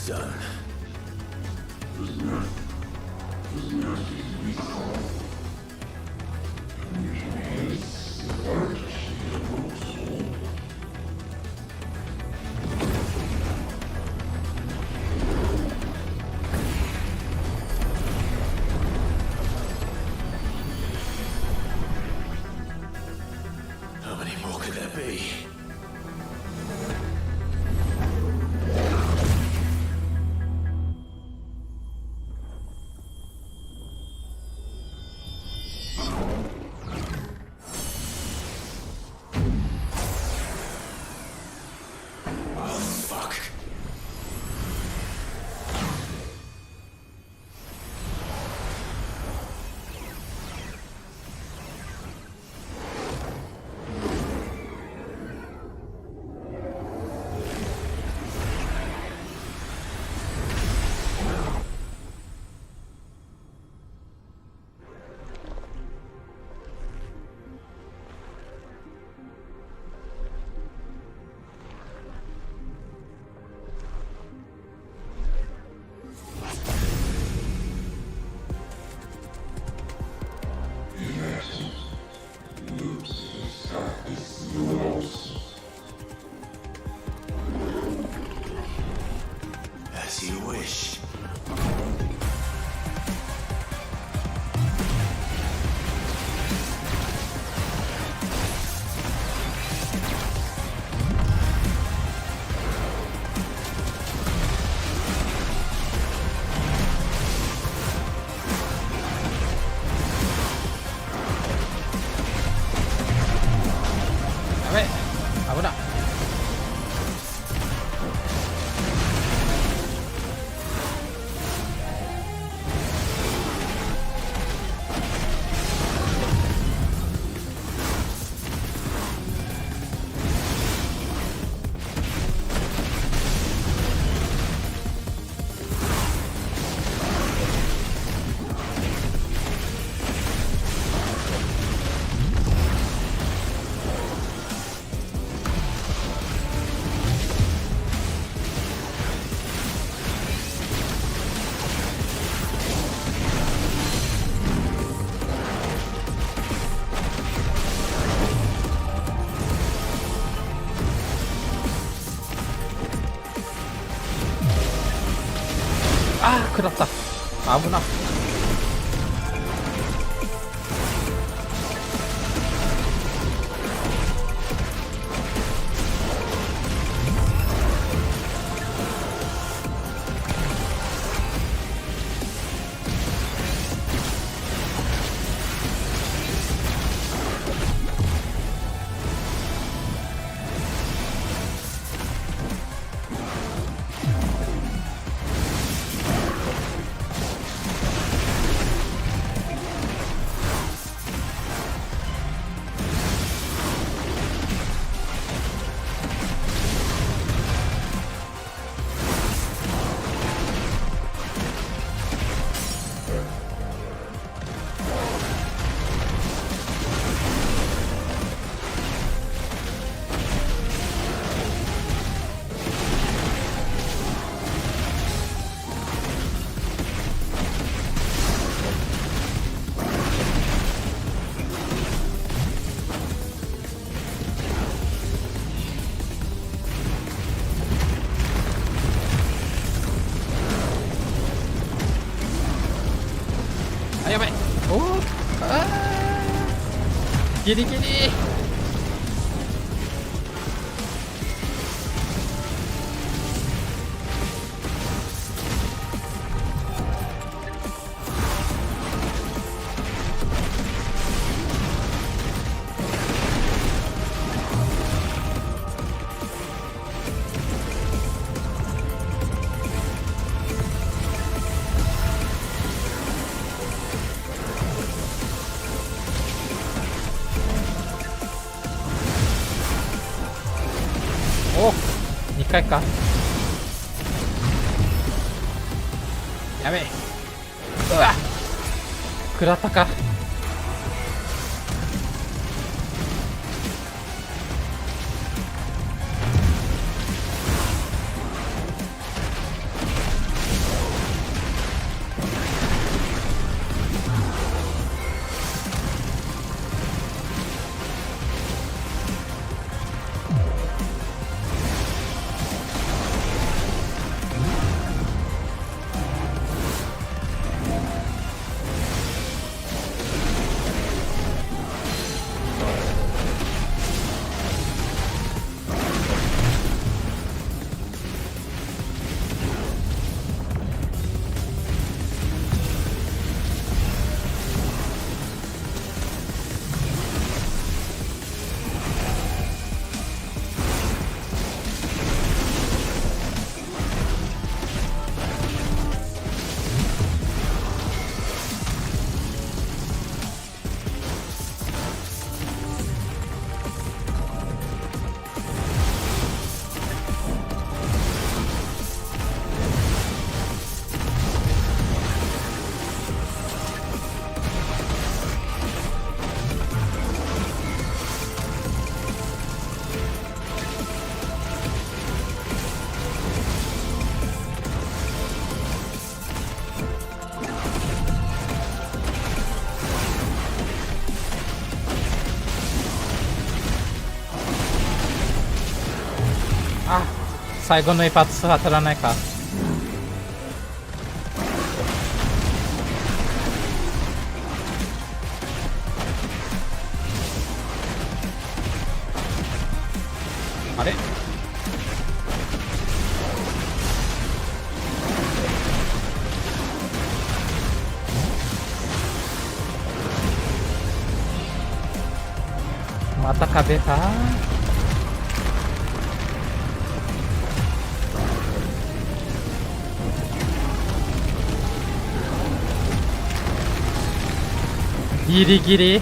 done. How many more could there be? As you wish. 아, 그렇다. 아무나. 아, やばい。おー、あー、ギリギリ。お、2回か。やべえ。うわ、食らったか。あ、最後の一発当たらないか。あれ？また壁か。ギリギリ。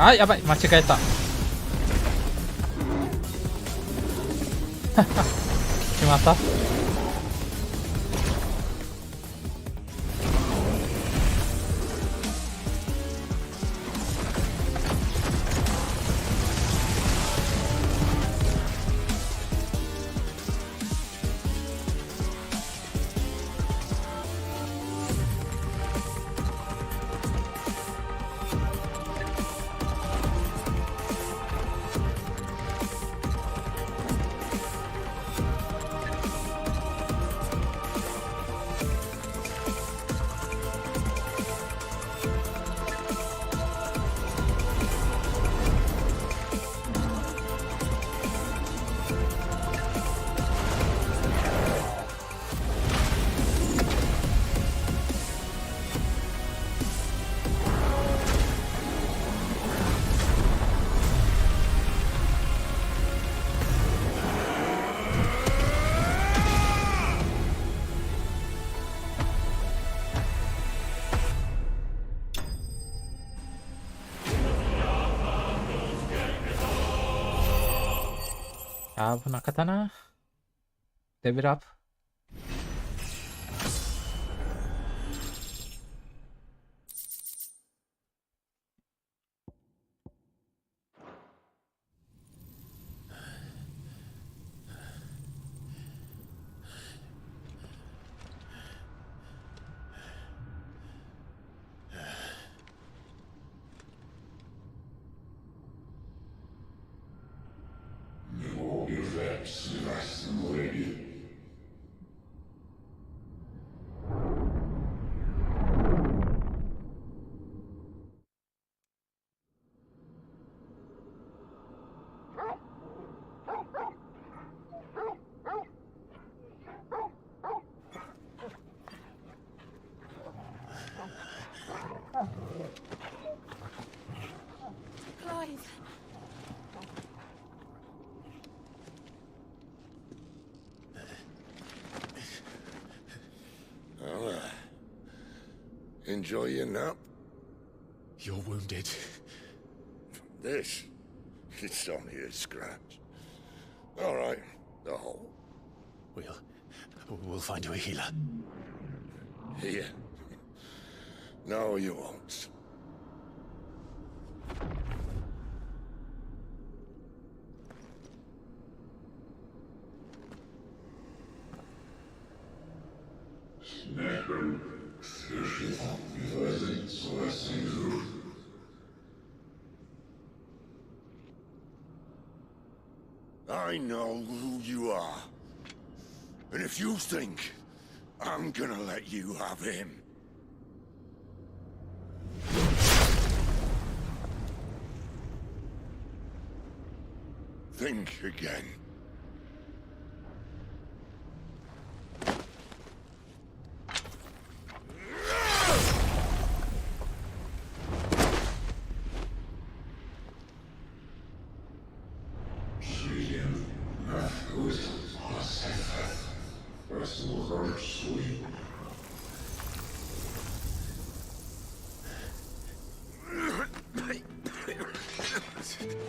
あ、やばい、間違えた。しまった。危なかったな。レベルアップ。Enjoy your nap? You're wounded. This? It's only a scratch. All right, the hole. We'll find you a healer. Here? No, you won't. I know who you are. And if you think I'm gonna let you have him... think again.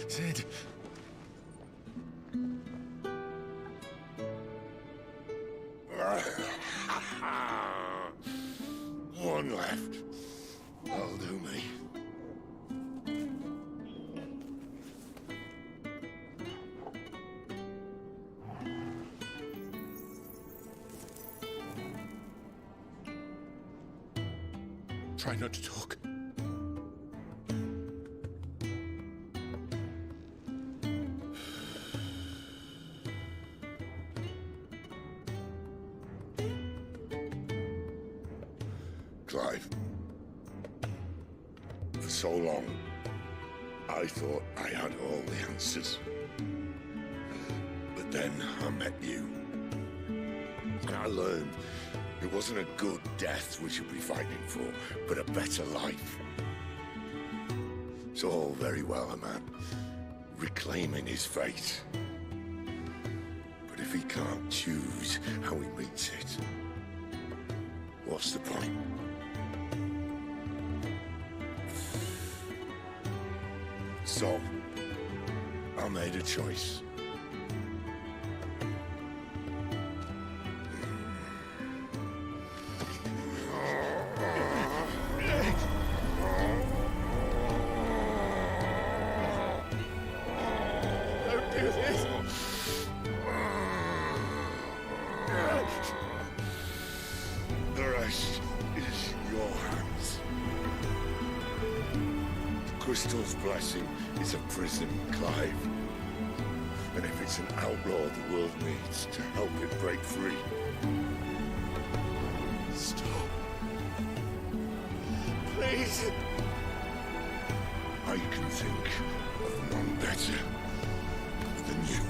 Sid. One left. That'll do me. Try not to talk. Clive, for so long, I thought I had all the answers. But then I met you. And I learned it wasn't a good death we should be fighting for, but a better life. It's all very well a man reclaiming his fate. But if he can't choose how he meets it, what's the point? So, I made a choice. Don't do this. The rest is your hands. Crystal's blessing is a prison, Clive. And if it's an outlaw the world needs to help it break free. Stop. Please. I can think of none better than you.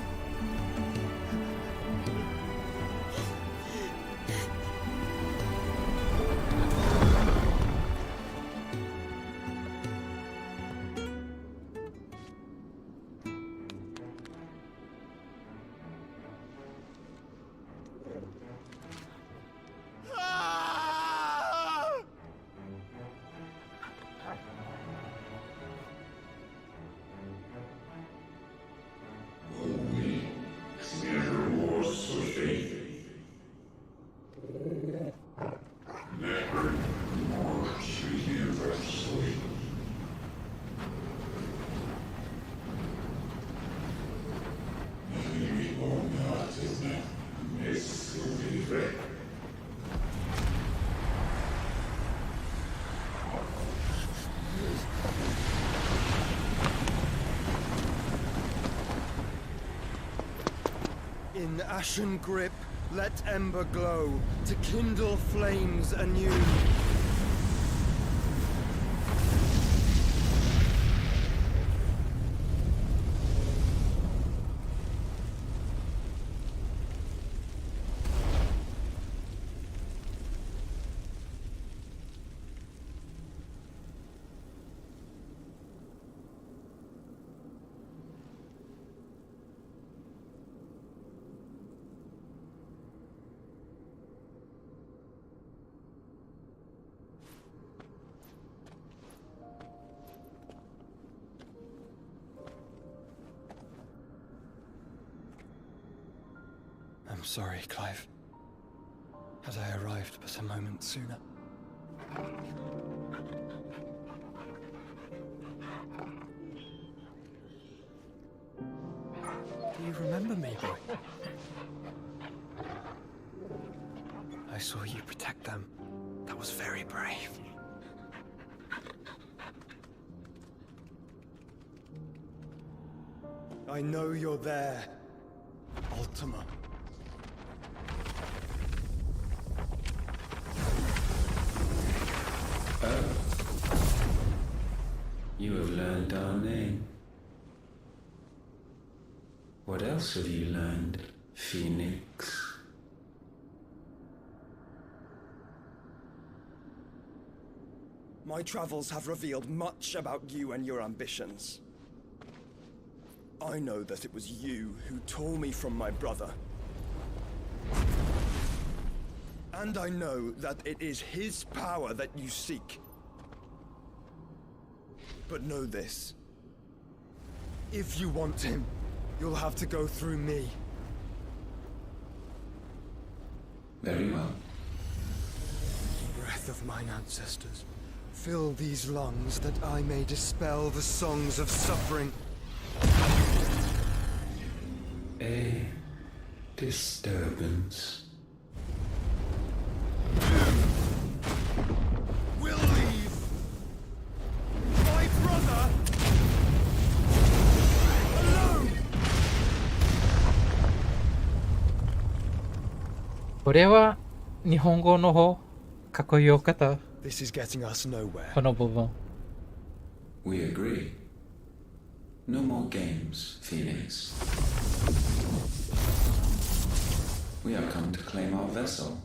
In ashen grip, let ember glow, to kindle flames anew. I'm sorry, Clive. Had I arrived but a moment sooner. remember me, boy. I saw you protect them. That was very brave. I know you're there, Ultima. Oh. You have learned our name. What else have you learned, Phoenix? My travels have revealed much about you and your ambitions. I know that it was you who tore me from my brother. And I know that it is his power that you seek. But know this. If you want him, you'll have to go through me. Very well. Breath of mine ancestors, fill these lungs that I may dispel the songs of suffering. A disturbance. We'll leave. My brother alone. これは日本語の方かっこよかった。 This is getting us nowhere. この部分。We agree. No more games, Phoenix. We have come to claim our vessel.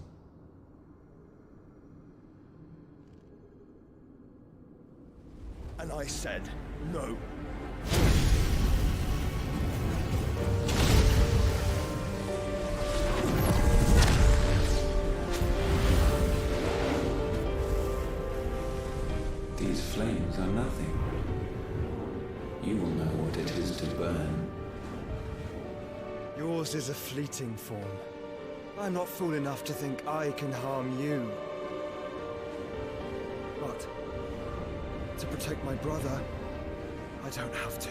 And I said no. These flames are nothing. You will know what it is to burn. Yours is a fleeting form. I'm not fool enough to think I can harm you. But to protect my brother, I don't have to.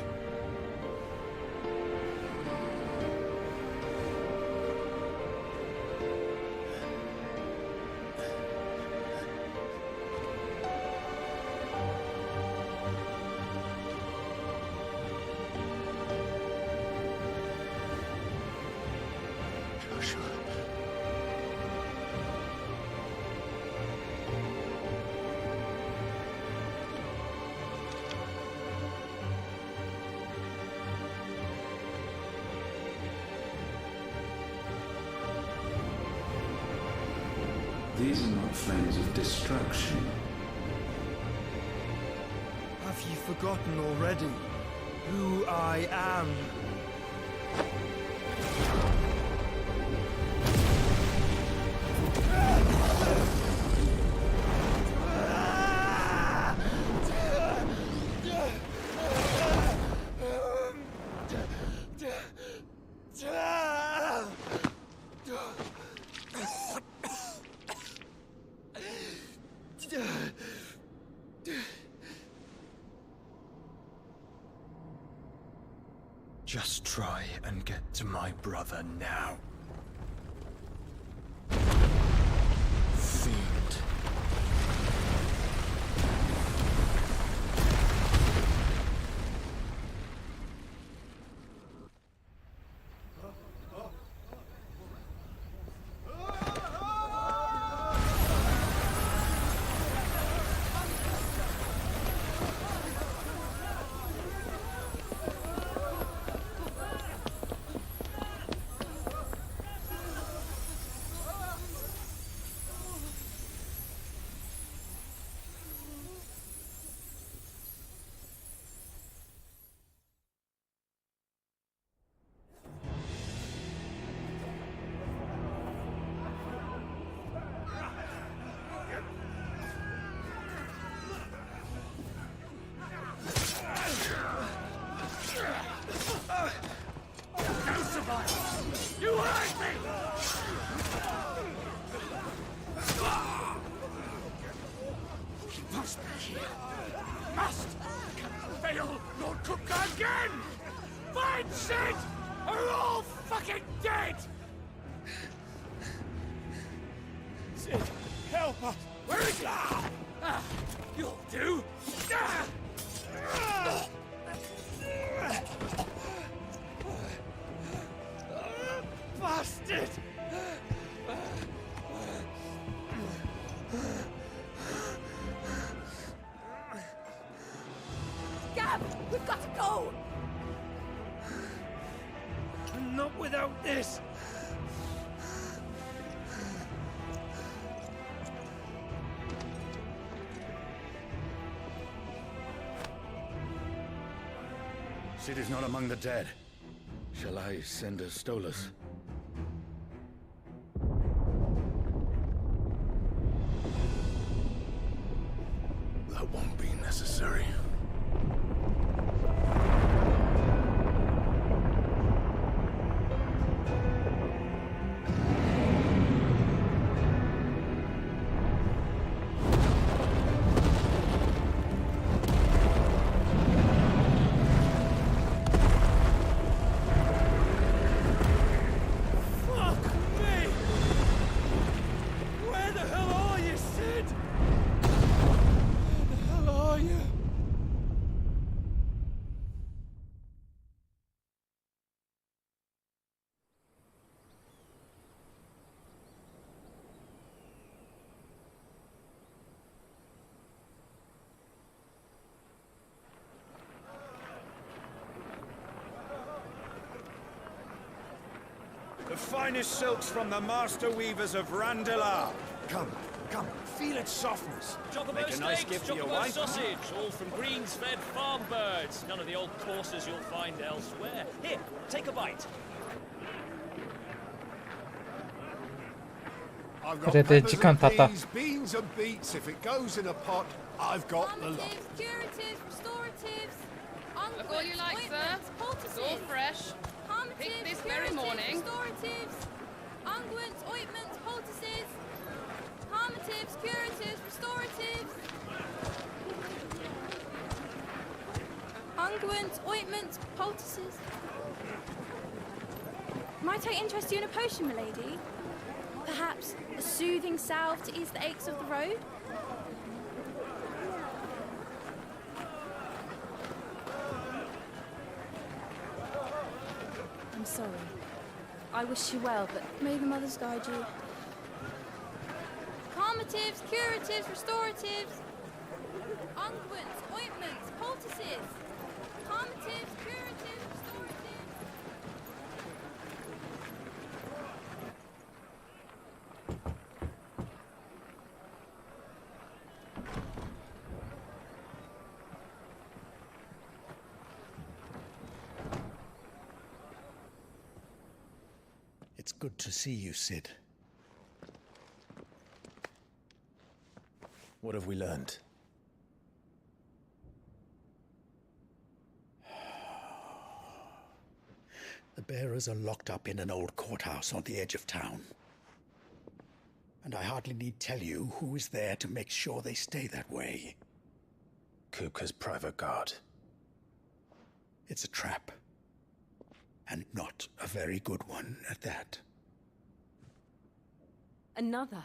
These are not flames of destruction. Have you forgotten already who I am? Just try and get to my brother now. Fiend. You hurt me! He must be here. Must! Can fail Lord Cook again! Find Sid! are all fucking dead! Sid, help us! Where is he? You'll do! Bastard! Gab, we've got to go! Not without this! Sid is not among the dead. Shall I send a Stolas? That won't be necessary. The finest silks from the master weavers of Randalar. Come, come, feel its softness. Chocobo Make a nice steaks, gift for your chocobo wife. sausage, all from greens-fed farm birds. None of the old courses you'll find elsewhere. Here, take a bite. I've got peppers and peas, beans and beets. If it goes in a pot, I've got the lot. Curatives, restoratives, Look all you like, sir. It's all fresh. Picked this very morning. Restoratives, unguents, ointments, poultices, harmatives, curatives, restoratives, unguents, ointments, poultices. Might I interest you in a potion, milady? Perhaps a soothing salve to ease the aches of the road? I'm sorry. I wish you well, but may the mothers guide you. Calmatives, curatives, restoratives, unguents, ointments, poultices. Calmatives, curatives, restoratives. It's good to see you, Sid. What have we learned? The bearers are locked up in an old courthouse on the edge of town. And I hardly need tell you who is there to make sure they stay that way. Kupka's private guard. It's a trap. And not a very good one at that. Another?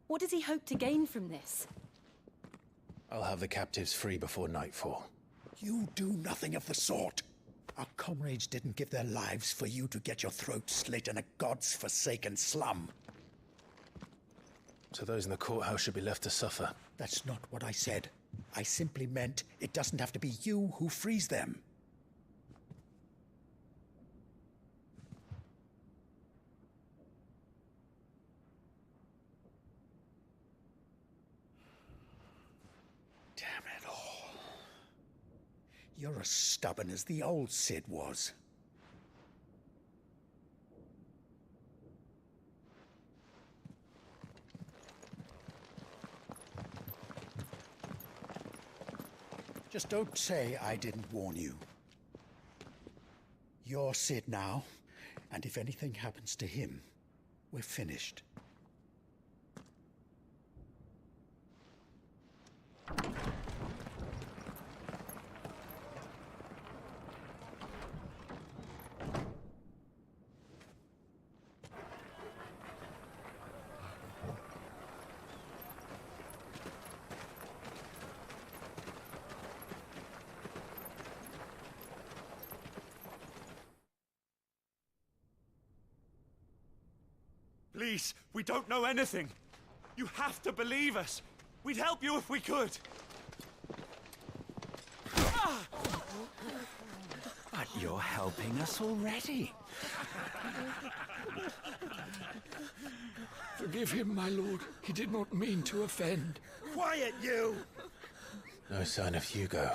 What does he hope to gain from this? I'll have the captives free before nightfall. You do nothing of the sort. Our comrades didn't give their lives for you to get your throat slit in a god's-forsaken slum. So those in the courthouse should be left to suffer. That's not what I said. I simply meant it doesn't have to be you who frees them. You're as stubborn as the old Sid was. Just don't say I didn't warn you. You're Sid now, and if anything happens to him, we're finished. Please, we don't know anything. You have to believe us. We'd help you if we could. But you're helping us already. Forgive him, my lord. He did not mean to offend. Quiet, you! No sign of Hugo.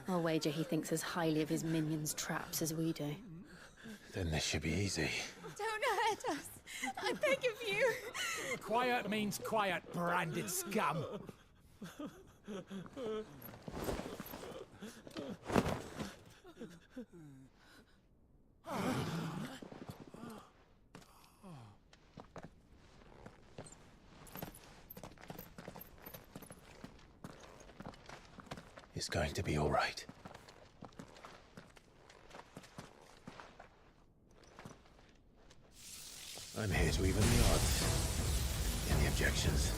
I'll wager he thinks as highly of his minions' traps as we do. Then this should be easy. Don't hurt us. I beg of you. Quiet means quiet, branded scum. It's going to be all right. I'm here to even the odds. And the objections.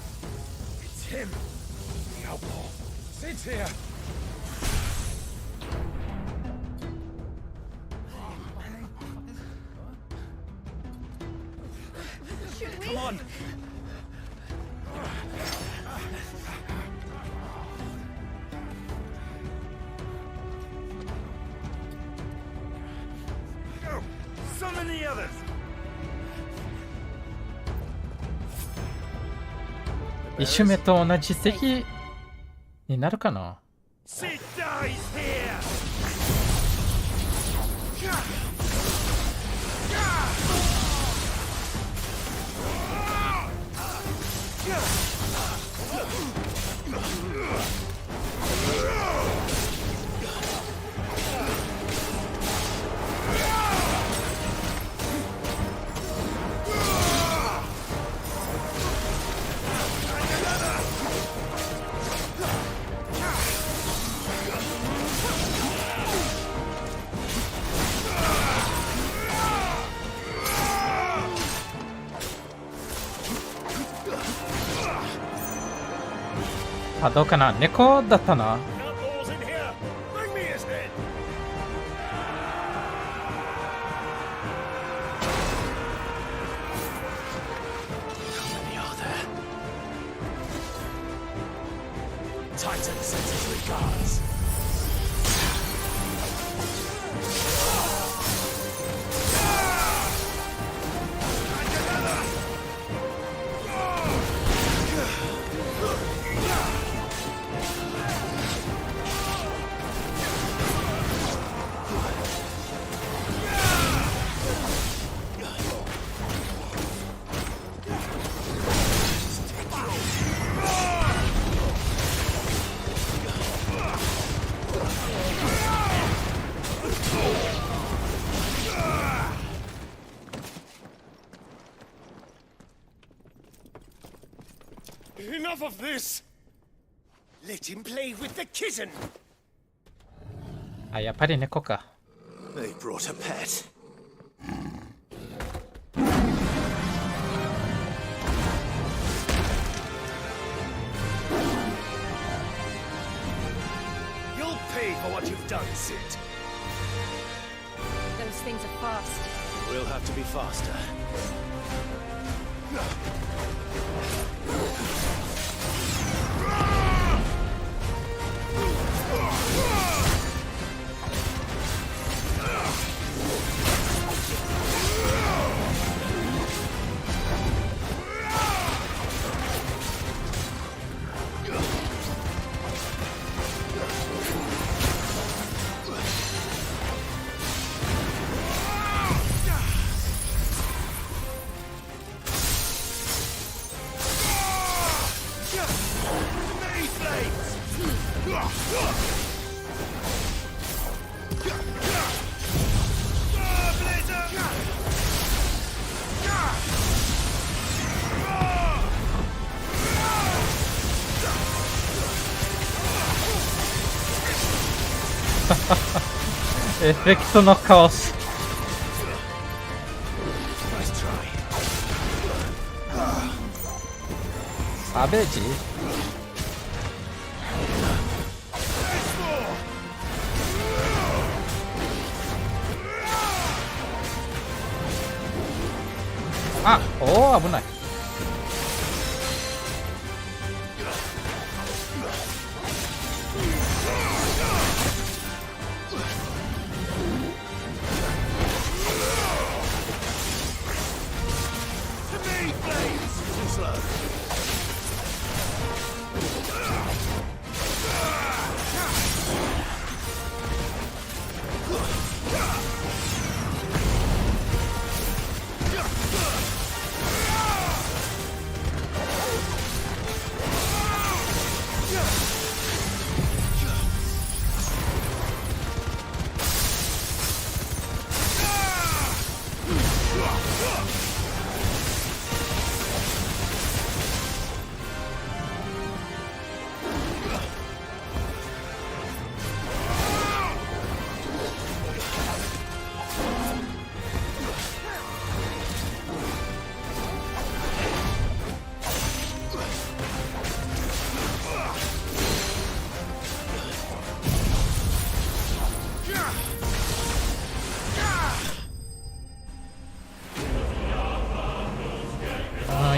It's him, the outlaw. Sit here. Should we? Come on. Go! Summon the others!1周目と同じ席になるかな。 Sid dies here!あ、どうかな。猫だったな。 Outlaws in here! Bring me his head! How many are there? Titan sends his regards. Enough of this! Let him play with the kitten! あ、やっぱり猫か。 They brought a pet. You'll pay for what you've done, Sid. Those things are fast. We'll have to be faster. Efecto no caos. Savage. あ、おお、危ない。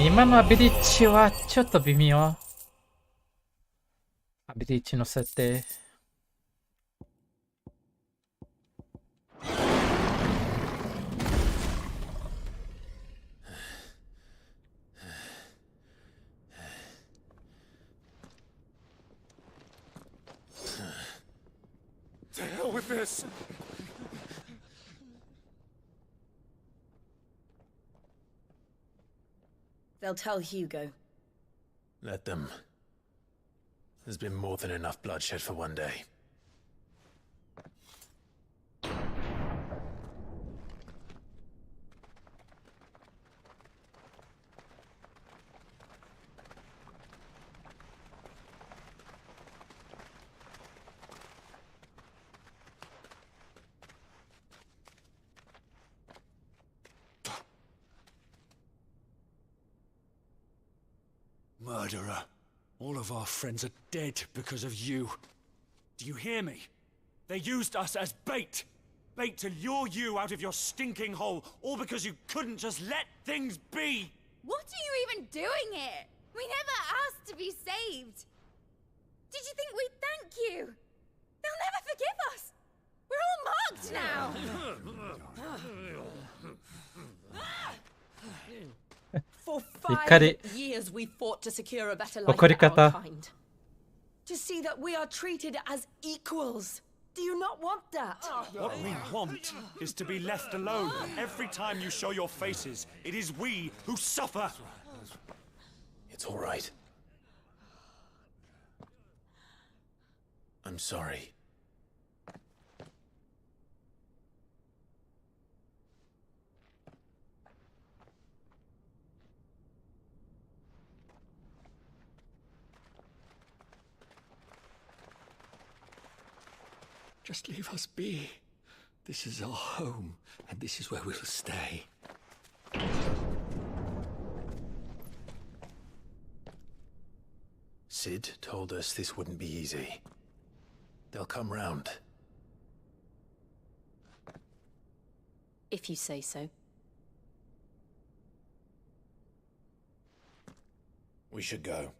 今のアビリティはちょっと微妙。アビリティの設定。To hell with this! They'll tell Hugo. Let them. There's been more than enough bloodshed for one day. Murderer. All of our friends are dead because of you. Do you hear me? They used us as bait. Bait to lure you out of your stinking hole, all because you couldn't just let things be. What are you even doing here? We never asked to be saved. Did you think we'd thank you? They'll never forgive us. We're all marked now. For 怒り 5 years we fought to secure a better 怒 life り for our 方 kind. To see that we are treated as equals. Do you not want that? What we want is to be left alone. Every time you show your faces, it is we who suffer. It's all right. I'm sorry. Just leave us be. This is our home, and this is where we'll stay. Sid told us this wouldn't be easy. They'll come round. If you say so. We should go.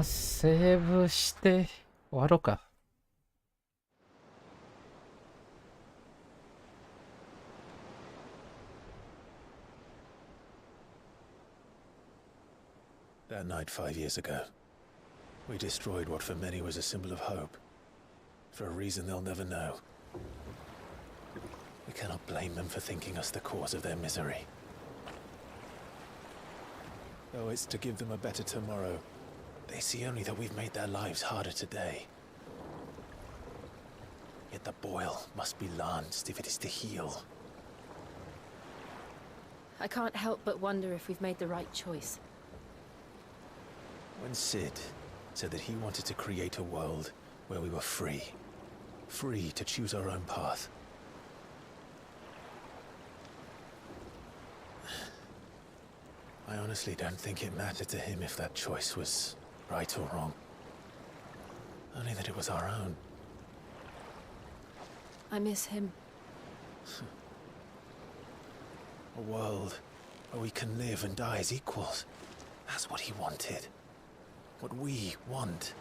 セーブして終わろうか。That night 5 years ago, we destroyed what for many was a symbol of hope. For a reason they'll never know. We cannot blame them for thinking us the cause of their misery. Though it's to give them a better tomorrow, they see only that we've made their lives harder today. Yet the boil must be lanced if it is to heal. I can't help but wonder if we've made the right choice. When Sid said that he wanted to create a world where we were free. Free to choose our own path. I honestly don't think it mattered to him if that choice was right or wrong. Only that it was our own. I miss him. A world where we can live and die as equals. That's what he wanted. What we want.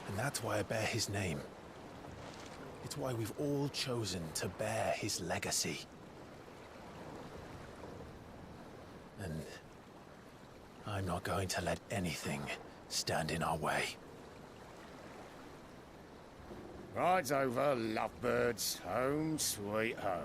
And that's why I bear his name. It's why we've all chosen to bear his legacy. And I'm not going to let anything stand in our way. Rides over, lovebirds, home sweet home.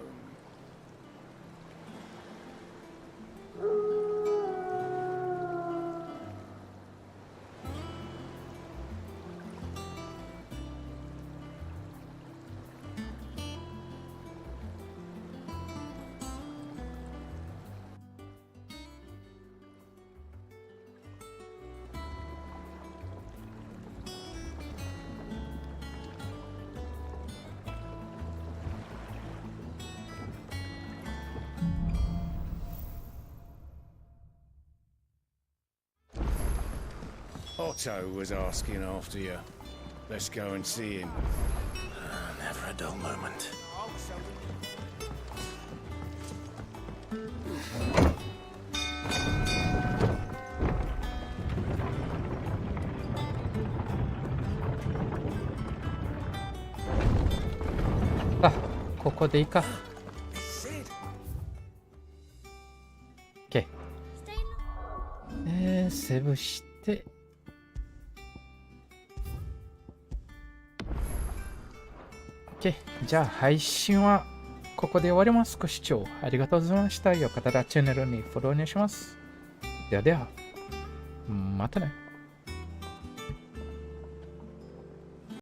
Otto was asking after you. Let's go and see him. Never a dull moment. Ah, ここでいいか。OK。セーブして。OK。じゃあ配信はここで終わります。ご視聴ありがとうございました。よかったらチャンネルにフォローお願いします。ではでは、またね。